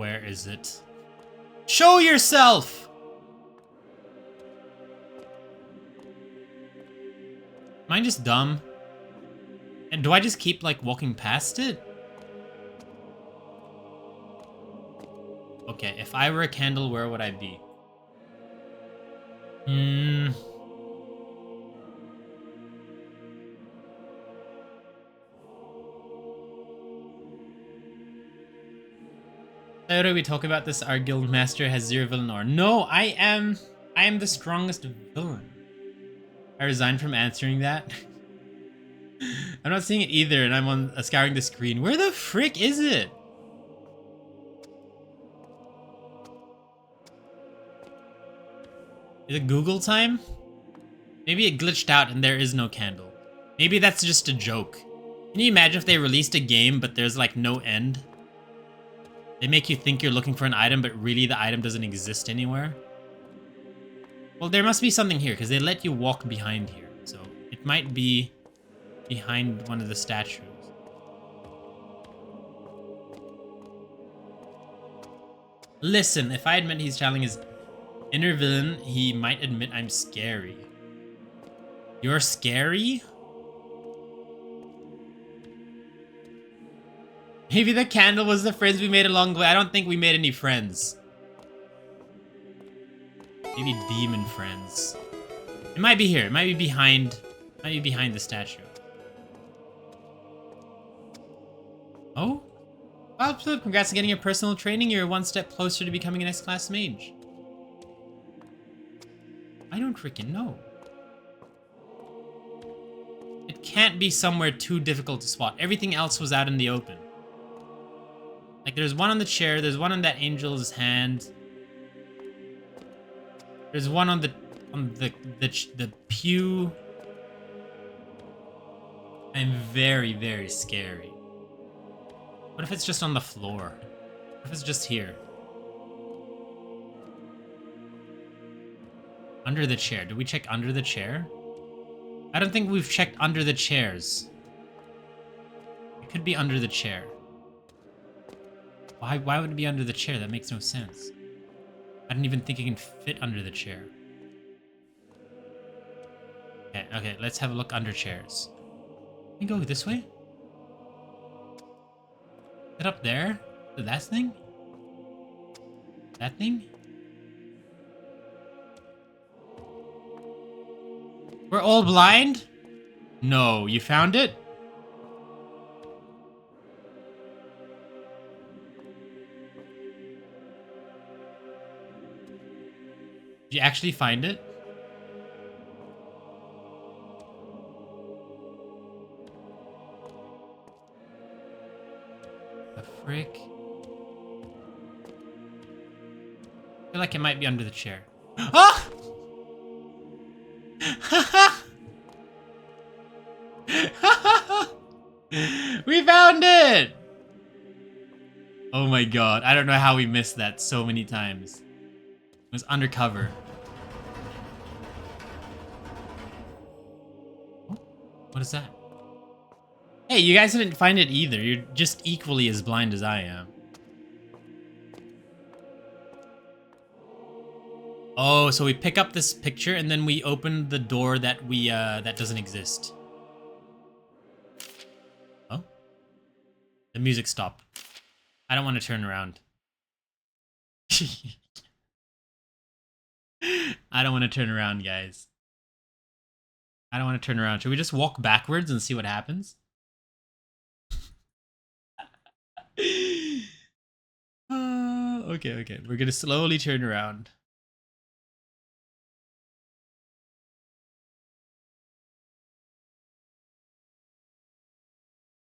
Where is it? Show yourself! Am I just dumb? And do I just keep, like, walking past it? Okay, if I were a candle, where would I be? How do we talk about this? Our guild master has 0 villain or no? I am the strongest villain. I resigned from answering that. I'm not seeing it either, and I'm on scouring the screen. Where the frick is it? Is it Google time? Maybe it glitched out and there is no candle. Maybe that's just a joke. Can you imagine if they released a game but there's like no end? They make you think you're looking for an item but really the item doesn't exist anywhere? Well, there must be something here because they let you walk behind here. So it might be behind one of the statues. Listen, if I admit he's channeling his inner villain, he might admit I'm scary. You're scary? Maybe the candle was the friends we made along the way. I don't think we made any friends. Maybe demon friends. It might be here. It might be behind. Might be behind the statue. Oh? Well, congrats on getting your personal training. You're one step closer to becoming an S-class mage. I don't freaking know. It can't be somewhere too difficult to spot. Everything else was out in the open. Like, there's one on the chair. There's one on that angel's hand. There's one on the pew. I'm very, very scary. What if it's just on the floor? What if it's just here? Under the chair. Did we check under the chair? I don't think we've checked under the chairs. It could be under the chair. Why would it be under the chair? That makes no sense. I don't even think it can fit under the chair. Okay, let's have a look under chairs. Can we go this way? Is it up there? That thing? That thing? We're all blind? No, you found it? Did you actually find it? The frick? I feel like it might be under the chair. Ah! We found it! Oh my god, I don't know how we missed that so many times. It was undercover. Oh, what is that? Hey, you guys didn't find it either. You're just equally as blind as I am. Oh, so we pick up this picture and then we open the door that we that doesn't exist. Oh? The music stopped. I don't want to turn around. I don't want to turn around, guys. I don't want to turn around. Should we just walk backwards and see what happens? Okay. We're gonna slowly turn around.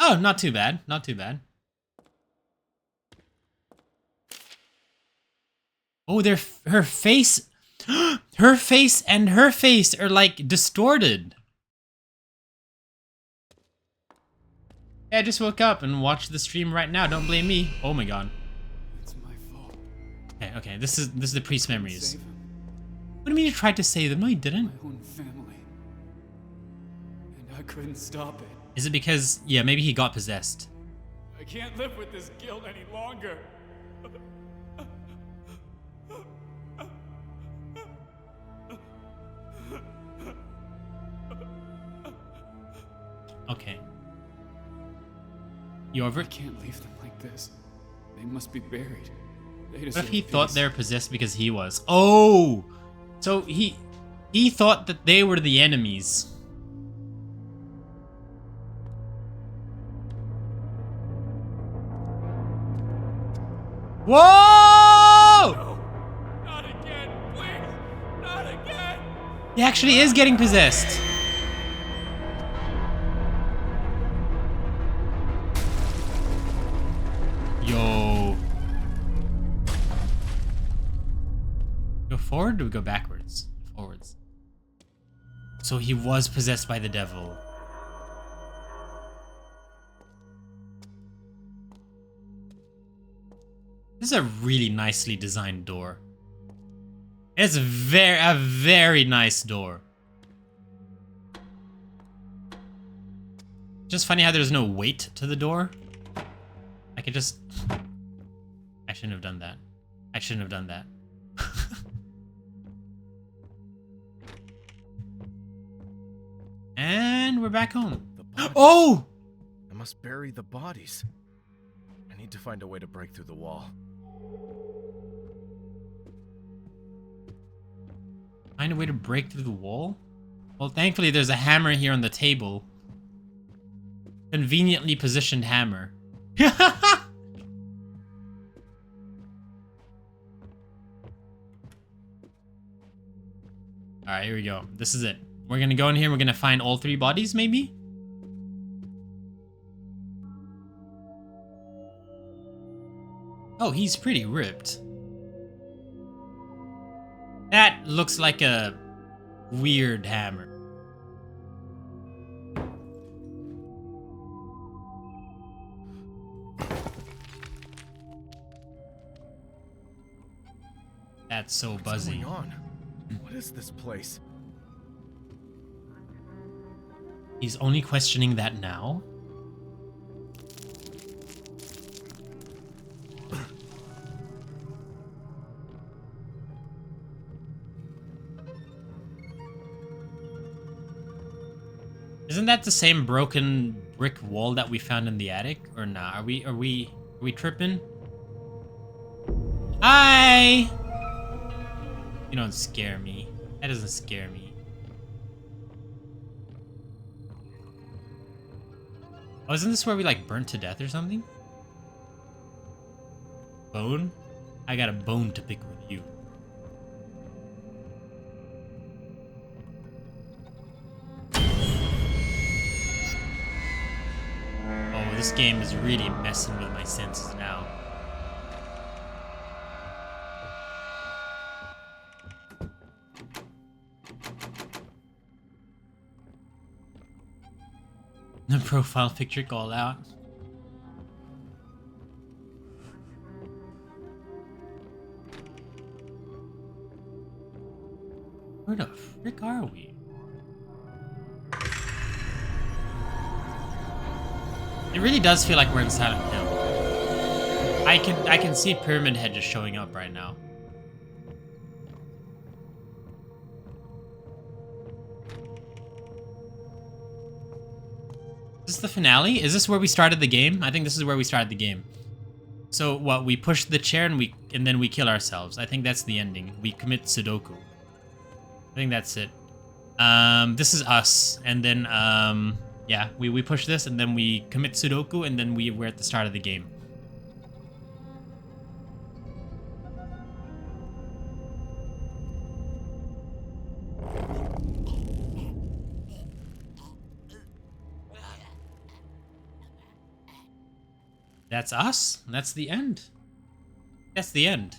Oh, not too bad. Not too bad. Oh, her face. Her face and her face are like distorted. Yeah, I just woke up and watched the stream right now. Don't blame me. Oh my god. It's my fault. Okay. This is the priest memories. What do you mean you tried to save them? No, you didn't. My own family. And I couldn't stop it. Is it because, yeah, maybe he got possessed. I can't live with this guilt any longer. You over I it? can't leave them like this. They must be buried. They What if deserve he thought peace. they were possessed because he was? Oh! So he thought that they were the enemies. Whoa! No! Not again! Please! Not again! He actually is getting possessed. Yo. Go forward or do we go backwards? Forwards. So he was possessed by the devil. This is a really nicely designed door. It's a very nice door. Just funny how there's no weight to the door. I could just... I shouldn't have done that. I shouldn't have done that. And we're back home. The bodies. Oh! I must bury the bodies. I need to find a way to break through the wall. Find a way to break through the wall? Well, thankfully there's a hammer here on the table. Conveniently positioned hammer. Alright, here we go. This is it. We're gonna go in here, we're gonna find all 3 bodies, maybe? Oh, he's pretty ripped. That looks like a weird hammer. That's so What's buzzy. going on? What is this place? He's only questioning that now? Isn't that the same broken brick wall that we found in the attic? Or nah? Are we tripping? Hi! You don't scare me. That doesn't scare me. Oh, isn't this where we like burnt to death or something? Bone? I got a bone to pick with you. Oh, this game is really messing with my senses now. The profile picture call out. Where the frick are we? It really does feel like we're in Silent Hill. I can see Pyramid Head just showing up right now. Is this the finale? Is this where we started the game? I think this is where we started the game. So what, we push the chair and then we kill ourselves. I think that's the ending. We commit Sudoku. I think that's it. This is us, and then yeah, we push this and then we commit Sudoku and then we're at the start of the game. That's us. That's the end. That's the end.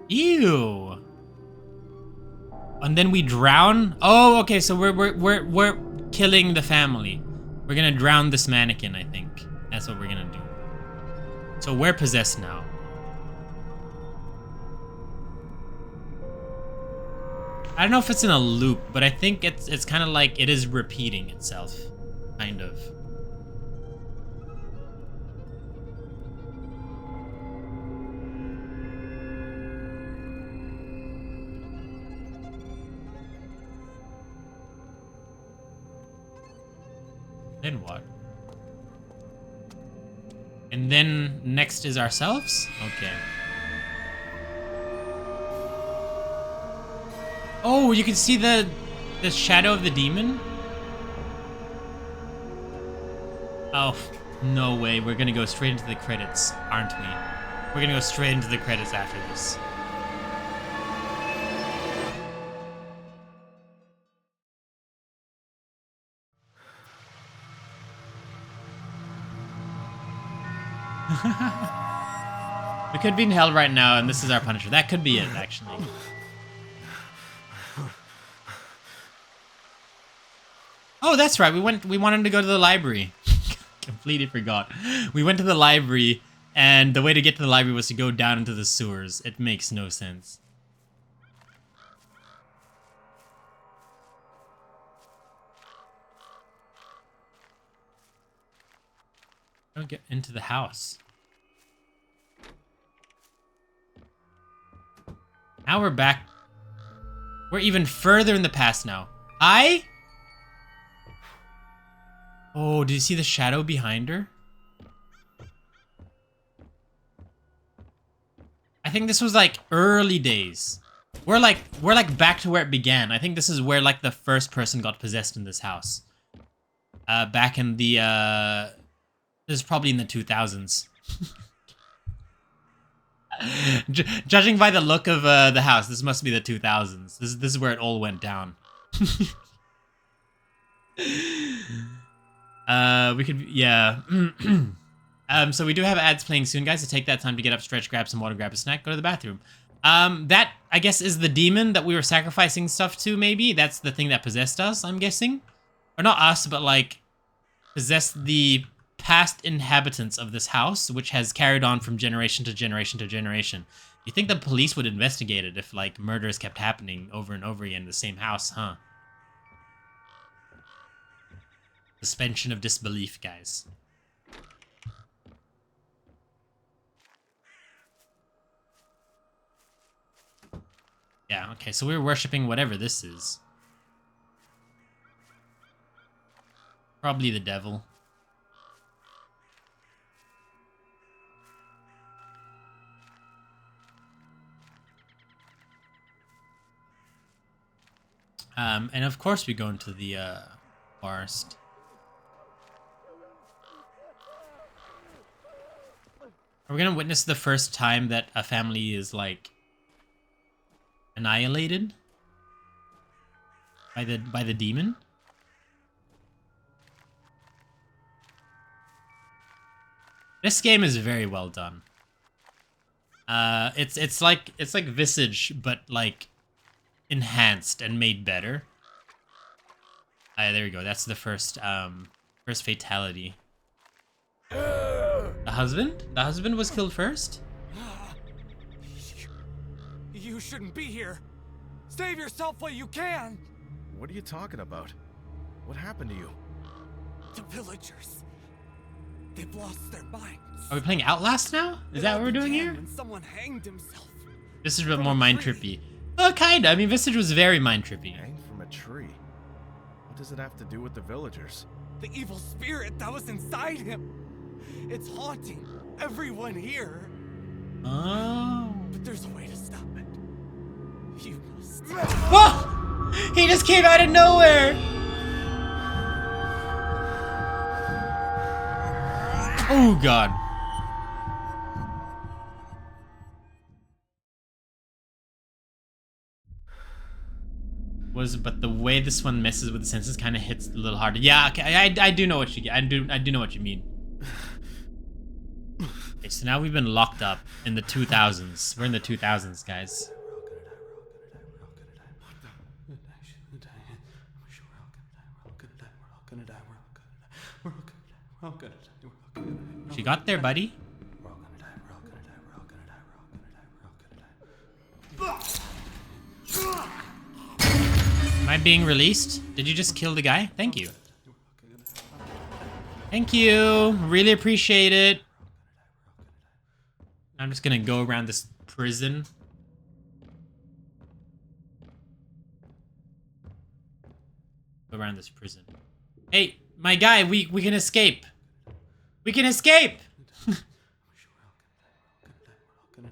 Ew. And then we drown. Oh, okay. So we're killing the family. We're gonna drown this mannequin. I think that's what we're gonna do. So we're possessed now. I don't know if it's in a loop, but I think it's kind of like it is repeating itself, kind of. Then what? And then next is ourselves? Okay. Oh, you can see the shadow of the demon? Oh, no way. We're gonna go straight into the credits, aren't we? We're gonna go straight into the credits after this. We could be in hell right now, and this is our Punisher. That could be it, actually. Oh, that's right. We wanted to go to the library. Completely forgot. We went to the library, and the way to get to the library was to go down into the sewers. It makes no sense. Don't get into the house. Now we're back. We're even further in the past now. Oh, did you see the shadow behind her? I think this was like early days. We're like back to where it began. I think this is where like the first person got possessed in this house. Back in the this is probably in the 2000s. Judging by the look of the house, this must be the 2000s. This is where it all went down. We could, yeah. So we do have ads playing soon, guys. So take that time to get up, stretch, grab some water, grab a snack, go to the bathroom. That, I guess, is the demon that we were sacrificing stuff to, maybe. That's the thing that possessed us, I'm guessing. Or not us, but, like, possessed the past inhabitants of this house, which has carried on from generation to generation to generation. You think the police would investigate it if, like, murders kept happening over and over again in the same house, huh? Suspension of disbelief, guys. Yeah, okay, so we're worshipping whatever this is. Probably the devil. And of course we go into the forest. Are we gonna witness the first time that a family is, like, annihilated by the demon? This game is very well done. It's like Visage, but like enhanced and made better. There we go. That's the first fatality. The husband? The husband was killed first? You shouldn't be here. Save yourself while you can. What are you talking about? What happened to you? The villagers. They've lost their minds. Are we playing Outlast now? Is that what we're doing here? When someone hanged himself. This is a bit more mind trippy. Oh, kinda. I mean, Visage was very mind trippy. Hanged from a tree. What does it have to do with the villagers? The evil spirit that was inside him. It's haunting everyone here. Oh. But there's a way to stop it. You must. Whoa! He just came out of nowhere! Oh, God. But the way this one messes with the senses kind of hits a little harder. Yeah, okay, I do know what you get. I do know what you mean. Okay, so now we've been locked up in the 2000s. We're in the 2000s, guys. She got there, buddy. Am I being released? Did you just kill the guy? Thank you. Thank you. Really appreciate it. I'm just gonna go around this prison. Go around this prison. Hey, My guy, we can escape. We can escape.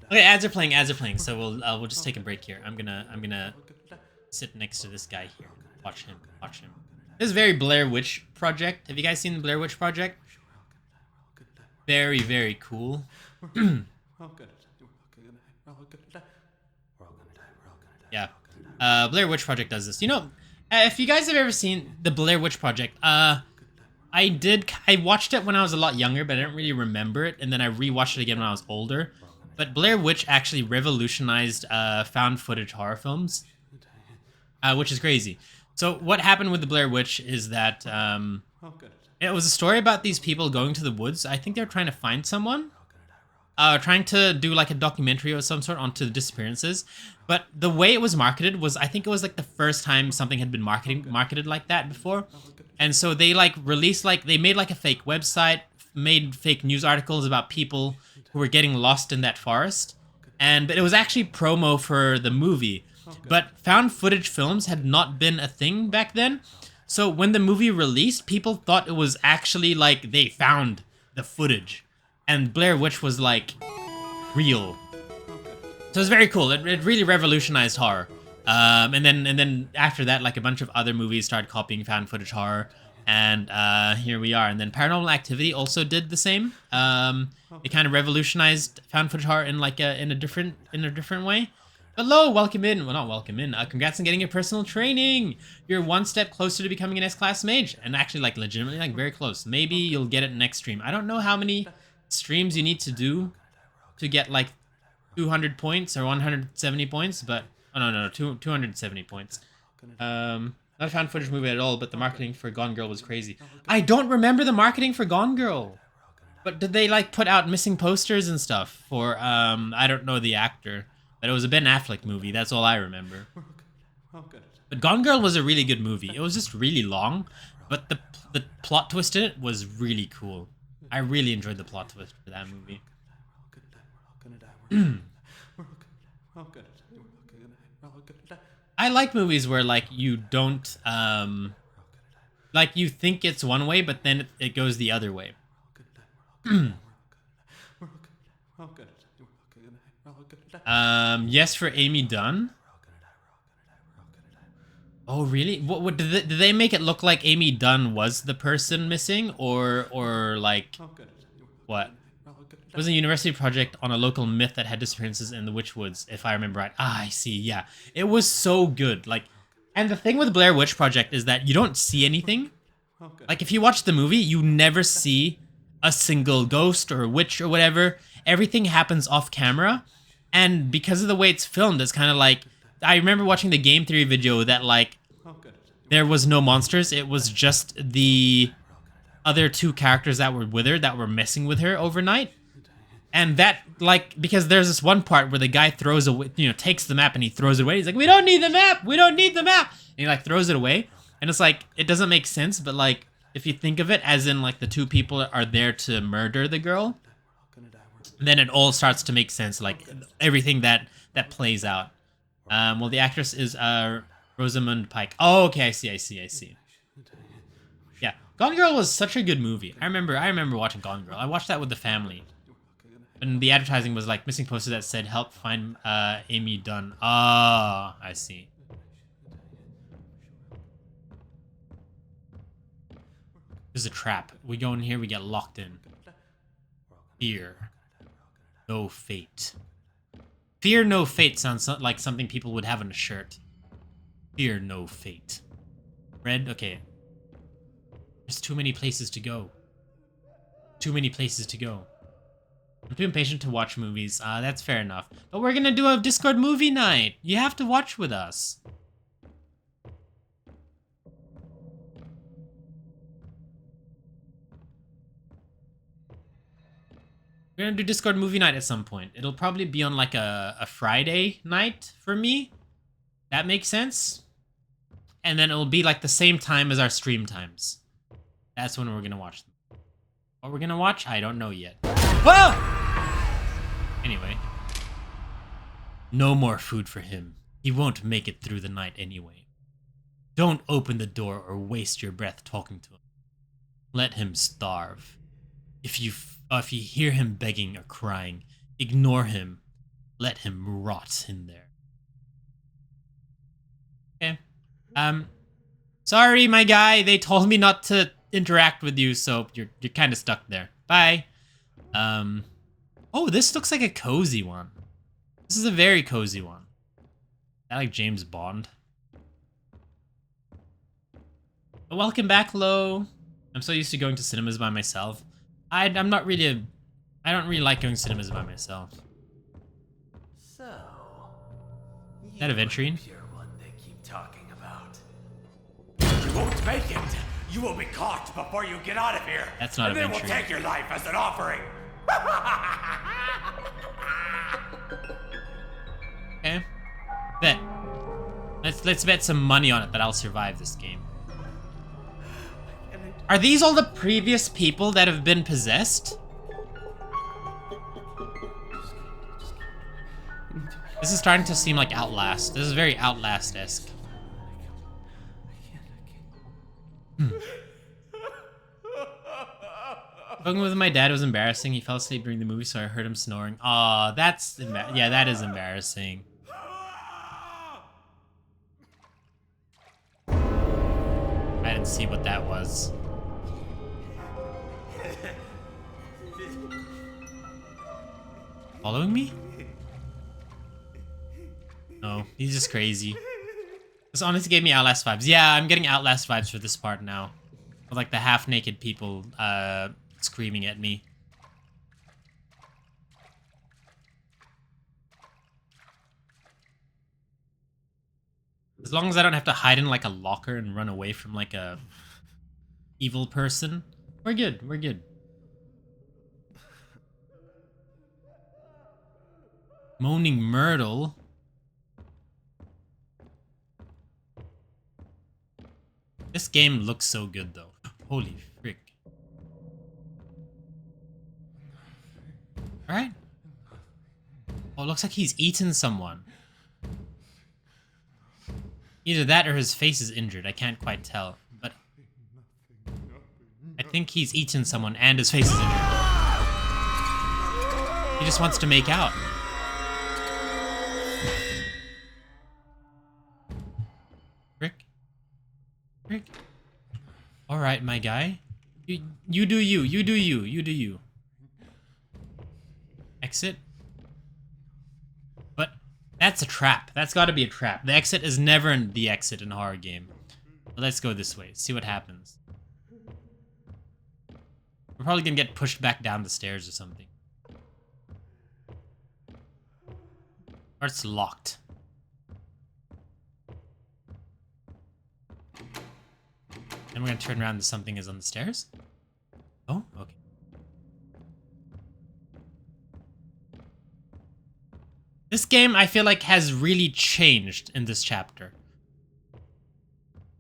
Okay, ads are playing, so we'll just take a break here. I'm gonna sit next to this guy here. Watch him. This is very Blair Witch Project. Have you guys seen the Blair Witch Project? Very, very cool. Yeah. Blair Witch Project does this. You know, if you guys have ever seen the Blair Witch Project, I watched it when I was a lot younger, but I didn't really remember it, and then I rewatched it again when I was older. But Blair Witch actually revolutionized found footage horror films, which is crazy. So what happened with the Blair Witch is that it was a story about these people going to the woods. I think they were trying to find someone, trying to do like a documentary of some sort onto the disappearances. But the way it was marketed was, I think it was like the first time something had been marketed like that before. And so they like released, like they made like a fake website, made fake news articles about people who were getting lost in that forest. But it was actually promo for the movie. But found footage films had not been a thing back then. So when the movie released, people thought it was actually like they found the footage. And Blair Witch was like real. So it was very cool. It really revolutionized horror. And then after that, like a bunch of other movies started copying found footage horror. And here we are. And then Paranormal Activity also did the same. It kind of revolutionized found footage horror in like in a different way. Hello, welcome in. Well, not welcome in. Congrats on getting your personal training. You're one step closer to becoming an S-class mage, and actually, like, legitimately, like, very close. Maybe you'll get it next stream. I don't know how many streams you need to do to get like 200 points or 170 points, but oh no, 270 points. Not a found footage movie at all, but the marketing for Gone Girl was crazy. I don't remember the marketing for Gone Girl. But did they like put out missing posters and stuff for I don't know the actor. But it was a Ben Affleck movie, that's all I remember. But Gone Girl was a really good movie. It was just really long, but the plot twist in it was really cool. I really enjoyed the plot twist for that movie. I like movies where like you don't like you think it's one way, but then it goes the other way. Yes for Amy Dunn. Oh really? What did they make it look like Amy Dunn was the person missing, or like what? It was a university project on a local myth that had disappearances in the Witchwoods, if I remember right. Ah, I see. Yeah, it was so good. Like, and the thing with Blair Witch Project is that you don't see anything. Like, if you watch the movie, you never see a single ghost or witch or whatever. Everything happens off camera. And because of the way it's filmed, it's kind of like, I remember watching the game theory video that like, there was no monsters. It was just the other two characters that were with her, that were messing with her overnight. And that, like, because there's this one part where the guy throws away, takes the map and he throws it away. He's like, we don't need the map. We don't need the map. And he like throws it away. And it's like, it doesn't make sense. But like, if you think of it as in like the two people are there to murder the girl, then it all starts to make sense. Like everything that plays out. Well, the actress is Rosamund Pike. Oh, okay. I see. Yeah. Gone Girl was such a good movie. I remember watching Gone Girl. I watched that with the family. And the advertising was like missing posters that said, help find Amy Dunn. Ah, I see. There's a trap. We go in here, we get locked in. Fear. No fate. Fear no fate sounds like something people would have on a shirt. Fear no fate. Red? Okay. There's too many places to go. Too many places to go. I'm too impatient to watch movies. That's fair enough. But we're gonna do a Discord movie night. You have to watch with us. We're gonna do Discord movie night at some point. It'll probably be on like a Friday night for me. That makes sense. And then it'll be like the same time as our stream times. That's when we're gonna watch them. What we're gonna watch? I don't know yet. Whoa! Anyway. No more food for him. He won't make it through the night anyway. Don't open the door or waste your breath talking to him. let him starve. If you hear him begging or crying, ignore him. Let him rot in there. Okay. Sorry, my guy. They told me not to interact with you, so you're kind of stuck there. Bye. Oh, this looks like a cozy one. This is a very cozy one. I like James Bond. Welcome back, Lo. I'm so used to going to cinemas by myself. I'm not really I don't really like going to cinemas by myself. So, That Aventurine? you're one they keep talking about. You won't make it. You will be caught before you get out of here. That's not and then we'll Aventurine. take your life as an offering. Okay. Bet. Let's bet some money on it that I'll survive this game. Are these all the previous people that have been possessed? This is starting to seem like Outlast. This is very Outlast-esque. Talking with my dad was embarrassing. He fell asleep during the movie, so I heard him snoring. Aw, that's... yeah, that is embarrassing. I didn't see what that was. Following me? No, he's just crazy. This honestly gave me Outlast vibes. Yeah, I'm getting Outlast vibes for this part now. With like the half-naked people screaming at me. As long as I don't have to hide in like a locker and run away from like a evil person, we're good, we're good. Moaning Myrtle? This game looks so good though. Holy frick. Alright. Oh, it looks like he's eaten someone. Either that or his face is injured. I can't quite tell. But I think he's eaten someone and his face is injured. He just wants to make out. Rick? Rick? Alright, my guy. You do you. You do you. You do you. Exit? But that's a trap. That's got to be a trap. The exit is never the exit in a horror game. But let's go this way. See what happens. We're probably gonna get pushed back down the stairs or something. Or it's locked. And we're gonna turn around and something is on the stairs? Oh, okay. This game, I feel like, has really changed in this chapter.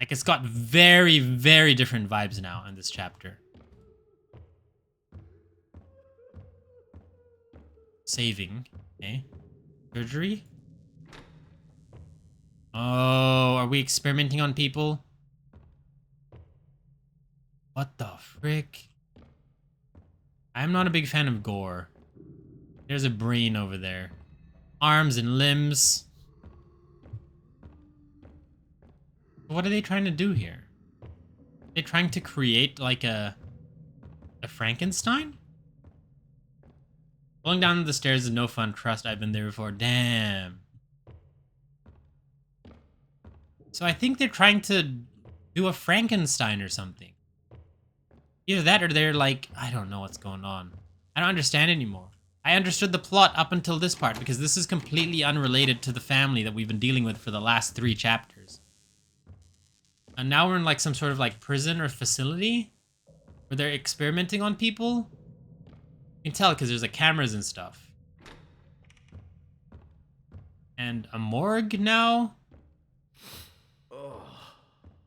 Like, it's got very, very different vibes now in this chapter. Saving. Okay. Surgery? Oh, are we experimenting on people? What the frick? I'm not a big fan of gore. There's a brain over there. Arms and limbs. What are they trying to do here? Are they trying to create like a Frankenstein? Going down the stairs is no fun. Trust, I've been there before. Damn. So I think they're trying to do a Frankenstein or something. Either that or they're like, I don't know what's going on. I don't understand anymore. I understood the plot up until this part because this is completely unrelated to the family that we've been dealing with for the last 3 chapters. And now we're in like some sort of like prison or facility where they're experimenting on people. You can tell because there's like cameras and stuff. And a morgue now.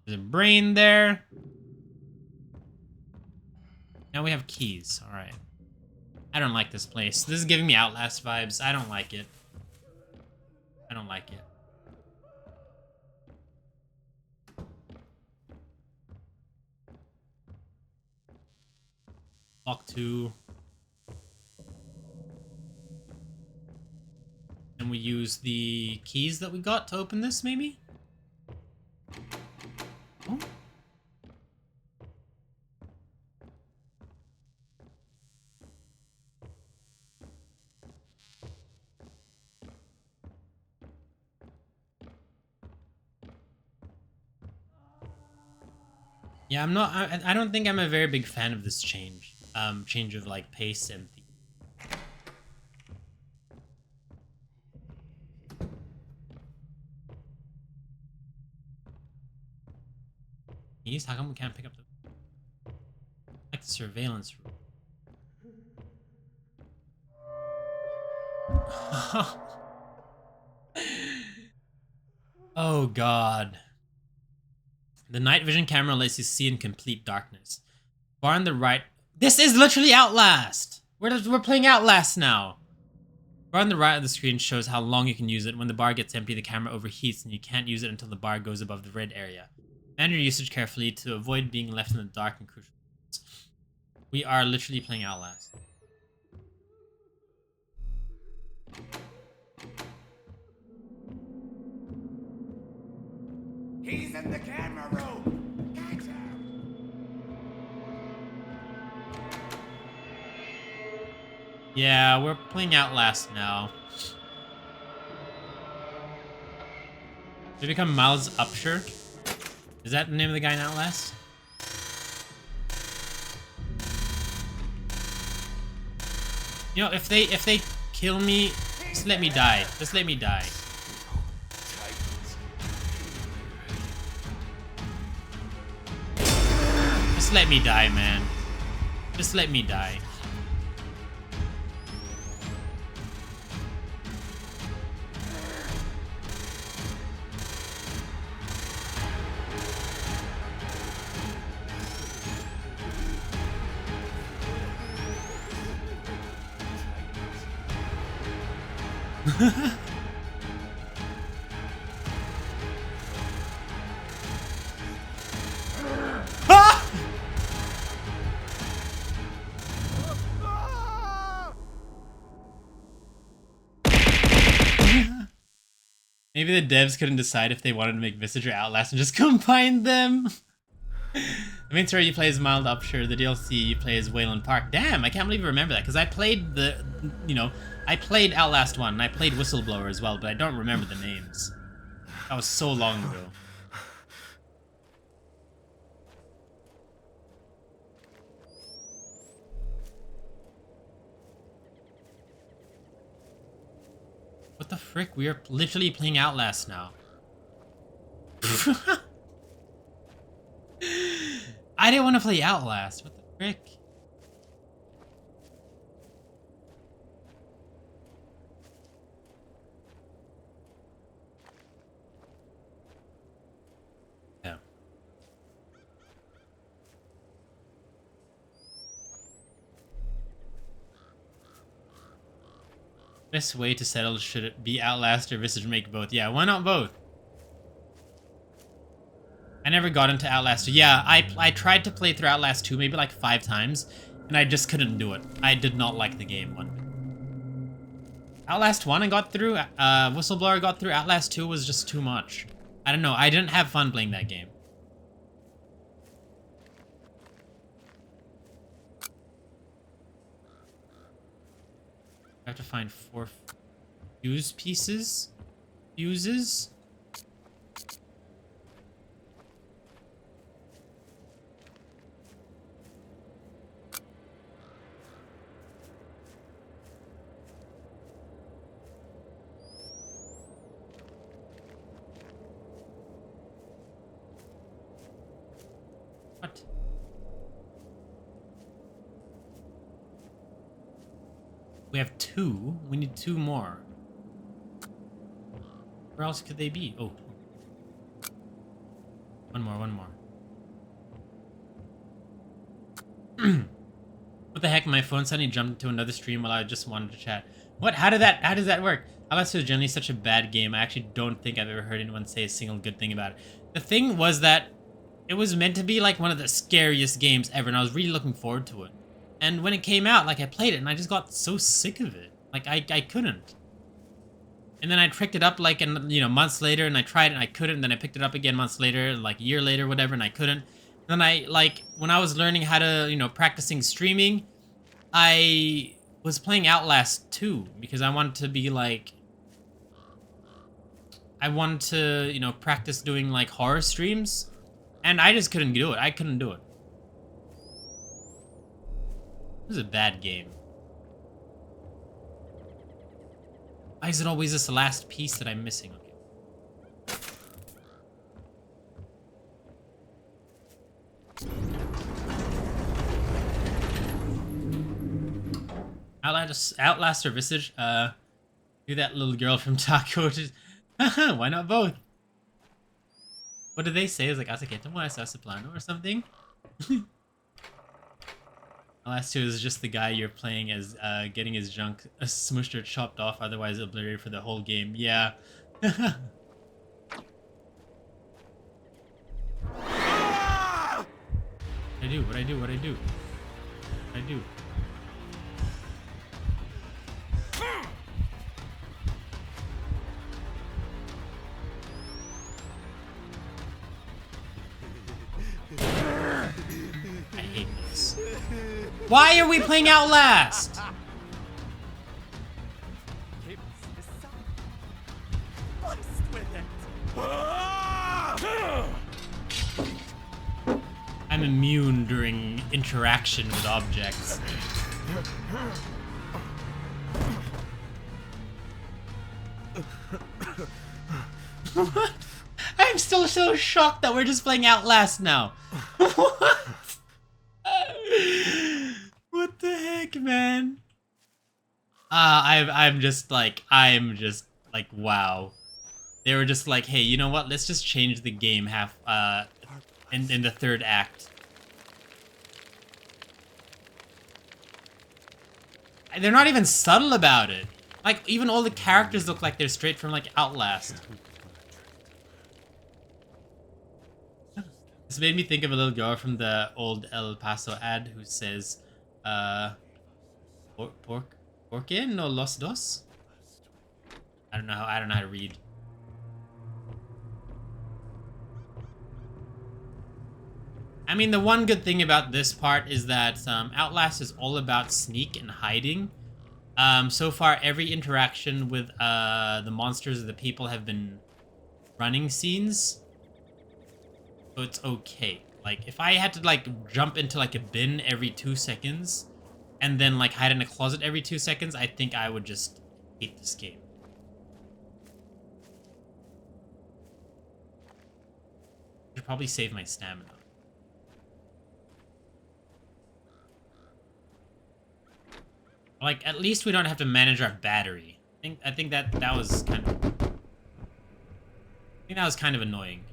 There's a brain there. Now we have keys. All right. I don't like this place. This is giving me Outlast vibes. I don't like it. I don't like it. Lock 2. And we use the keys that we got to open this, maybe? Oh. Yeah, I don't think I'm a very big fan of this change. Change of like pace and theme. Keys? How come we can't pick up the like the surveillance room? Oh god. The night vision camera lets you see in complete darkness. Bar on the right. This is literally Outlast! We're playing Outlast now. Bar on the right of the screen shows how long you can use it. When the bar gets empty, the camera overheats and you can't use it until the bar goes above the red area. Manage your usage carefully to avoid being left in the dark and crucial moments. We are literally playing Outlast. He's in the camera room! Catch him! Yeah, we're playing Outlast now. Did we become Miles Upshur? Is that the name of the guy in Outlast? You know, if they kill me, just let me die. Just let me die. Just let me die, man. Just let me die. Ah! Maybe the devs couldn't decide if they wanted to make Visage or Outlast and just combine them. The main story you play as Mild Upshur, the DLC you play as Wayland Park. Damn, I can't believe you remember that, because I played I played Outlast 1, and I played Whistleblower as well, but I don't remember the names. That was so long ago. What the frick? We are literally playing Outlast now. I didn't want to play Outlast. What the frick? Yeah. Best way to settle, should it be Outlast or Visage make both? Yeah, why not both? I never got into Outlast 2. Yeah, I tried to play through Outlast 2 maybe like 5 times, and I just couldn't do it. I did not like the game one bit. Outlast 1 I got through, Whistleblower I got through, Outlast 2 was just too much. I don't know, I didn't have fun playing that game. I have to find 4 fuse pieces? Fuses? What? We have 2. We need 2 more. Where else could they be? Oh. One more. What the heck? My phone suddenly jumped into another stream while I just wanted to chat. What? How does that work? Outlast is generally such a bad game. I actually don't think I've ever heard anyone say a single good thing about it. The thing was that it was meant to be like one of the scariest games ever, and I was really looking forward to it. And when it came out, like I played it and I just got so sick of it. Like I couldn't. And then I picked it up like months later and I tried it and I couldn't. And then I picked it up again months later, like a year later, whatever, and I couldn't. And then I when I was learning how to, practicing streaming, I was playing Outlast 2 because I wanted to be like practice doing like horror streams, and I just couldn't do it. I couldn't do it. It was a bad game. Why is it always this last piece that I'm missing? Okay. Outlast or Visage? Do that little girl from Taco. Why not both? What did they say? It was like Asaketo Plano or something? Last two is just the guy you're playing as getting his junk smushed or chopped off, otherwise obliterated for the whole game. Yeah. What I do? I hate this. Why are we playing Outlast? I'm immune during interaction with objects. What? I'm still so shocked that we're just playing Outlast now. What? What the heck, man? I'm just like, wow. They were just like, hey, you know what? Let's just change the game in the third act. And they're not even subtle about it. Like, even all the characters look like they're straight from, like, Outlast. This made me think of a little girl from the old El Paso ad who says, ¿Por no los dos? I don't know how to read. I mean, the one good thing about this part is that Outlast is all about sneak and hiding. So far, every interaction with the monsters or the people have been running scenes. So it's okay. Like, if I had to, like, jump into, like, a bin every 2 seconds and then, like, hide in a closet every 2 seconds, I think I would just hate this game. I should probably save my stamina. Like, at least we don't have to manage our battery. I think that was kind of annoying.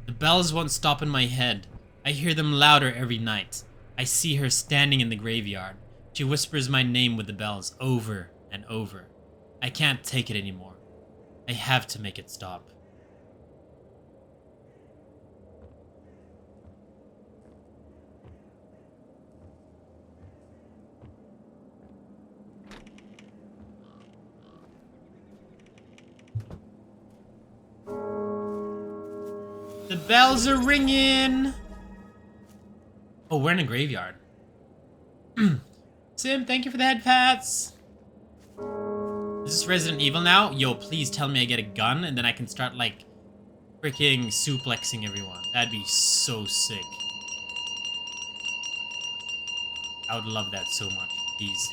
The bells won't stop in my head. I hear them louder every night. I see her standing in the graveyard. She whispers my name with the bells over and over. I can't take it anymore. I have to make it stop. The bells are ringing! Oh, we're in a graveyard. Sim, thank you for the head pats! Is this Resident Evil now? Yo, please tell me I get a gun and then I can start, like, freaking suplexing everyone. That'd be so sick. I would love that so much. Please,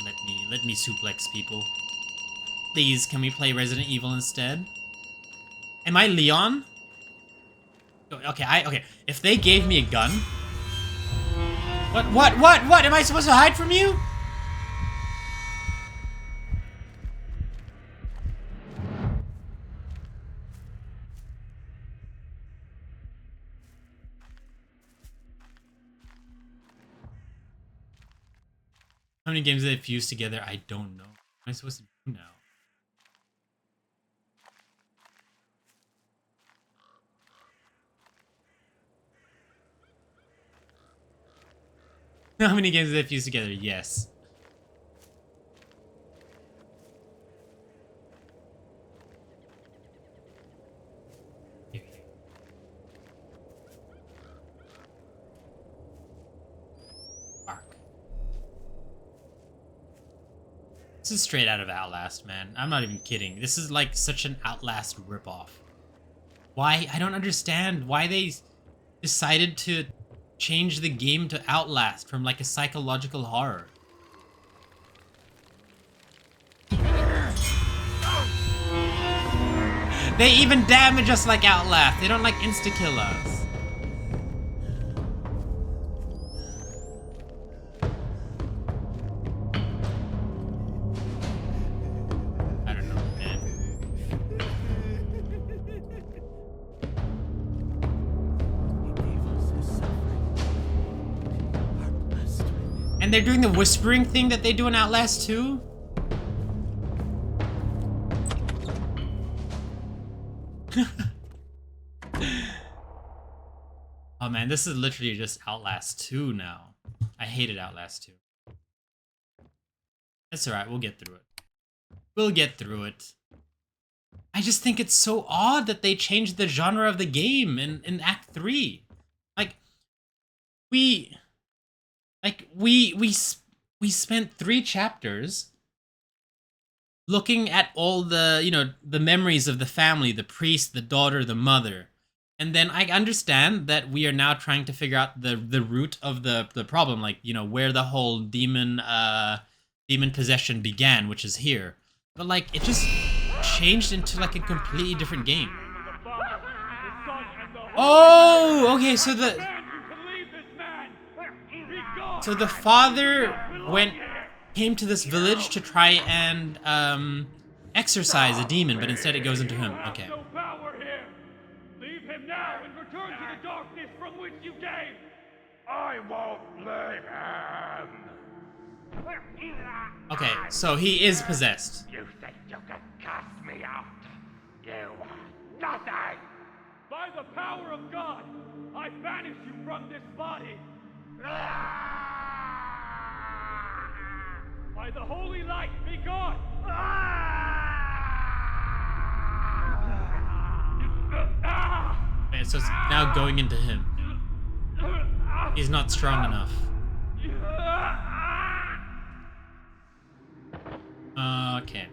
let me suplex people. Please, can we play Resident Evil instead? Am I Leon? Okay, if they gave me a gun... What? Am I supposed to hide from you? How many games they fused together? I don't know. What am I supposed to do now? How many games do they fuse together? Yes. Arc. This is straight out of Outlast, man. I'm not even kidding. This is like such an Outlast ripoff. Why? I don't understand why they decided to change the game to Outlast from like a psychological horror. They even damage us like Outlast. They don't like insta-kill us. I don't know, man. And they're doing the whispering thing that they do in Outlast 2? Oh man, this is literally just Outlast 2 now. I hated Outlast 2. That's alright, we'll get through it. We'll get through it. I just think it's so odd that they changed the genre of the game in Act 3. We spent 3 chapters looking at all the, you know, the memories of the family, the priest, the daughter, the mother. And then I understand that we are now trying to figure out the root of the problem, like, you know, where the whole demon possession began, which is here. But like, it just changed into like a completely different game. Oh, okay, so the father came to this village to try and exorcise a demon, but instead it goes into him. Okay. Now and return to the darkness from which you came. I won't leave him. Okay, so he is possessed. You think you can cast me out? You are nothing. By the power of God, I banish you from this body. By the holy light, be gone. Okay, so it's now going into him. He's not strong enough. Okay.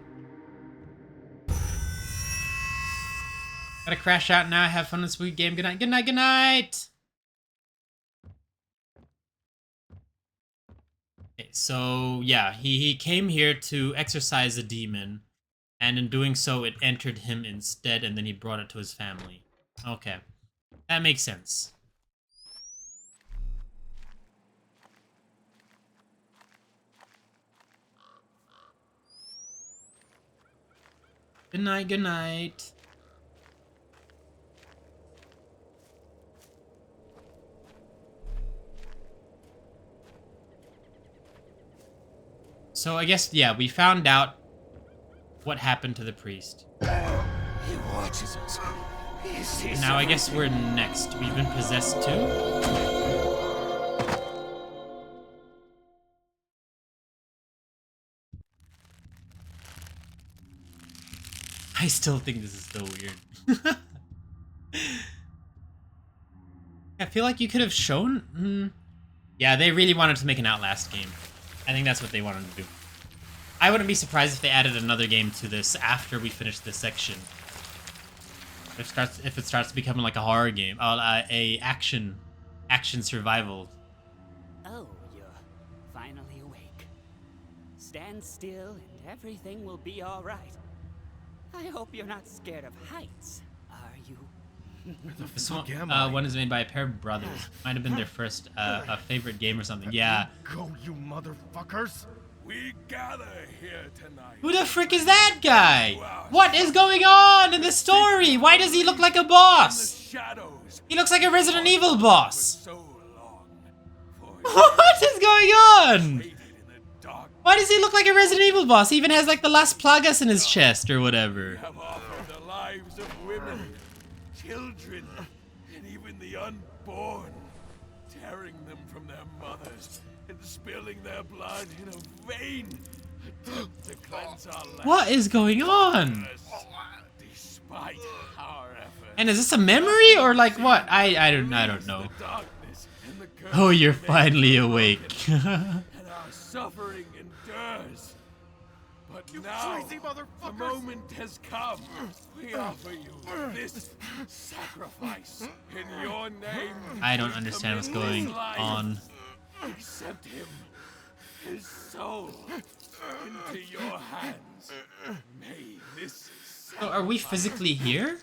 Gotta crash out now. Have fun this week game. Good night, good night, good night! Okay, so yeah, he came here to exorcise a demon, and in doing so it entered him instead, and then he brought it to his family. Okay. That makes sense. Good night, good night. So I guess, yeah, we found out what happened to the priest. He watches us. He sees Now I guess we're next. We've been possessed too? I still think this is so weird. I feel like you could have shown... Yeah, they really wanted to make an Outlast game. I think that's what they wanted to do. I wouldn't be surprised if they added another game to this after we finish this section. If it starts becoming like a horror game, a action survival. Oh, you're finally awake. Stand still and everything will be all right. I hope you're not scared of heights, are you? This one is made by a pair of brothers. Might have been their first favorite game or something. Yeah. Go, you motherfuckers! We gather here tonight. Who the frick is that guy? What is going on in the story? Why does he look like a boss? He looks like a Resident Evil boss. What is going on? Why does he look like a Resident Evil boss? He even has like the Las Plagas in his chest or whatever. Have offered the lives of women, children, and even the unborn, tearing them from their mothers and spilling their blood in a vain attempt to cleanse our land. What is going on? Despite our efforts. And is this a memory or like what? I don't know. Oh, you're finally awake. And our suffering endures. But now, the moment has come. We offer you this sacrifice in your name. I don't understand what's going on. Accept him, his soul, into your hands. May this So are we physically here?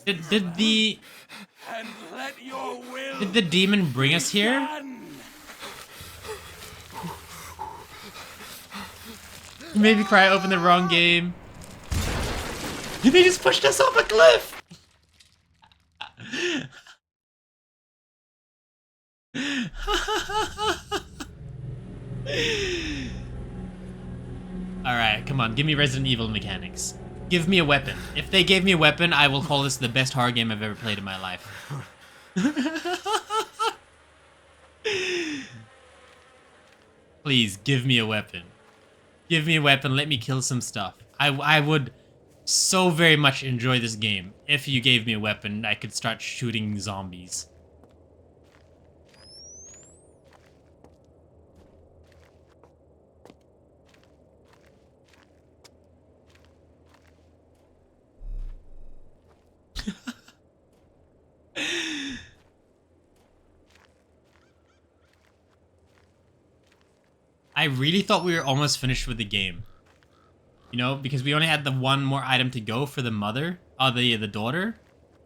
Did the and let your will did the demon bring us here? done. Maybe Kryo opened the wrong game. They just pushed us off a cliff. Alright, come on, give me Resident Evil mechanics. Give me a weapon. If they gave me a weapon, I will call this the best horror game I've ever played in my life. Please, give me a weapon. Give me a weapon, let me kill some stuff. I would so very much enjoy this game. If you gave me a weapon, I could start shooting zombies. I really thought we were almost finished with the game. You know, because we only had the one more item to go for the mother, the daughter.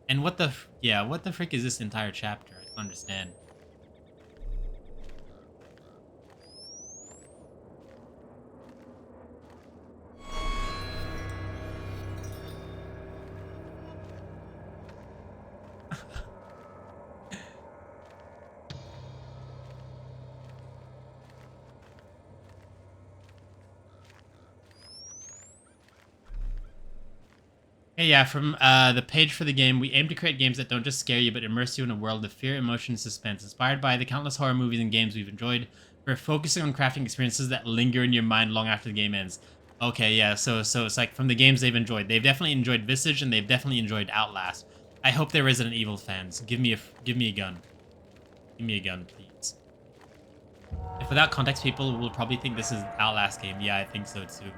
And what the frick is this entire chapter? I don't understand. Hey, yeah, from the page for the game, we aim to create games that don't just scare you, but immerse you in a world of fear, emotion, and suspense. Inspired by the countless horror movies and games we've enjoyed, we're focusing on crafting experiences that linger in your mind long after the game ends. Okay, yeah, so it's like from the games they've enjoyed. They've definitely enjoyed Visage, and they've definitely enjoyed Outlast. I hope they're Resident Evil fans. Give me a gun. Give me a gun, please. If without context, people will probably think this is Outlast game. Yeah, I think so too.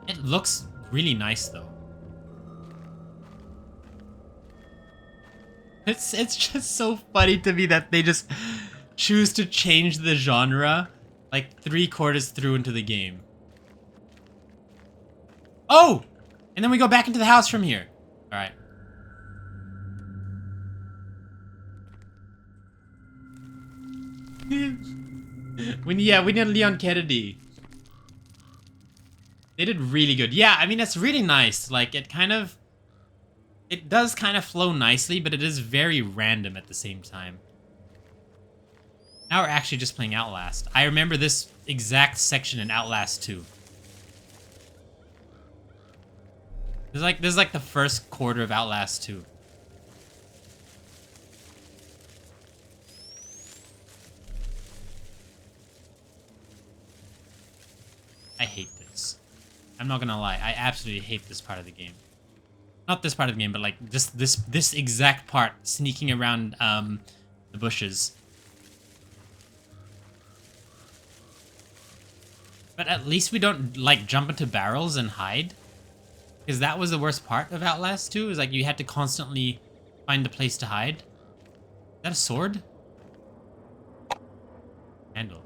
It looks really nice though. It's just so funny to me that they just choose to change the genre like 3/4 through into the game. Oh! And then we go back into the house from here. Alright. we need Leon Kennedy. They did really good. Yeah, I mean, it's really nice. Like, it does kind of flow nicely, but it is very random at the same time. Now we're actually just playing Outlast. I remember this exact section in Outlast 2. This is like the first quarter of Outlast 2. I hate this. I'm not gonna lie, I absolutely hate this part of the game. Not this part of the game, but like just this exact part, sneaking around the bushes. But at least we don't like jump into barrels and hide. Because that was the worst part of Outlast 2, is like you had to constantly find a place to hide. Is that a sword? Handle.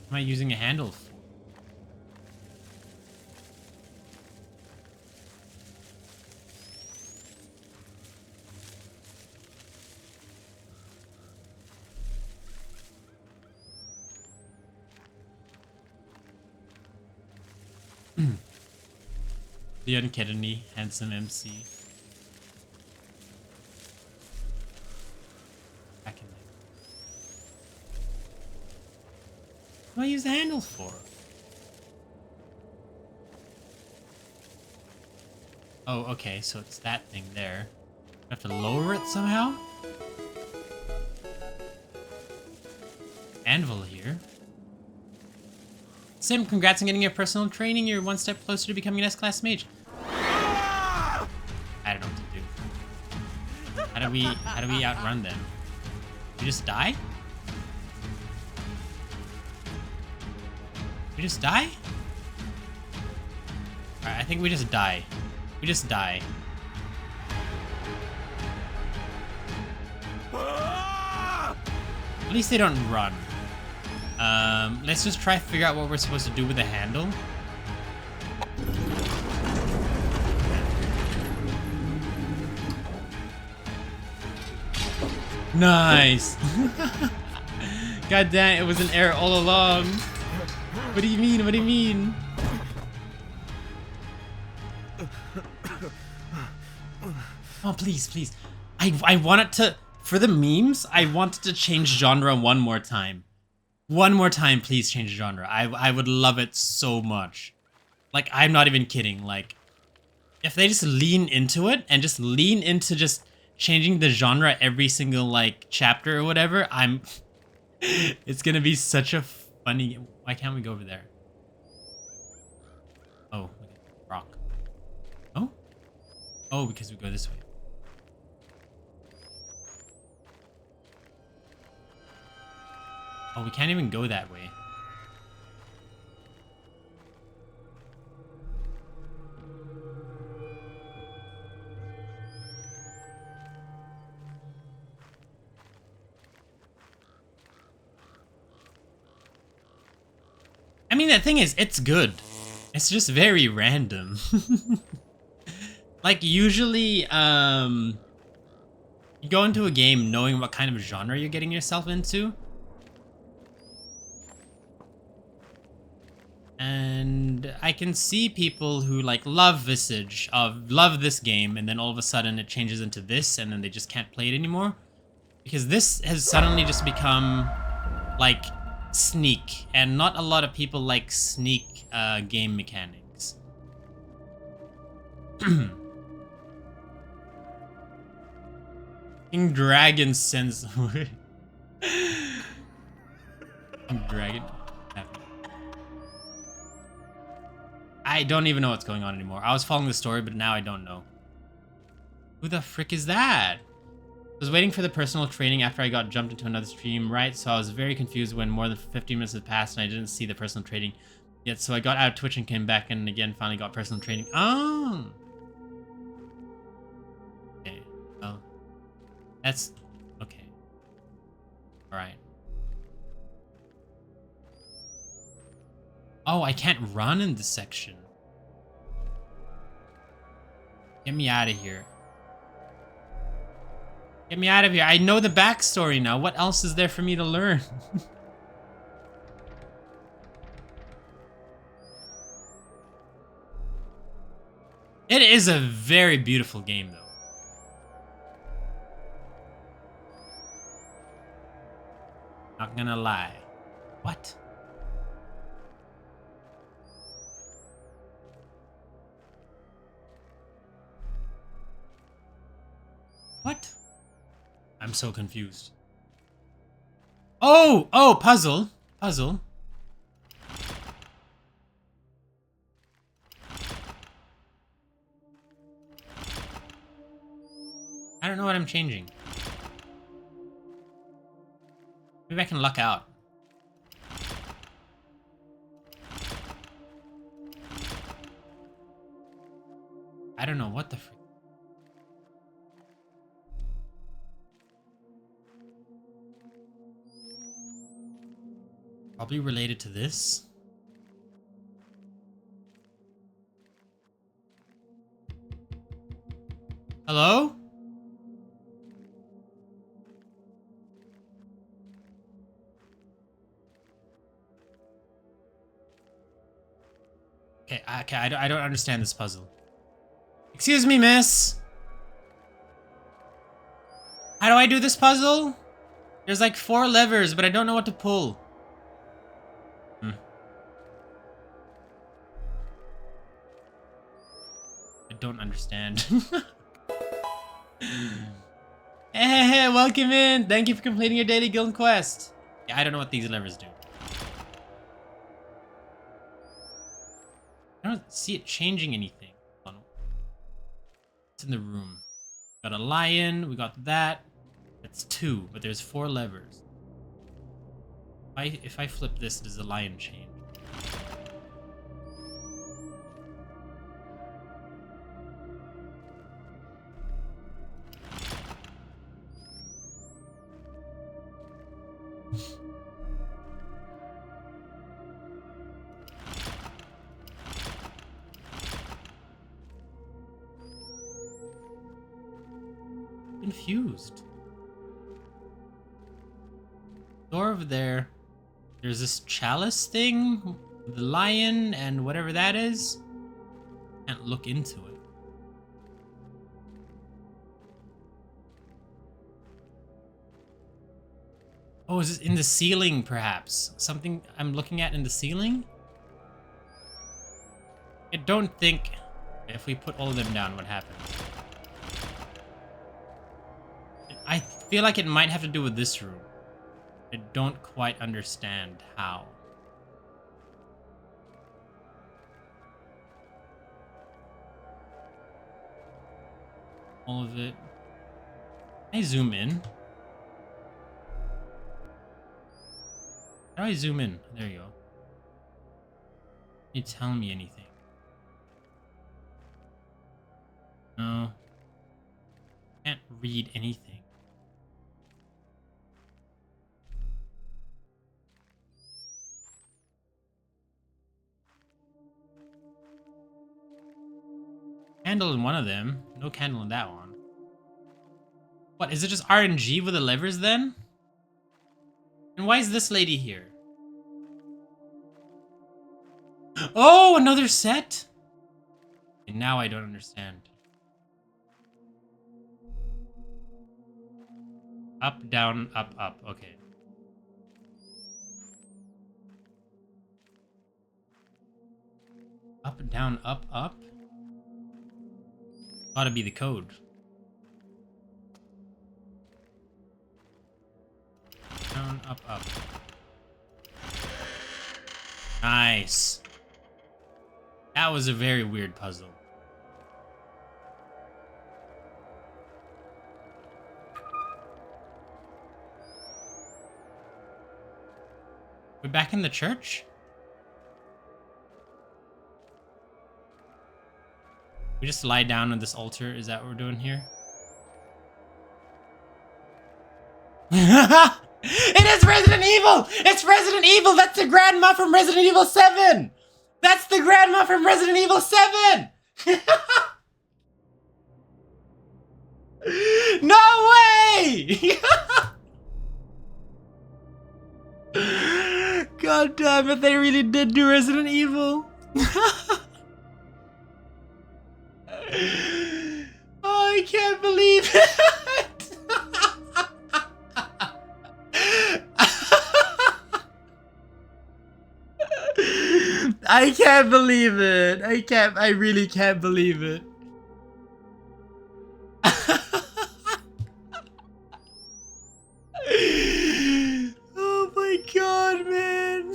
What am I using a handle for? Leon Kennedy, handsome MC. Back in there. What do I use the handle for? Oh, okay, so it's that thing there. I have to lower it somehow? Anvil here. Sim, congrats on getting your personal training. You're one step closer to becoming an S-class mage. I don't know what to do. How do we outrun them? We just die? We just die? Alright, I think we just die. We just die. At least they don't run. Let's just try to figure out what we're supposed to do with the handle. Nice. God damn, it was an error all along. What do you mean? What do you mean? Oh, please, please. I want it to, for the memes, I wanted to change genre one more time. One more time, please change genre. I would love it so much. Like, I'm not even kidding. Like, if they just lean into it and just lean into just changing the genre every single, like, chapter or whatever, it's gonna be such a funny... Why can't we go over there? Oh, okay. Rock. Oh? Oh, because we go this way. Oh, we can't even go that way. I mean, the thing is, it's good. It's just very random. Like, usually, you go into a game knowing what kind of genre you're getting yourself into. And I can see people who, like, love Visage, love this game, and then all of a sudden it changes into this, and then they just can't play it anymore. Because this has suddenly just become, like, Sneak, and not a lot of people like Sneak game mechanics. King Dragon sends... King Dragon... I don't even know what's going on anymore. I was following the story, but now I don't know. Who the frick is that? I was waiting for the personal training after I got jumped into another stream, right? So I was very confused when more than 15 minutes had passed and I didn't see the personal training yet. So I got out of Twitch and came back and again finally got personal training. Oh! Okay. Oh. That's... okay. Alright. Oh, I can't run in this section. Get me out of here. Get me out of here. I know the backstory now. What else is there for me to learn? It is a very beautiful game, though. Not gonna lie. What? What? I'm so confused. Oh! Oh, puzzle. Puzzle. I don't know what I'm changing. Maybe I can luck out. I don't know what the frick. Probably related to this. Hello? Okay, I don't understand this puzzle. Excuse me, miss. How do I do this puzzle? There's like 4 levers, but I don't know what to pull. I don't understand. Hey, welcome in. Thank you for completing your daily guild quest. Yeah, I don't know what these levers do. I don't see it changing anything. Hold on. What's in the room? Got a lion. We got that. That's 2, but there's 4 levers. If I flip this, does the lion change? Confused. Door over there. There's this chalice thing, the lion and whatever that is. Can't look into it. Oh, is this in the ceiling perhaps? Something I'm looking at in the ceiling? I don't think if we put all of them down, what happens? I feel like it might have to do with this room. I don't quite understand how. All of it. Can I zoom in? How do I zoom in? There you go. Can you tell me anything? No. Can't read anything. Candle in one of them. No candle in that one. What, is it just RNG with the levers then? And why is this lady here? Oh, another set? And now I don't understand. Up, down, up, up. Okay. Up, down, up, up? Gotta be the code. Down, up, up. Nice. That was a very weird puzzle. We're back in the church? We just lie down on this altar? Is that what we're doing here? It is Resident Evil! It's Resident Evil! That's the grandma from Resident Evil 7! That's the grandma from Resident Evil 7! No way! God damn it, they really did do Resident Evil. Oh, I can't believe it. I can't believe it. I really can't believe it. Oh my god, man.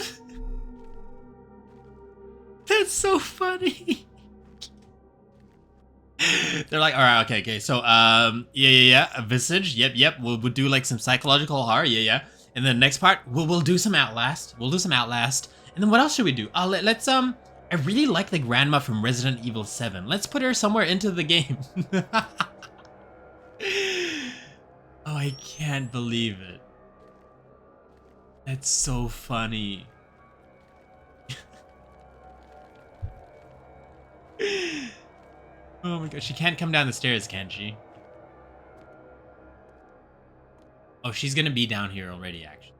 That's so funny. They're like, all right, okay. So, yeah. A Visage, yep. We'll do like some psychological horror, yeah. And then the next part, we'll do some Outlast. And then what else should we do? Let's I really like the grandma from Resident Evil 7. Let's put her somewhere into the game. Oh, I can't believe it. That's so funny. Oh my god, she can't come down the stairs, can she? Oh, she's gonna be down here already, actually.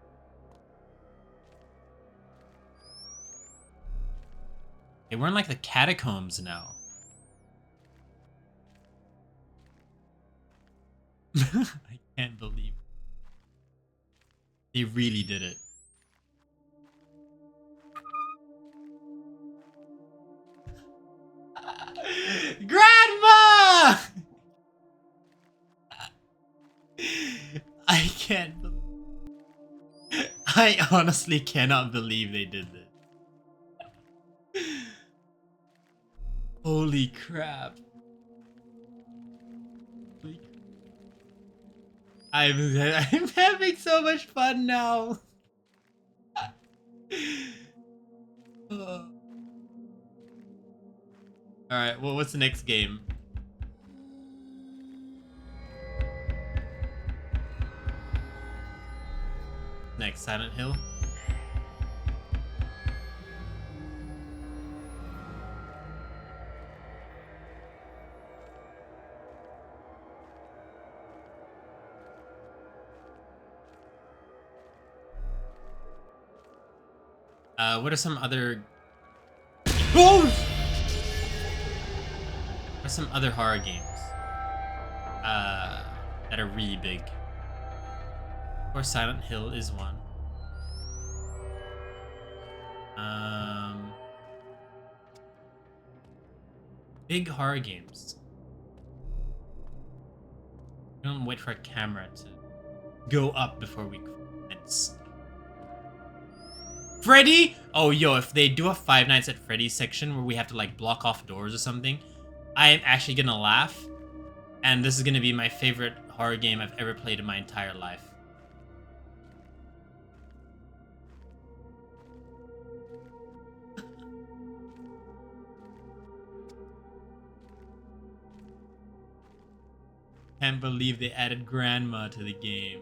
Okay, we're in like the catacombs now. I can't believe it. They really did it. Grandma! can't. I honestly cannot believe they did this. Holy crap. I'm having so much fun now. Alright, well, what's the next game? Next, Silent Hill. What are some other... Oh! What are some other horror games? That are really big. Of course, Silent Hill is one. Big horror games. Don't wait for a camera to go up before we commence. Freddy? Oh, yo, if they do a Five Nights at Freddy's section where we have to, like, block off doors or something, I am actually gonna laugh. And this is gonna be my favorite horror game I've ever played in my entire life. Can't believe they added Grandma to the game.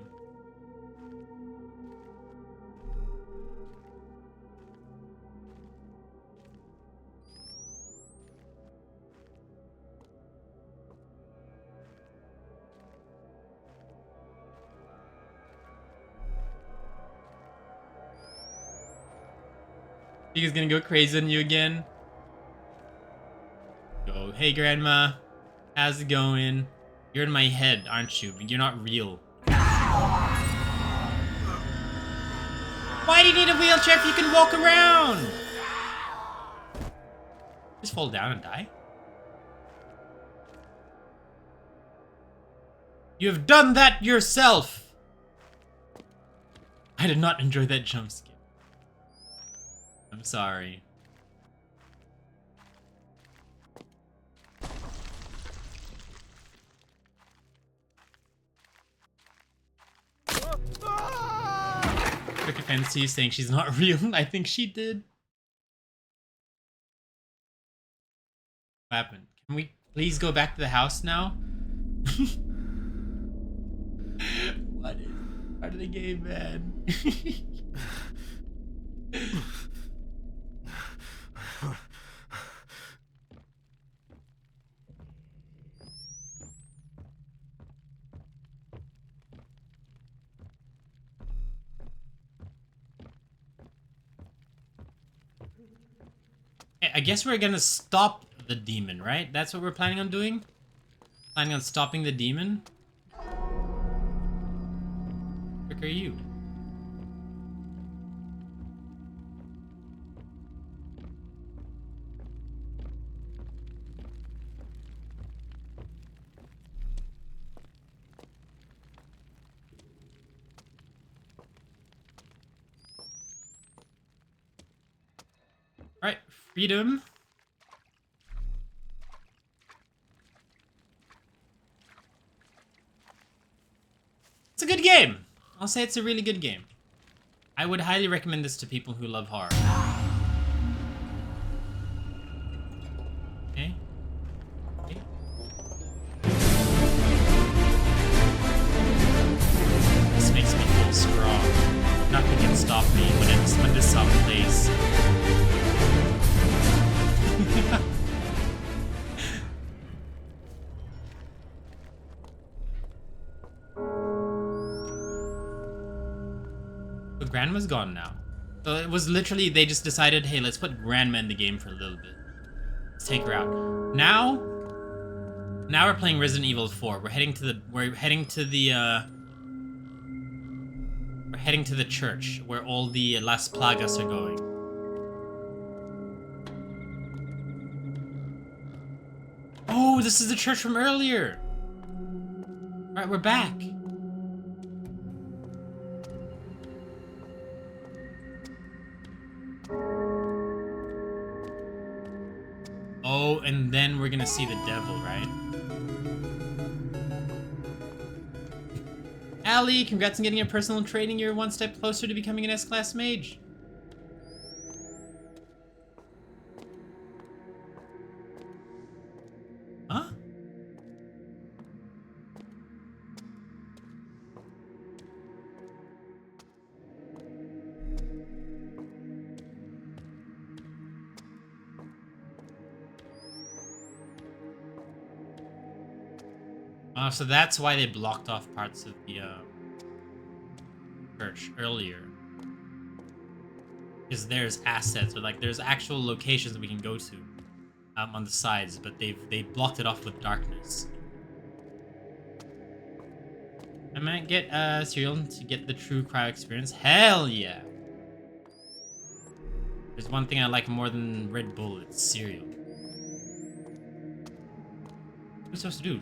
He's gonna go crazy on you again. Go, hey Grandma, how's it going? You're in my head, aren't you? But you're not real. Why do you need a wheelchair if you can walk around? Just fall down and die? You have done that yourself! I did not enjoy that jump scare. I'm sorry. Took offense to you saying she's not real. I think she did. What happened? Can we please go back to the house now? What is part of the game, man? I guess we're gonna stop the demon, right? That's what we're planning on doing? Planning on stopping the demon? What are you? Alright, freedom. It's a good game. I'll say it's a really good game. I would highly recommend this to people who love horror. Okay. Okay. This makes me feel strong. Nothing can stop me when this song plays. But Grandma's gone now. So it was literally, they just decided, hey, let's put Grandma in the game for a little bit. Let's take her out. Now we're playing Resident Evil 4. We're heading to the church where all the Las Plagas are going. Oh, this is the church from earlier. All right, we're back. Oh, and then we're gonna see the devil, right? Allie, congrats on getting your personal training. You're one step closer to becoming an S-class mage. Huh? So that's why they blocked off parts of the church earlier. Because there's assets, or like there's actual locations we can go to on the sides, but they blocked it off with darkness. I might get cereal to get the true Kryo experience. Hell yeah! There's one thing I like more than Red Bull, it's cereal. What are we supposed to do?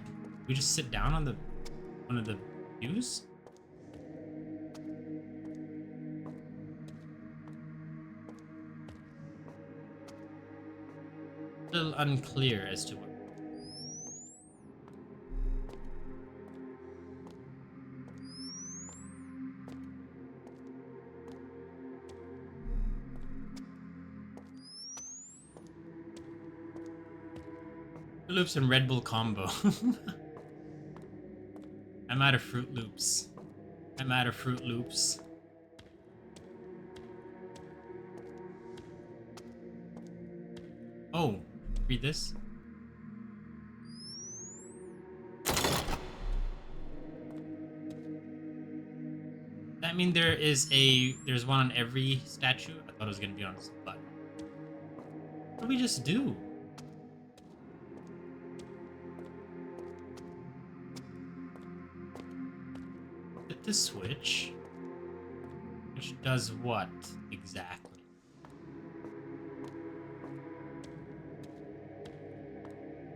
We just sit down on one of the pews? Still unclear as to what. Loops and Red Bull combo. I'm out of Fruit Loops. I'm out of Fruit Loops. Oh, read this. That mean there's one on every statue? I thought it was gonna be on his butt. What do we just do? Hit the switch. Which does what exactly?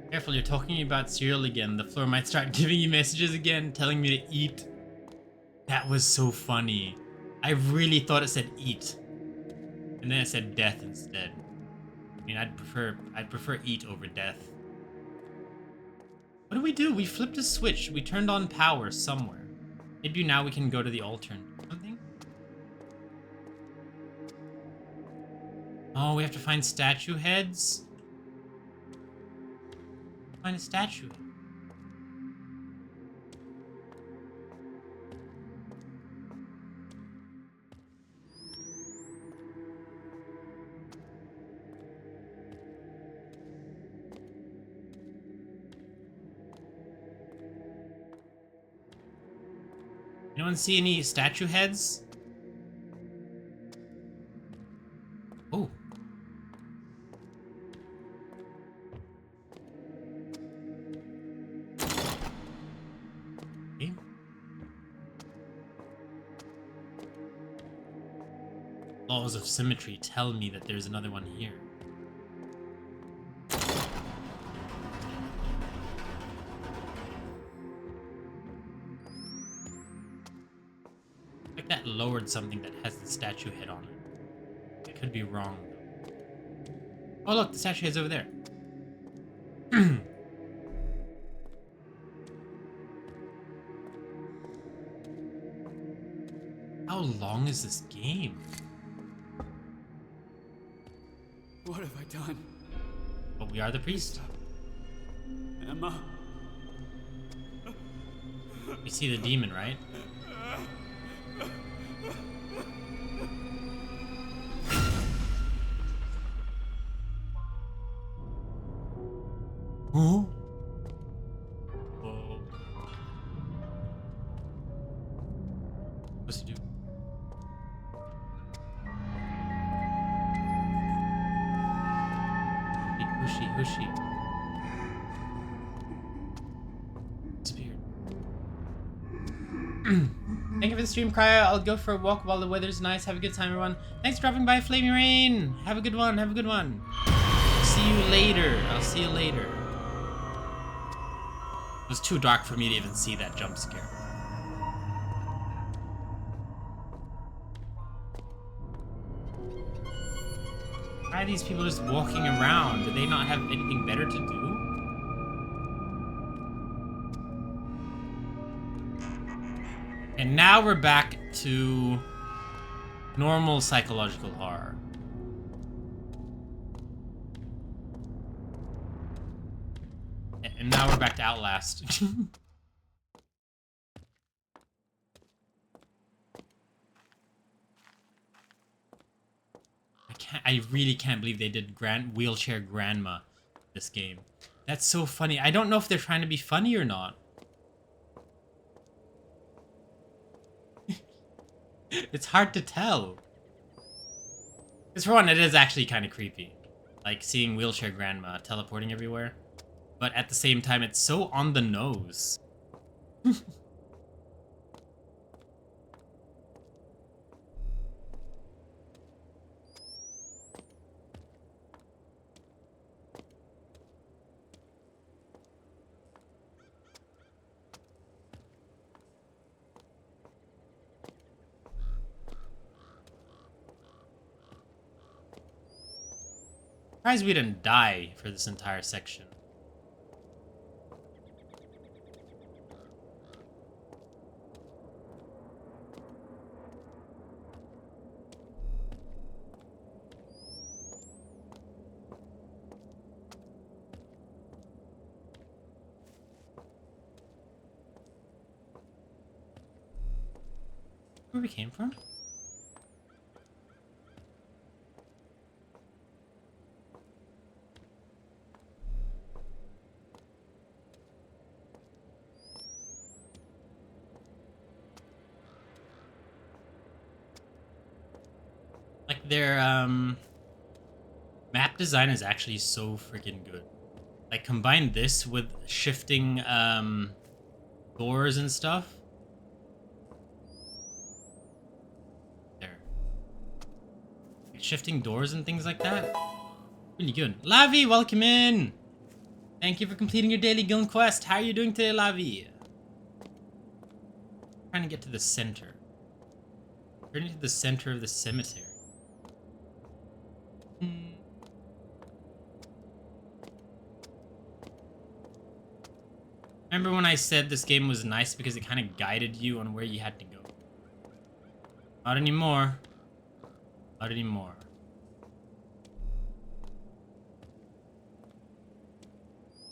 Careful, you're talking about cereal again. The floor might start giving you messages again, telling me to eat. That was so funny. I really thought it said eat. And then it said death instead. I mean, I'd prefer eat over death. What do we do? We flipped a switch. We turned on power somewhere. Maybe now we can go to the altar and do something? Oh, we have to find statue heads? Find a statue. Anyone see any statue heads? Oh. Okay. Laws of symmetry tell me that there's another one here. That lowered something that has the statue head on it. I could be wrong. Oh look, the statue head's over there. How long is this game? What have I done? Well, we are the priest. Emma. You see the demon, right? Who? Whoa. What's he do? Who's she? Disappeared. Thank you for the stream, Kryo. I'll go for a walk while the weather's nice. Have a good time, everyone. Thanks for dropping by, Flaming Rain. Have a good one. Have a good one. See you later. I'll see you later. It was too dark for me to even see that jump scare. Why are these people just walking around? Do they not have anything better to do? And now we're back to normal psychological horror. And now we're back to Outlast. I really can't believe they did wheelchair grandma this game. That's so funny. I don't know if they're trying to be funny or not. It's hard to tell. Because for one, it is actually kind of creepy. Like seeing wheelchair grandma teleporting everywhere. But at the same time, it's so on the nose. Surprised we didn't die for this entire section. Where we came from? Like their map design is actually so freaking good. Like combine this with shifting doors and stuff. There. Like, shifting doors and things like that. Really good. Lavi, welcome in! Thank you for completing your daily guild quest. How are you doing today, Lavi? Trying to get to the center. Turning to the center of the cemetery. Remember when I said this game was nice because it kind of guided you on where you had to go? Not anymore. Not anymore.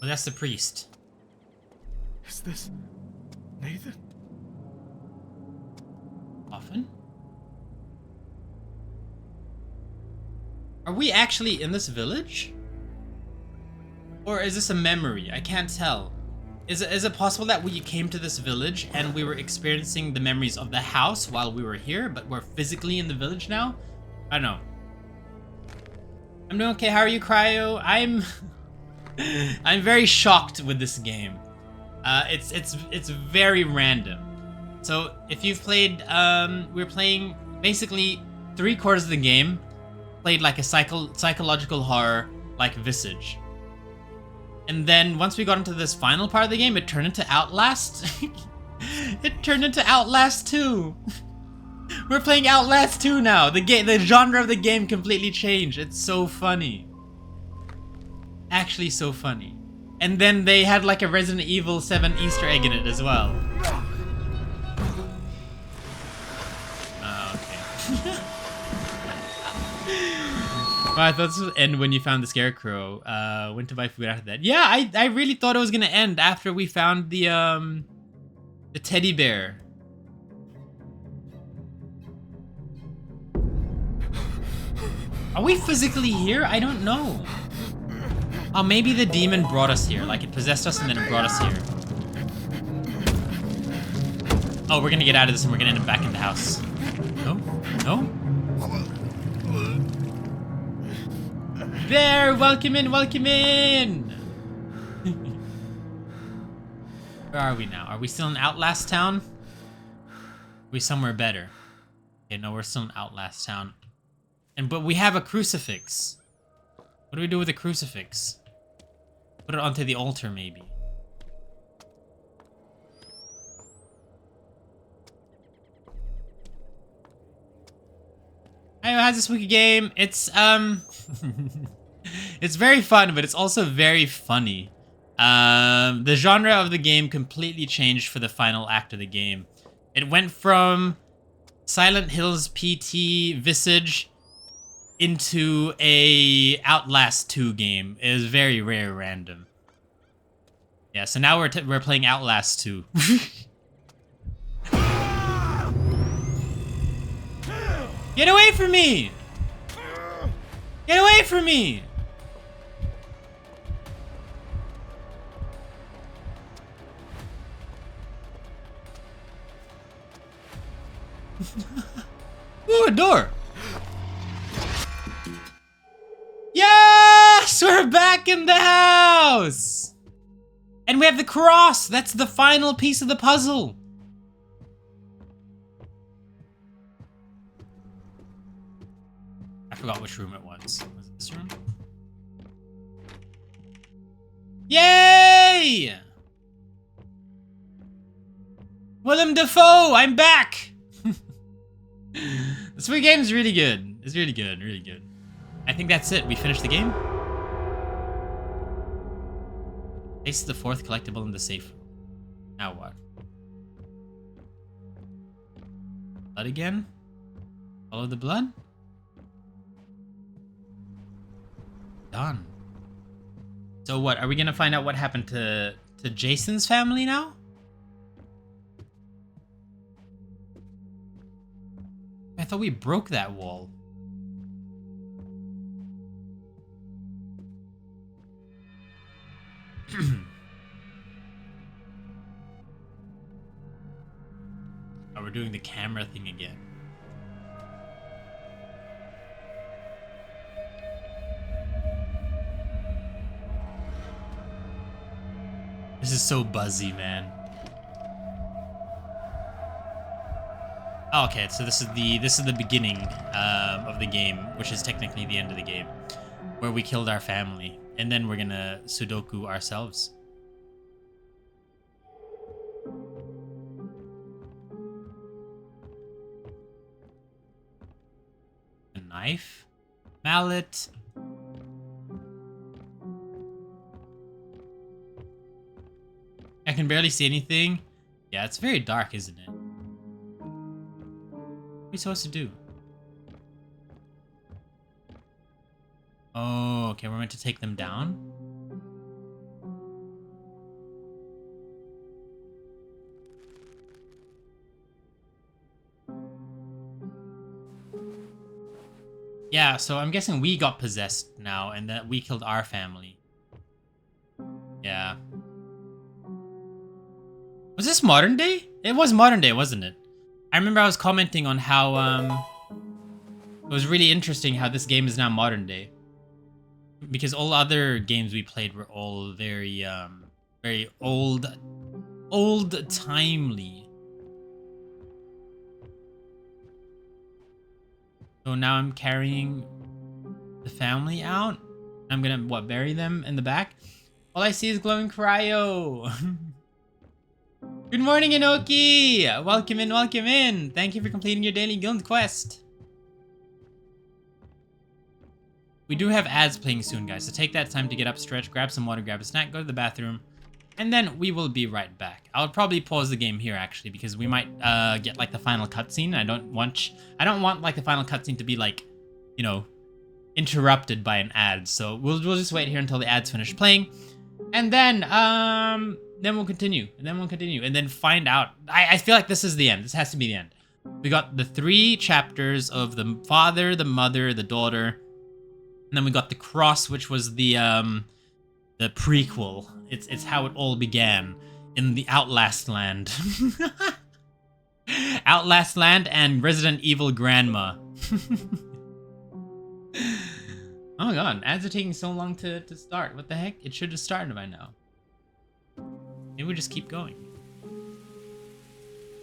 Well, that's the priest. Is this Nathan? Often? Are we actually in this village? Or is this a memory? I can't tell. Is it possible that we came to this village and we were experiencing the memories of the house while we were here, but we're physically in the village now? I don't know. I'm doing okay. How are you, Kryo? I'm very shocked with this game. It's very random. So if you've played, we're playing basically 3/4 of the game. Played like a psychological horror, like Visage. And then once we got into this final part of the game, it turned into Outlast. It turned into Outlast 2. We're playing Outlast 2 now. The genre of the game completely changed. It's so funny. Actually so funny. And then they had like a Resident Evil 7 Easter egg in it as well. Okay. Well, I thought this would end when you found the scarecrow. Went to buy food after that. Yeah, I really thought it was gonna end after we found the teddy bear. Are we physically here? I don't know. Oh, maybe the demon brought us here. Like it possessed us and then it brought us here. Oh, we're gonna get out of this and we're gonna end up back in the house. No? No? There! Welcome in! Welcome in! Where are we now? Are we still in Outlast Town? Are we somewhere better? Okay, no, we're still in Outlast Town. But we have a crucifix. What do we do with a crucifix? Put it onto the altar, maybe. Hi, how's this spooky game? It's, It's very fun, but it's also very funny. The genre of the game completely changed for the final act of the game. It went from Silent Hills PT Visage into a Outlast 2 game. It was very rare random. Yeah, so now we're playing Outlast 2. Get away from me! Get away from me! Ooh, a door! Yes! We're back in the house! And we have the cross! That's the final piece of the puzzle! I forgot which room it was. Was it this room? Yay! Willem Dafoe, I'm back! This Wii game is really good. It's really good, really good. I think that's it. We finished the game. Place the fourth collectible in the safe. Now what? Blood again? Follow the blood? Done. So what? Are we gonna find out what happened to Jason's family now? I thought we broke that wall. Oh, we're doing the camera thing again. This is so buzzy, man. Oh, okay, so this is the beginning of the game, which is technically the end of the game, where we killed our family, and then we're gonna Sudoku ourselves. A knife, mallet. I can barely see anything. Yeah, it's very dark, isn't it? What are we supposed to do? Oh, okay, we're meant to take them down? Yeah, so I'm guessing we got possessed now and that we killed our family. Yeah. Was this modern day? It was modern day, wasn't it? I remember I was commenting on how it was really interesting how this game is now modern day. Because all other games we played were all very very old-timely. So now I'm carrying the family out. I'm gonna, what, bury them in the back? All I see is glowing Kryo. Good morning, Inoki! Welcome in, welcome in! Thank you for completing your daily guild quest. We do have ads playing soon, guys, so take that time to get up, stretch, grab some water, grab a snack, go to the bathroom, and then we will be right back. I'll probably pause the game here, actually, because we might get, like, the final cutscene. I don't want, like, the final cutscene to be, like, you know, interrupted by an ad, so we'll just wait here until the ads finish playing, and then we'll continue, and then find out. I feel like this is the end. This has to be the end. We got the 3 chapters of the father, the mother, the daughter, and then we got the cross, which was the prequel. It's how it all began in the Outlast land. Outlast land and Resident Evil Grandma. Oh my god, ads are taking so long to start. What the heck? It should have started by now. Maybe we just keep going.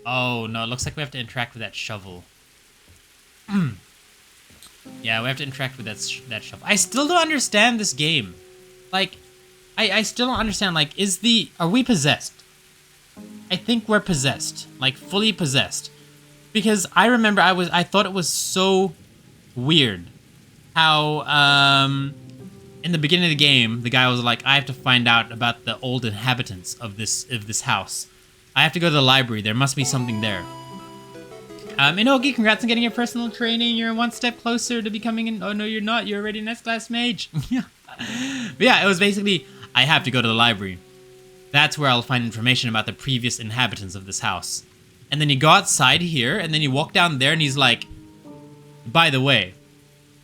Oh no, it looks like we have to interact with that shovel. Yeah, we have to interact with that shovel. I still don't understand this game. Like, I still don't understand, like, are we possessed? I think we're possessed. Like, fully possessed. Because I remember I thought it was so weird how in the beginning of the game, the guy was like, I have to find out about the old inhabitants of this house. I have to go to the library. There must be something there. Inogi, congrats on getting your personal training. You're one step closer to becoming an... Oh, no, you're not. You're already an S-class mage. But yeah, it was basically, I have to go to the library. That's where I'll find information about the previous inhabitants of this house. And then you go outside here, and then you walk down there, and he's like, by the way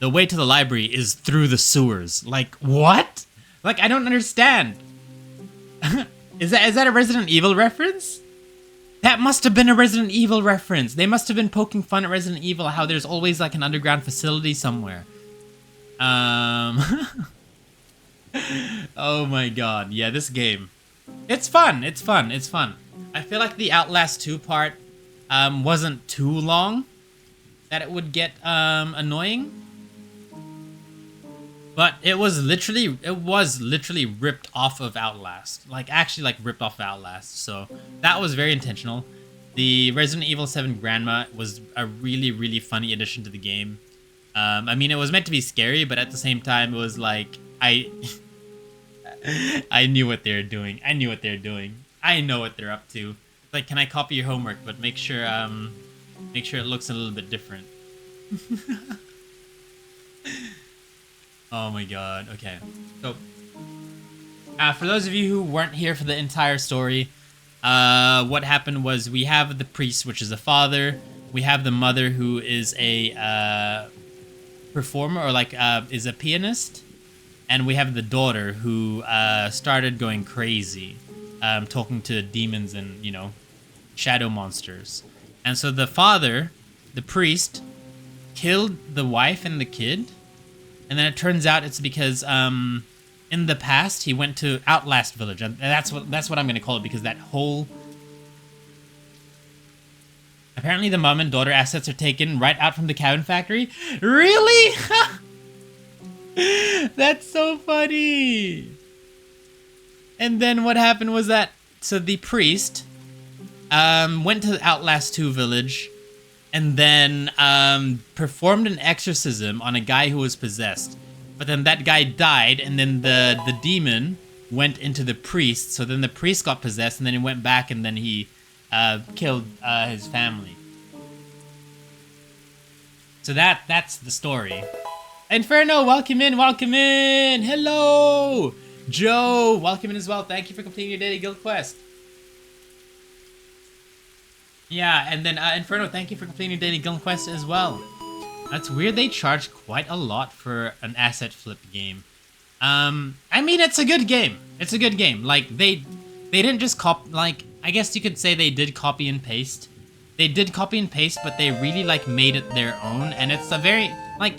to the library is through the sewers. Like, what? Like, I don't understand. Is that a Resident Evil reference? That must have been a Resident Evil reference. They must have been poking fun at Resident Evil, how there's always like an underground facility somewhere. Oh my god. Yeah, this game. It's fun. It's fun. It's fun. I feel like the Outlast 2 part wasn't too long that it would get annoying. But it was literally ripped off of Outlast. Like, actually, like, ripped off of Outlast. So, that was very intentional. The Resident Evil 7 Grandma was a really, really funny addition to the game. I mean, it was meant to be scary, but at the same time, it was like, I knew what they were doing. I knew what they were doing. I know what they're up to. Like, can I copy your homework, but make sure it looks a little bit different. Oh my god, okay. So, for those of you who weren't here for the entire story, what happened was we have the priest, which is the father. We have the mother, who is a performer, or like is a pianist. And we have the daughter, who started going crazy, talking to demons and, you know, shadow monsters. And so the father, the priest, killed the wife and the kid. And then it turns out it's because in the past he went to Outlast Village, and that's what I'm gonna call it, because that whole... Apparently the mom and daughter assets are taken right out from the cabin factory. Really? That's so funny. And then what happened was that, so the priest went to the Outlast 2 village, and then performed an exorcism on a guy who was possessed. But then that guy died, and then the demon went into the priest, so then the priest got possessed, and then he went back, and then he killed his family. So that's the story. Inferno, welcome in, welcome in! Hello! Joe, welcome in as well. Thank you for completing your daily guild quest. Yeah, and then Inferno, thank you for completing your daily guild quest as well. That's weird, they charge quite a lot for an asset flip game. I mean, it's a good game. It's a good game. Like, they didn't just copy, like, I guess you could say they did copy and paste. They did copy and paste, but they really, like, made it their own. And it's a very, like,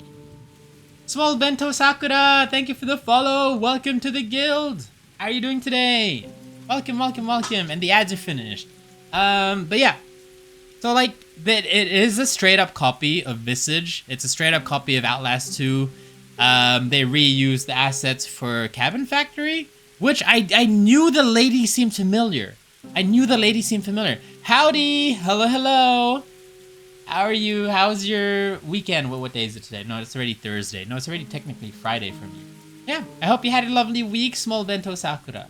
Small Bento Sakura, thank you for the follow. Welcome to the guild. How are you doing today? Welcome, welcome, welcome. And the ads are finished. But yeah. So, like, it is a straight-up copy of Visage. It's a straight-up copy of Outlast 2. They reused the assets for Cabin Factory, which I knew the lady seemed familiar. Howdy! Hello, hello! How are you? How's your weekend? What day is it today? No, it's already Thursday. No, it's already technically Friday for me. Yeah, I hope you had a lovely week, Small Bento Sakura.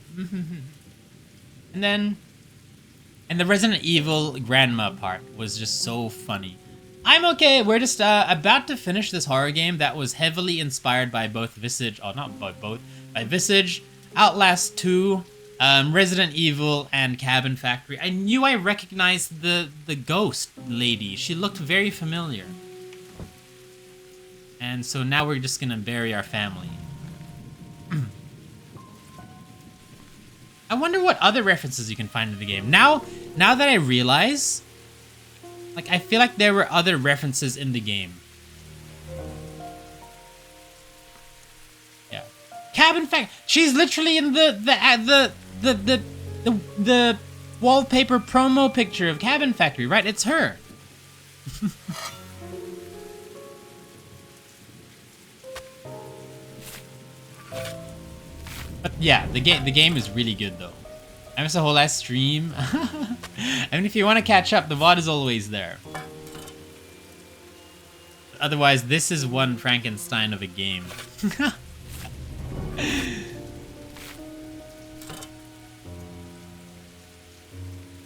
And the Resident Evil Grandma part was just so funny. I'm okay. We're just about to finish this horror game that was heavily inspired by both Visage, oh, not by both, by Visage, Outlast 2, Resident Evil, and Cabin Factory. I knew I recognized the ghost lady. She looked very familiar. And so now we're just gonna bury our family. I wonder what other references you can find in the game. Now that I realize, like, I feel like there were other references in the game. Yeah, Cabin Factory. She's literally in the wallpaper promo picture of Cabin Factory, right? It's her. But yeah, the game is really good though. I missed a whole last stream. I mean, if you want to catch up, the VOD is always there. Otherwise, this is one Frankenstein of a game.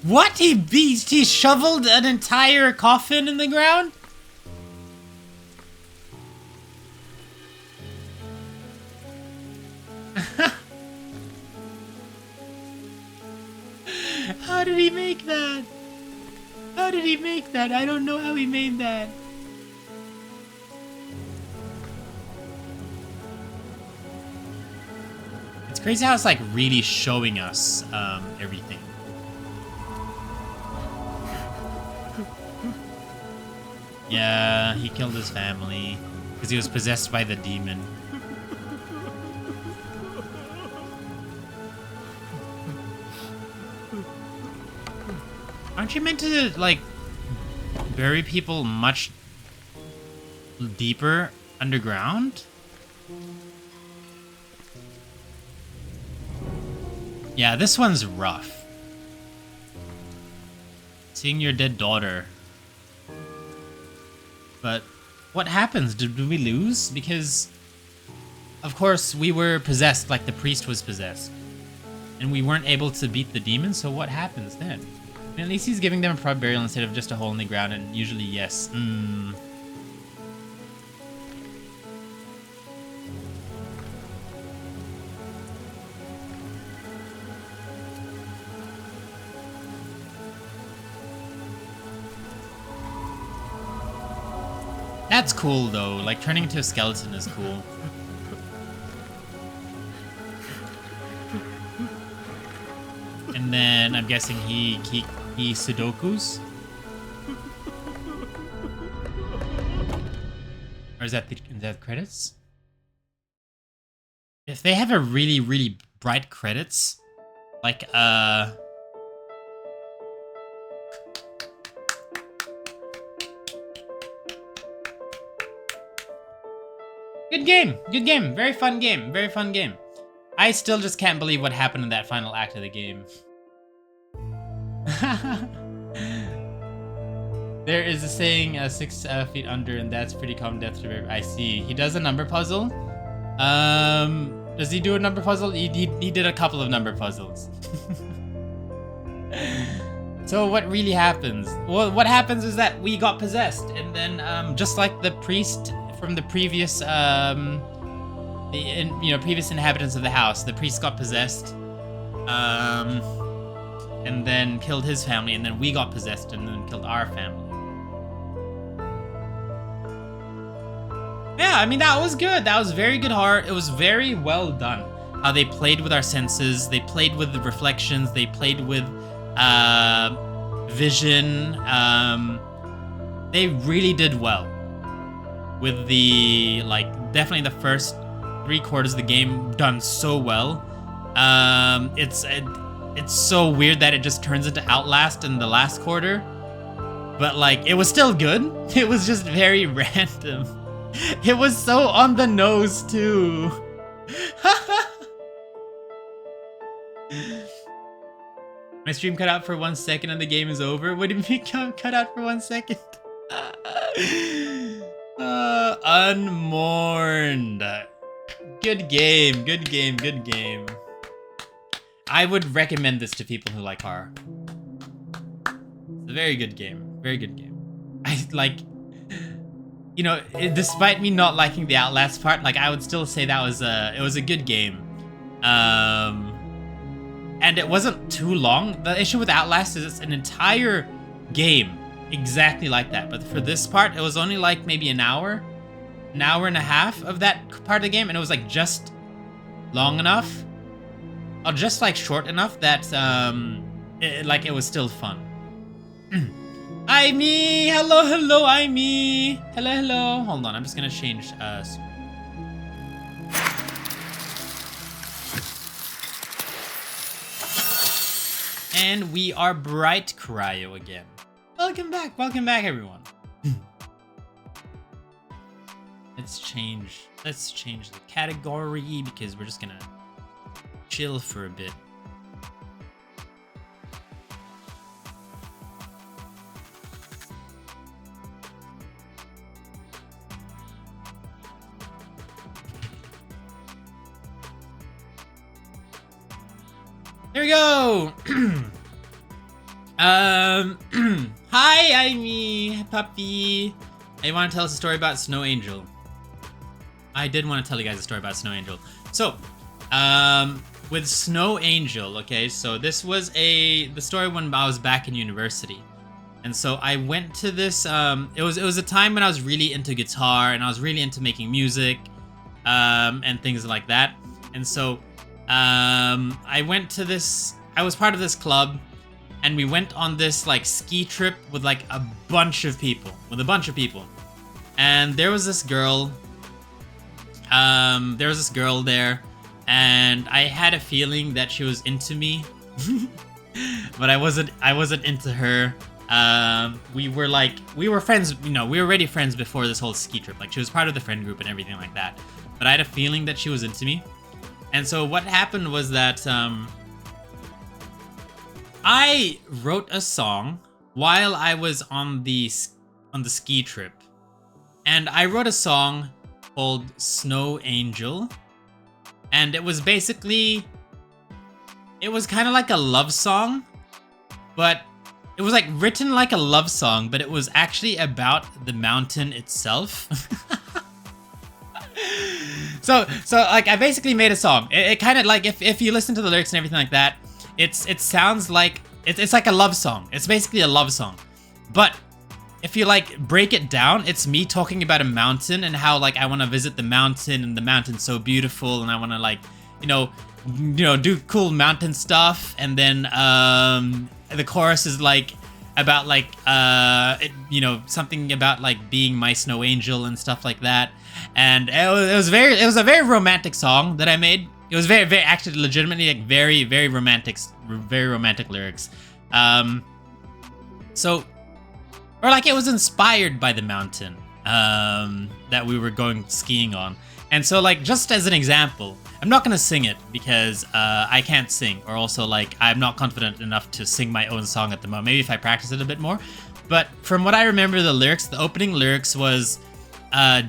What? He shoveled an entire coffin in the ground? How did he make that? How did he make that? I don't know how he made that. It's crazy how it's like really showing us everything. Yeah, he killed his family because he was possessed by the demon. Aren't you meant to, like, bury people much deeper underground? Yeah, this one's rough. Seeing your dead daughter. But what happens? Did we lose? Because, of course, we were possessed like the priest was possessed. And we weren't able to beat the demon, so what happens then? And at least he's giving them a proper burial instead of just a hole in the ground, and usually yes. That's cool though, like turning into a skeleton is cool. And then I'm guessing he sudokus? Or is that the credits? If they have a really, really bright credits, like good game, very fun game, very fun game. I still just can't believe what happened in that final act of the game. There is a saying 6 feet under, and that's pretty common death to I see. He does a number puzzle. Does he do a number puzzle? He did a couple of number puzzles. So what really happens? Well, what happens is that we got possessed, and then just like the priest from the previous previous inhabitants of the house, the priest got possessed, and then killed his family, and then we got possessed and then killed our family. Yeah, I mean, that was good. That was very good horror. It was very well done. They played with our senses. They played with the reflections. They played with vision. They really did well with the, like, definitely the first 3/4 of the game done so well. It's so weird that it just turns into Outlast in the last quarter. But, like, it was still good. It was just very random. It was so on the nose, too. My stream cut out for 1 second and the game is over. What do you mean cut out for 1 second? Unmourned. Good game, good game, good game. I would recommend this to people who like horror. It's a very good game. Very good game. I like, you know, despite me not liking the Outlast part, like I would still say that was it was a good game. And it wasn't too long. The issue with Outlast is it's an entire game exactly like that. But for this part, it was only like maybe an hour and a half of that part of the game, and it was like just long enough, or just like short enough that it was still fun. Aimee, hello, Aimee, hello. Hold on, I'm just gonna change. And we are bright Kryo again. Welcome back, everyone. Let's change the category because we're just gonna chill for a bit. Here we go. Hi, Amy, puppy. I want to tell us a story about Snow Angel. I did want to tell you guys a story about Snow Angel. So, with Snow Angel, okay, so this was the story when I was back in university. And so I went to this, it was a time when I was really into guitar and I was really into making music, and things like that. And so, I went to this, I was part of this club, and we went on this like ski trip with like a bunch of people, And there was this girl, there, and I had a feeling that she was into me, but I wasn't into her. We were friends, you know, we were already friends before this whole ski trip. Like, she was part of the friend group and everything like that. But I had a feeling that she was into me. And so what happened was that, I wrote a song while I was on the ski trip. And I wrote a song called Snow Angel. And it was basically, it was kind of like a love song, but it was like written like a love song, but it was actually about the mountain itself. So like I basically made a song. It kind of like, if you listen to the lyrics and everything like that, it sounds like, it's like a love song. It's basically a love song. But if you like break it down, it's me talking about a mountain and how like I want to visit the mountain and the mountain's so beautiful and I want to like, you know, do cool mountain stuff. And then the chorus is like about like something about like being my snow angel and stuff like that. And it was a very romantic song that I made. It was very actually legitimately like very romantic lyrics. So, or like it was inspired by the mountain that we were going skiing on. And so like, just as an example, I'm not gonna sing it because I can't sing, or also like I'm not confident enough to sing my own song at the moment. Maybe if I practice it a bit more. But from what I remember, the opening lyrics was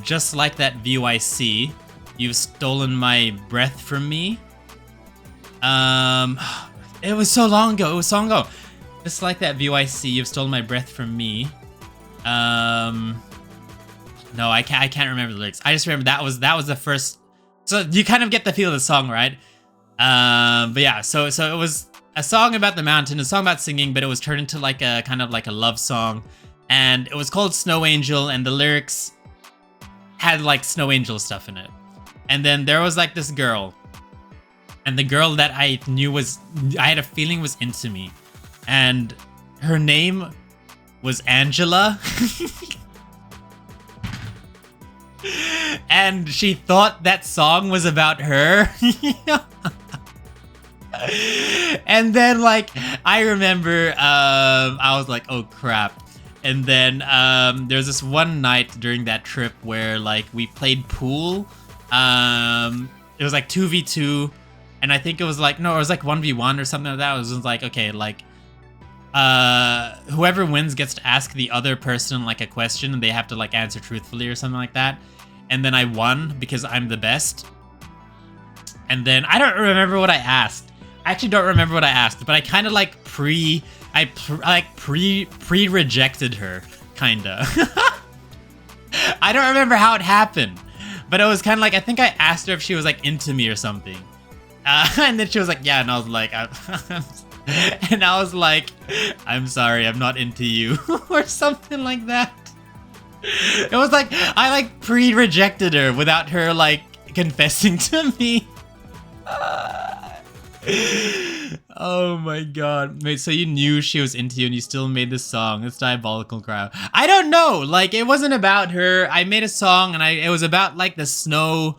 just like that VYC, you've stolen my breath from me. It was so long ago. Just like that VYC, you've stolen my breath from me. No, I can't remember the lyrics. I just remember that was the first. So you kind of get the feel of the song, right? But yeah, so it was a song about the mountain, a song about singing, but it was turned into like a kind of like a love song, and it was called Snow Angel, and the lyrics had like Snow Angel stuff in it. And then there was like this girl, and the girl that I had a feeling was into me, and her name was Angela. And she thought that song was about her. And then like I remember I was like, oh crap. And then there was this one night during that trip where like we played pool. It was like 2v2, and I think it was like, no, it was like 1v1 or something like that. It was like, okay, like whoever wins gets to ask the other person like a question, and they have to like answer truthfully or something like that. And then I won because I'm the best. And then I don't remember what I asked. I actually don't remember what I asked, but I kind of like pre-rejected her, kinda. I don't remember how it happened, but it was kind of like, I think I asked her if she was like into me or something. And then she was like, yeah, and I was like, and I was like, I'm sorry, I'm not into you, or something like that. It was like, I like pre-rejected her without her like confessing to me. Oh my god. Wait, so you knew she was into you and you still made this song. It's diabolical, Kryo. I don't know, like it wasn't about her. I made a song and it was about like the snow,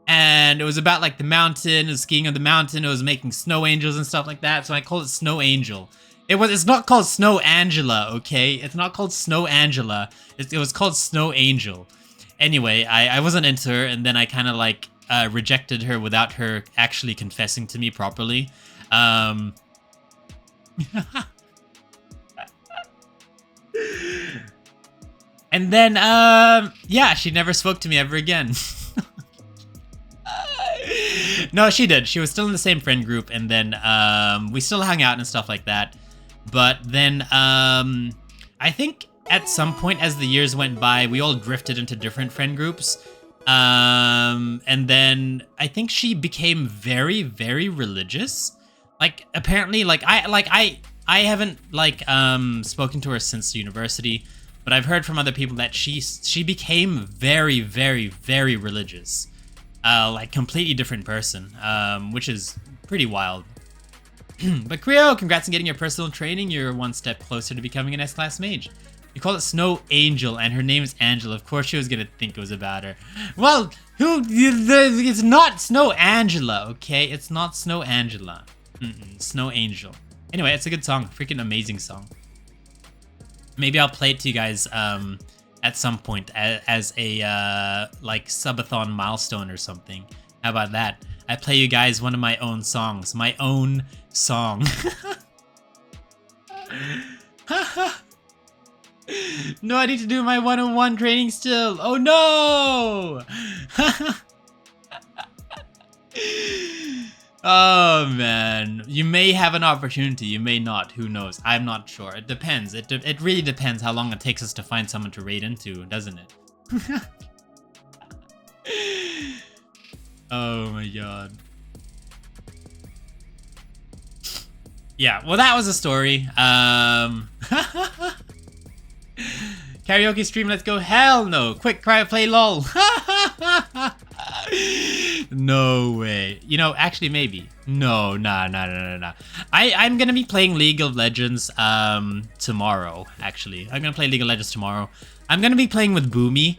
and it was about like the mountain and skiing on the mountain. It was making snow angels and stuff like that, so I called it Snow Angel. It's not called Snow Angela, okay? It's not called Snow Angela. It was called Snow Angel. Anyway, I wasn't into her, and then I kind of like rejected her without her actually confessing to me properly. And then, yeah, she never spoke to me ever again. No, she did. She was still in the same friend group, and then we still hung out and stuff like that. But then I think at some point as the years went by, we all drifted into different friend groups. And then I think she became very, very religious. Like apparently, like I haven't like spoken to her since university, but I've heard from other people that she became very, very, very religious. Like completely different person, which is pretty wild. But Kryo, congrats on getting your personal training. You're one step closer to becoming an S-class mage. You call it Snow Angel, and her name is Angela. Of course she was gonna think it was about her. Well, it's not Snow Angela, okay? It's not Snow Angela. Snow Angel. Anyway, it's a good song. Freaking amazing song. Maybe I'll play it to you guys at some point as a like subathon milestone or something. How about that? I play you guys one of my own songs. My own song. No, I need to do my one-on-one training still. Oh no! Oh man, you may have an opportunity, you may not, who knows, I'm not sure, it depends, it really depends how long it takes us to find someone to raid into, doesn't it? Oh my god. Yeah, well that was a story, Karaoke stream, let's go, hell no, quick Kryofly lol. No way. You know, actually maybe. No, nah. I'm gonna be playing League of Legends tomorrow, actually. I'm gonna play League of Legends tomorrow. I'm gonna be playing with Boomy.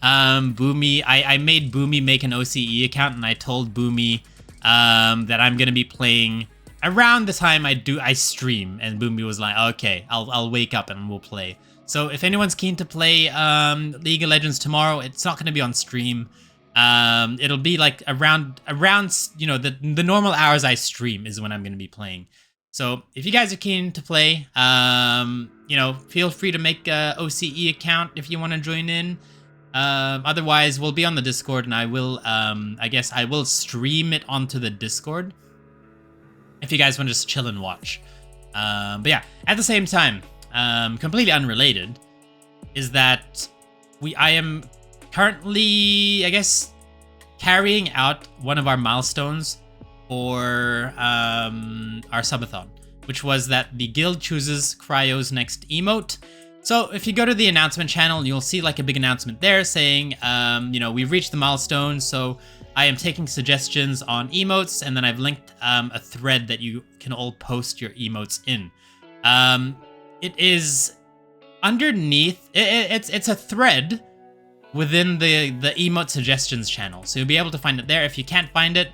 Boomy, I made Boomy make an OCE account, and I told Boomy that I'm gonna be playing around the time I stream, and Boomy was like, okay, I'll wake up and we'll play. So if anyone's keen to play League of Legends tomorrow, it's not gonna be on stream. It'll be like around you know, the normal hours I stream is when I'm going to be playing. So if you guys are keen to play, you know, feel free to make a OCE account if you want to join in. Otherwise, we'll be on the Discord, and I will, I guess I will stream it onto the Discord if you guys want to just chill and watch. But yeah, at the same time, completely unrelated, is that I am currently, I guess, carrying out one of our milestones for our subathon, which was that the guild chooses Kryo's next emote. So if you go to the announcement channel, you'll see like a big announcement there saying, you know, we've reached the milestone, so I am taking suggestions on emotes, and then I've linked a thread that you can all post your emotes in. It is underneath, it's a thread within the emote suggestions channel, so you'll be able to find it there. If you can't find it,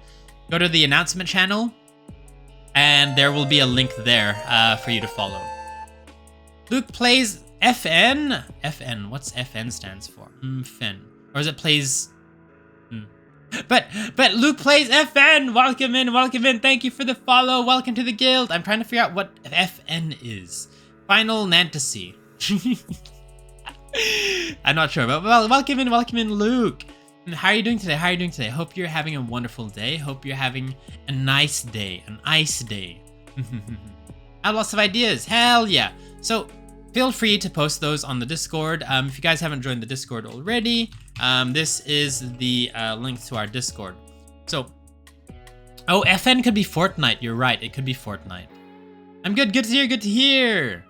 go to the announcement channel, and there will be a link there for you to follow. Luke plays FN? FN, what's FN stands for? Fen. Or is it plays... But Luke plays FN! Welcome in, thank you for the follow, welcome to the guild. I'm trying to figure out what FN is. Final Fantasy. I'm not sure, but well, welcome in, Luke. And how are you doing today? Hope you're having a wonderful day. Hope you're having a nice day, an ice day. I have lots of ideas. Hell yeah. So feel free to post those on the Discord. If you guys haven't joined the Discord already, this is the link to our Discord. So, oh, FN could be Fortnite. You're right. It could be Fortnite. I'm good. Good to hear.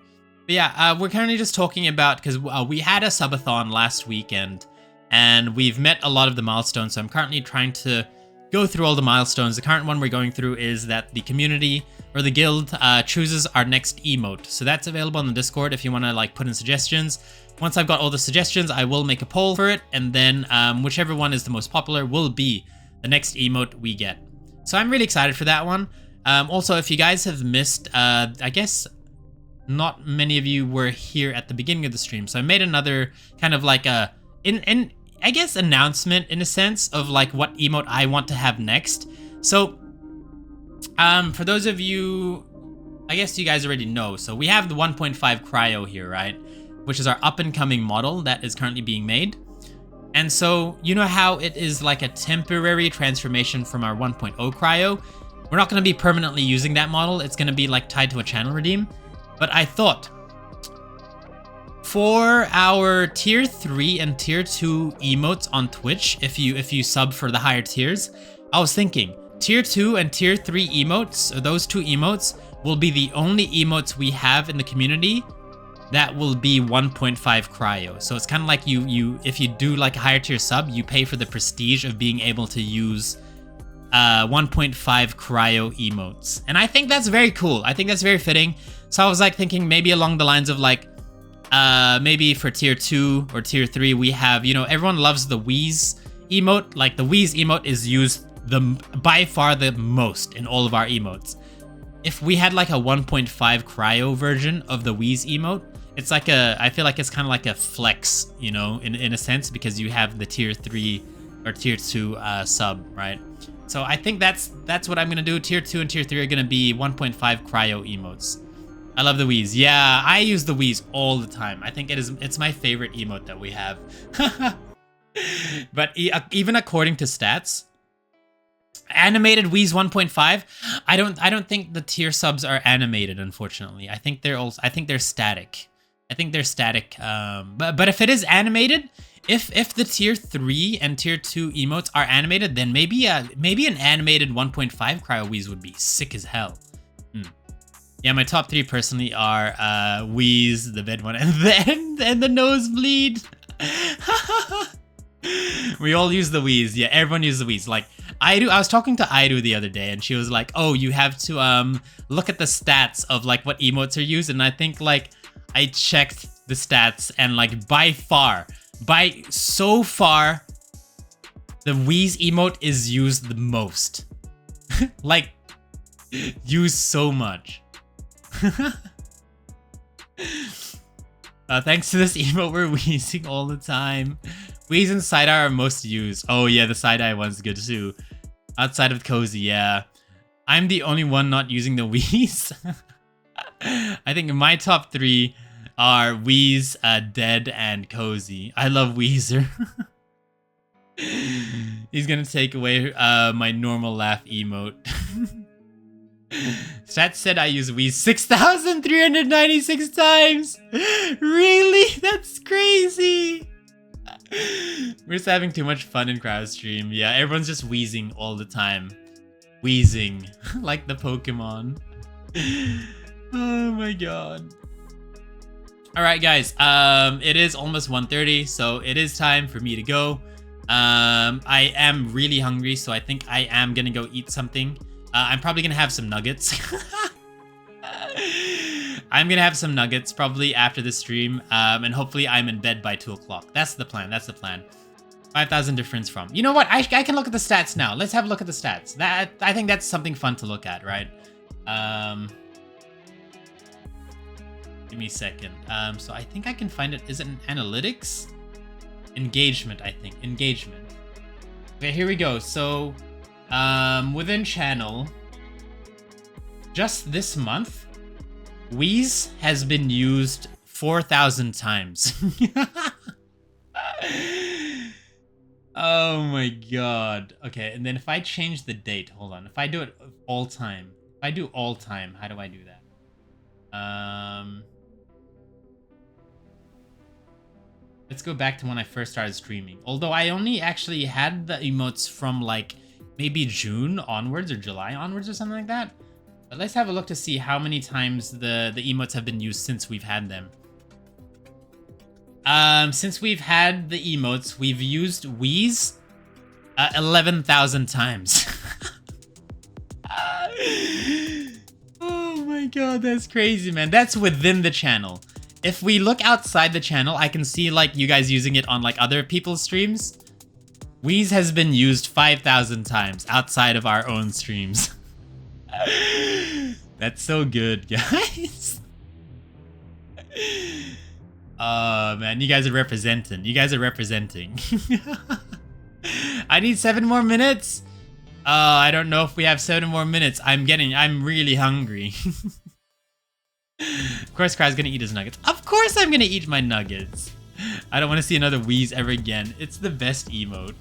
But yeah, we're currently just talking about, because we had a subathon last weekend, and we've met a lot of the milestones, so I'm currently trying to go through all the milestones. The current one we're going through is that the community, or the guild, chooses our next emote. So that's available on the Discord if you want to like put in suggestions. Once I've got all the suggestions, I will make a poll for it, and then whichever one is the most popular will be the next emote we get. So I'm really excited for that one. Also, if you guys have missed, I guess not many of you were here at the beginning of the stream, so I made another kind of like a, I guess, announcement in a sense of like what emote I want to have next. So, for those of you, I guess you guys already know, so we have the 1.5 Kryo here, right? Which is our up-and-coming model that is currently being made. And so, you know how it is like a temporary transformation from our 1.0 Kryo? We're not going to be permanently using that model. It's going to be like tied to a channel redeem. But I thought, for our tier 3 and tier 2 emotes on Twitch, if you sub for the higher tiers, I was thinking tier 2 and tier 3 emotes, or those two emotes, will be the only emotes we have in the community that will be 1.5 Kryo. So it's kind of like if you do like a higher tier sub, you pay for the prestige of being able to use 1.5 Kryo emotes. And I think that's very cool. I think that's very fitting. So I was like thinking maybe along the lines of like, maybe for tier 2 or tier 3, we have, you know, everyone loves the Wheeze emote. Like the Wheeze emote is used by far the most in all of our emotes. If we had like a 1.5 Kryo version of the Wheeze emote, it's like I feel like it's kind of like a flex, you know, in a sense, because you have the tier 3 or tier 2 sub, right? So I think that's what I'm gonna do. Tier 2 and tier 3 are gonna be 1.5 Kryo emotes. I love the Wheeze. Yeah, I use the Wheeze all the time. I think it's my favorite emote that we have. But even according to stats, animated Wheeze 1.5, I don't think the tier subs are animated, unfortunately. I think they're static. I think they're static. But if it is animated, if the tier 3 and tier 2 emotes are animated, then maybe an animated 1.5 Kryo Wheeze would be sick as hell. Yeah, my top 3 personally are Wheeze, the bed one, and the nosebleed. We all use the Wheeze. Yeah, everyone uses the Wheeze. Like I was talking to Aidu the other day, and she was like, "Oh, you have to look at the stats of like what emotes are used." And I think like I checked the stats, and like by so far, the Wheeze emote is used the most. Like used so much. Thanks to this emote, we're wheezing all the time. Wheeze and side-eye are most used. Oh yeah, the side-eye one's good too. Outside of Cozy, yeah. I'm the only one not using the Wheeze. I think my top 3 are Wheeze, Dead, and Cozy. I love Weezer. He's gonna take away my normal laugh emote. Stats said I use Wheeze 6,396 times! Really? That's crazy! We're just having too much fun in Cryo Stream. Yeah, everyone's just wheezing all the time. Wheezing. Like the Pokemon. Oh my god. Alright guys, it is almost 1:30, so it is time for me to go. I am really hungry, so I think I am gonna go eat something. I'm probably gonna have some nuggets. I'm gonna have some nuggets probably after the stream, and hopefully I'm in bed by 2 o'clock. That's the plan. That's the plan. 5,000 difference from. You know what? I can look at the stats now. Let's have a look at the stats. I think that's something fun to look at, right? Give me a second. So I think I can find it. Is it in analytics? Engagement, I think. Engagement. Okay, here we go. So, within channel, just this month, Wheeze has been used 4,000 times. Oh my god. Okay, and then if I change the date, hold on. If I do it all time, if I do all time, how do I do that? Let's go back to when I first started streaming. Although I only actually had the emotes from like maybe June onwards or July onwards or something like that. But let's have a look to see how many times the emotes have been used since we've had them. Since we've had the emotes, we've used Wheeze 11,000 times. Oh my god, that's crazy, man. That's within the channel. If we look outside the channel, I can see like you guys using it on like other people's streams. Wheeze has been used 5,000 times outside of our own streams. That's so good, guys. Oh man, you guys are representing. You guys are representing. I need 7 more minutes. I don't know if we have 7 more minutes. I'm really hungry. Of course, Kryo's gonna eat his nuggets. Of course I'm gonna eat my nuggets. I don't want to see another Wheeze ever again. It's the best emote.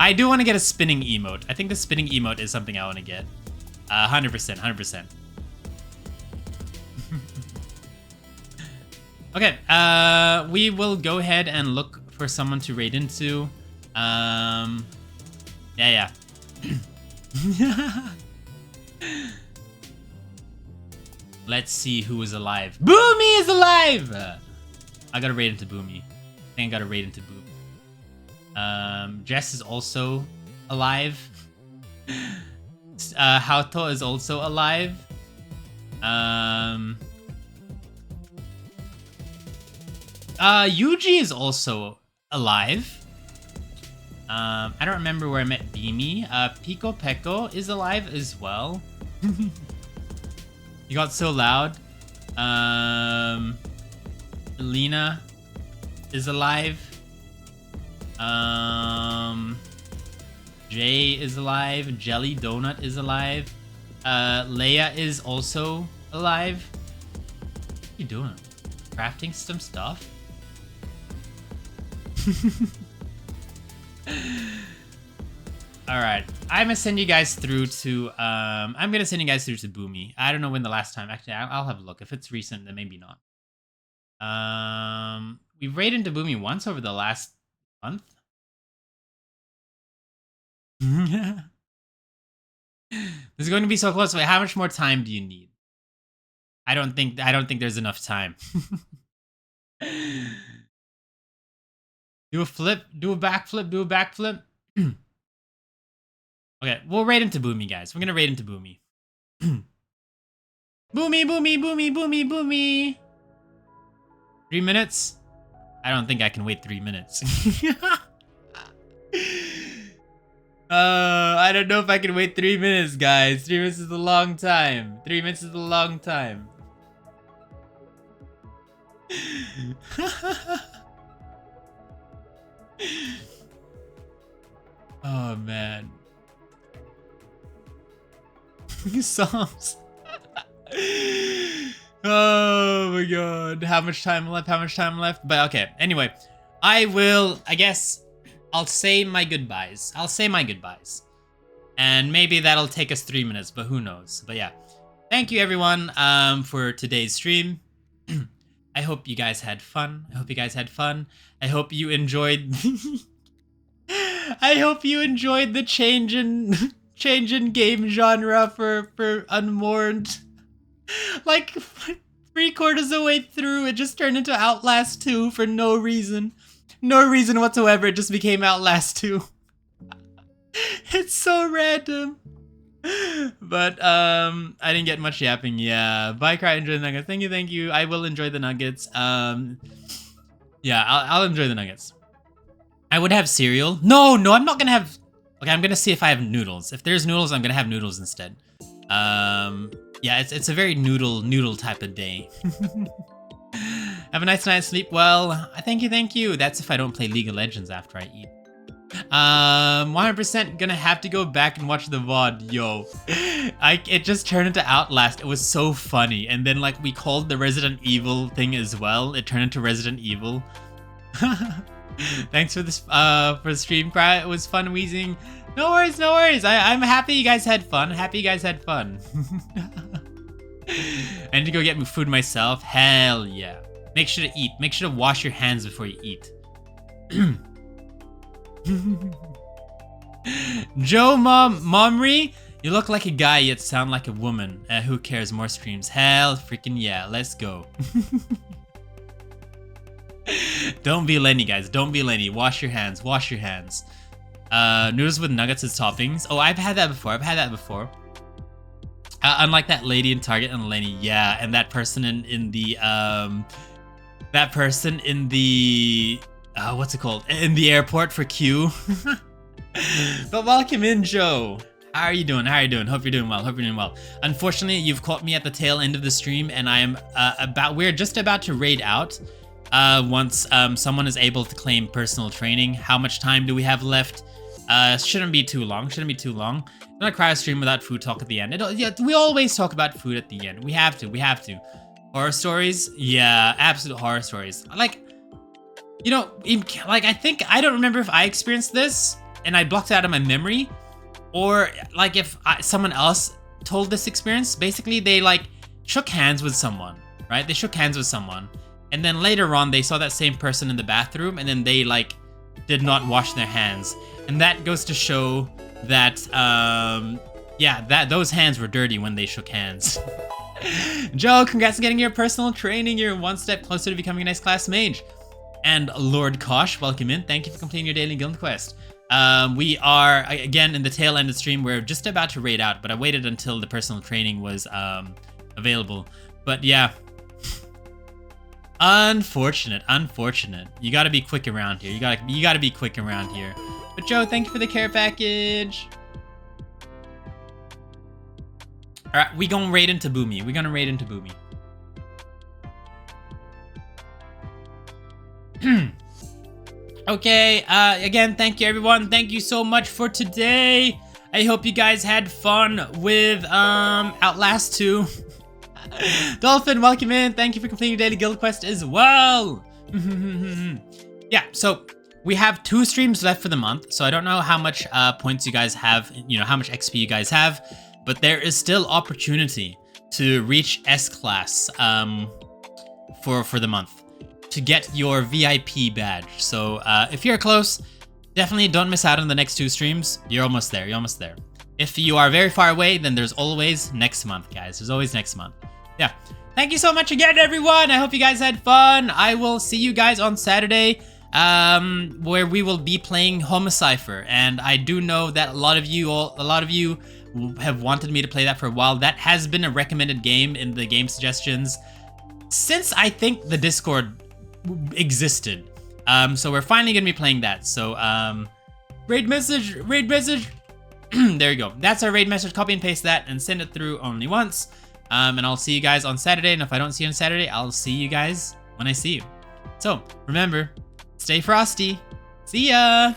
I do want to get a spinning emote. I think the spinning emote is something I want to get. 100%, 100%. Okay, we will go ahead and look for someone to raid into. Yeah. Let's see who is alive. Boomy is alive! I gotta raid into Boomy. I think I gotta raid into Boomy. Jess is also alive. Haoto is also alive. Yuji is also alive. I don't remember where I met Beamy. Pico Peko is alive as well. You got so loud. Lena is alive. Jay is alive. Jelly Donut is alive. Leia is also alive. What are you doing? Crafting some stuff? Alright, I'm gonna send you guys through to Boomy. I don't know when the last time. Actually, I'll have a look. If it's recent, then maybe not. We've raided into Boomy once over the last month. This is going to be so close. Wait, how much more time do you need? I don't think there's enough time. Do a flip, do a backflip, do a backflip. Okay, we'll raid into Boomy, guys. We're gonna raid into Boomy. Boomy, Boomy, Boomy, Boomy, Boomy. 3 minutes? I don't think I can wait 3 minutes. I don't know if I can wait 3 minutes, guys. 3 minutes is a long time. 3 minutes is a long time. Oh, man. Songs. Oh my god. How much time left? How much time left? But okay, anyway. I guess I'll say my goodbyes. And maybe that'll take us 3 minutes, but who knows. But yeah. Thank you everyone for today's stream. I hope you guys had fun. I hope you enjoyed I hope you enjoyed the change in game genre for Unmourned. Like 3/4 of the way through, it just turned into Outlast 2 for no reason. No reason whatsoever, it just became Outlast 2. It's so random. But I didn't get much yapping. Yeah, bye Kryo, enjoy the nuggets. Thank you. I will enjoy the nuggets. Yeah, I'll enjoy the nuggets. I would have cereal. No, I'm not gonna have. Okay, I'm gonna see if I have noodles. If there's noodles, I'm gonna have noodles instead. Yeah, it's a very noodle type of day. Have a nice night's sleep. Well, thank you. That's if I don't play League of Legends after I eat. 100% gonna have to go back and watch the VOD. Yo, it just turned into Outlast. It was so funny. And then like we called the Resident Evil thing as well. It turned into Resident Evil. Thanks for this for the stream, Kryo. It was fun wheezing. No worries. I'm happy you guys had fun. I need to go get food myself. Hell yeah. Make sure to eat. Make sure to wash your hands before you eat. Joe Momri, you look like a guy yet sound like a woman. Who cares? More streams. Hell freaking yeah. Let's go. Don't be Lenny, guys. Don't be Lenny. Wash your hands. Noodles with nuggets as toppings. Oh, I've had that before. Unlike that lady in Target and Lenny, yeah, and that person in the what's it called? In the airport for Q. But welcome in, Joe. How are you doing? Hope you're doing well. Unfortunately, you've caught me at the tail end of the stream, and I am we're just about to raid out. Once someone is able to claim personal training. How much time do we have left? Shouldn't be too long. Not a Kryo stream without food talk at the end. We always talk about food at the end. We have to. Horror stories? Yeah, absolute horror stories. Like, you know, like I don't remember if I experienced this and I blocked it out of my memory, or like if someone else told this experience. Basically, they like shook hands with someone, right? They shook hands with someone, and then later on they saw that same person in the bathroom, and then they like did not wash their hands, and that goes to show that yeah, that those hands were dirty when they shook hands. Joe, congrats on getting your personal training. You're one step closer to becoming a nice class mage. And Lord Kosh, welcome in. Thank you for completing your daily guild quest. We are, again, in the tail end of the stream. We're just about to raid out, but I waited until the personal training was available. But yeah. Unfortunate. You gotta be quick around here. You gotta be quick around here. But Joe, thank you for the care package. Alright, we gonna raid into Boomy. Okay, again, thank you everyone. Thank you so much for today. I hope you guys had fun with Outlast 2. Dolphin, welcome in. Thank you for completing your daily guild quest as well. Yeah, so we have 2 streams left for the month, so I don't know how much points you guys have, you know, how much XP you guys have, but there is still opportunity to reach S-Class for the month, to get your VIP badge. So if you're close, definitely don't miss out on the next 2 streams. You're almost there. If you are very far away, then there's always next month, guys. There's always next month. Yeah. Thank you so much again, everyone. I hope you guys had fun. I will see you guys on Saturday, where we will be playing Homicipher. And I do know that a lot of you have wanted me to play that for a while. That has been a recommended game in the game suggestions since I think the Discord existed. So we're finally gonna be playing that. So raid message. There you go. That's our raid message. Copy and paste that and send it through only once. And I'll see you guys on Saturday. And if I don't see you on Saturday, I'll see you guys when I see you. So remember, stay frosty. See ya.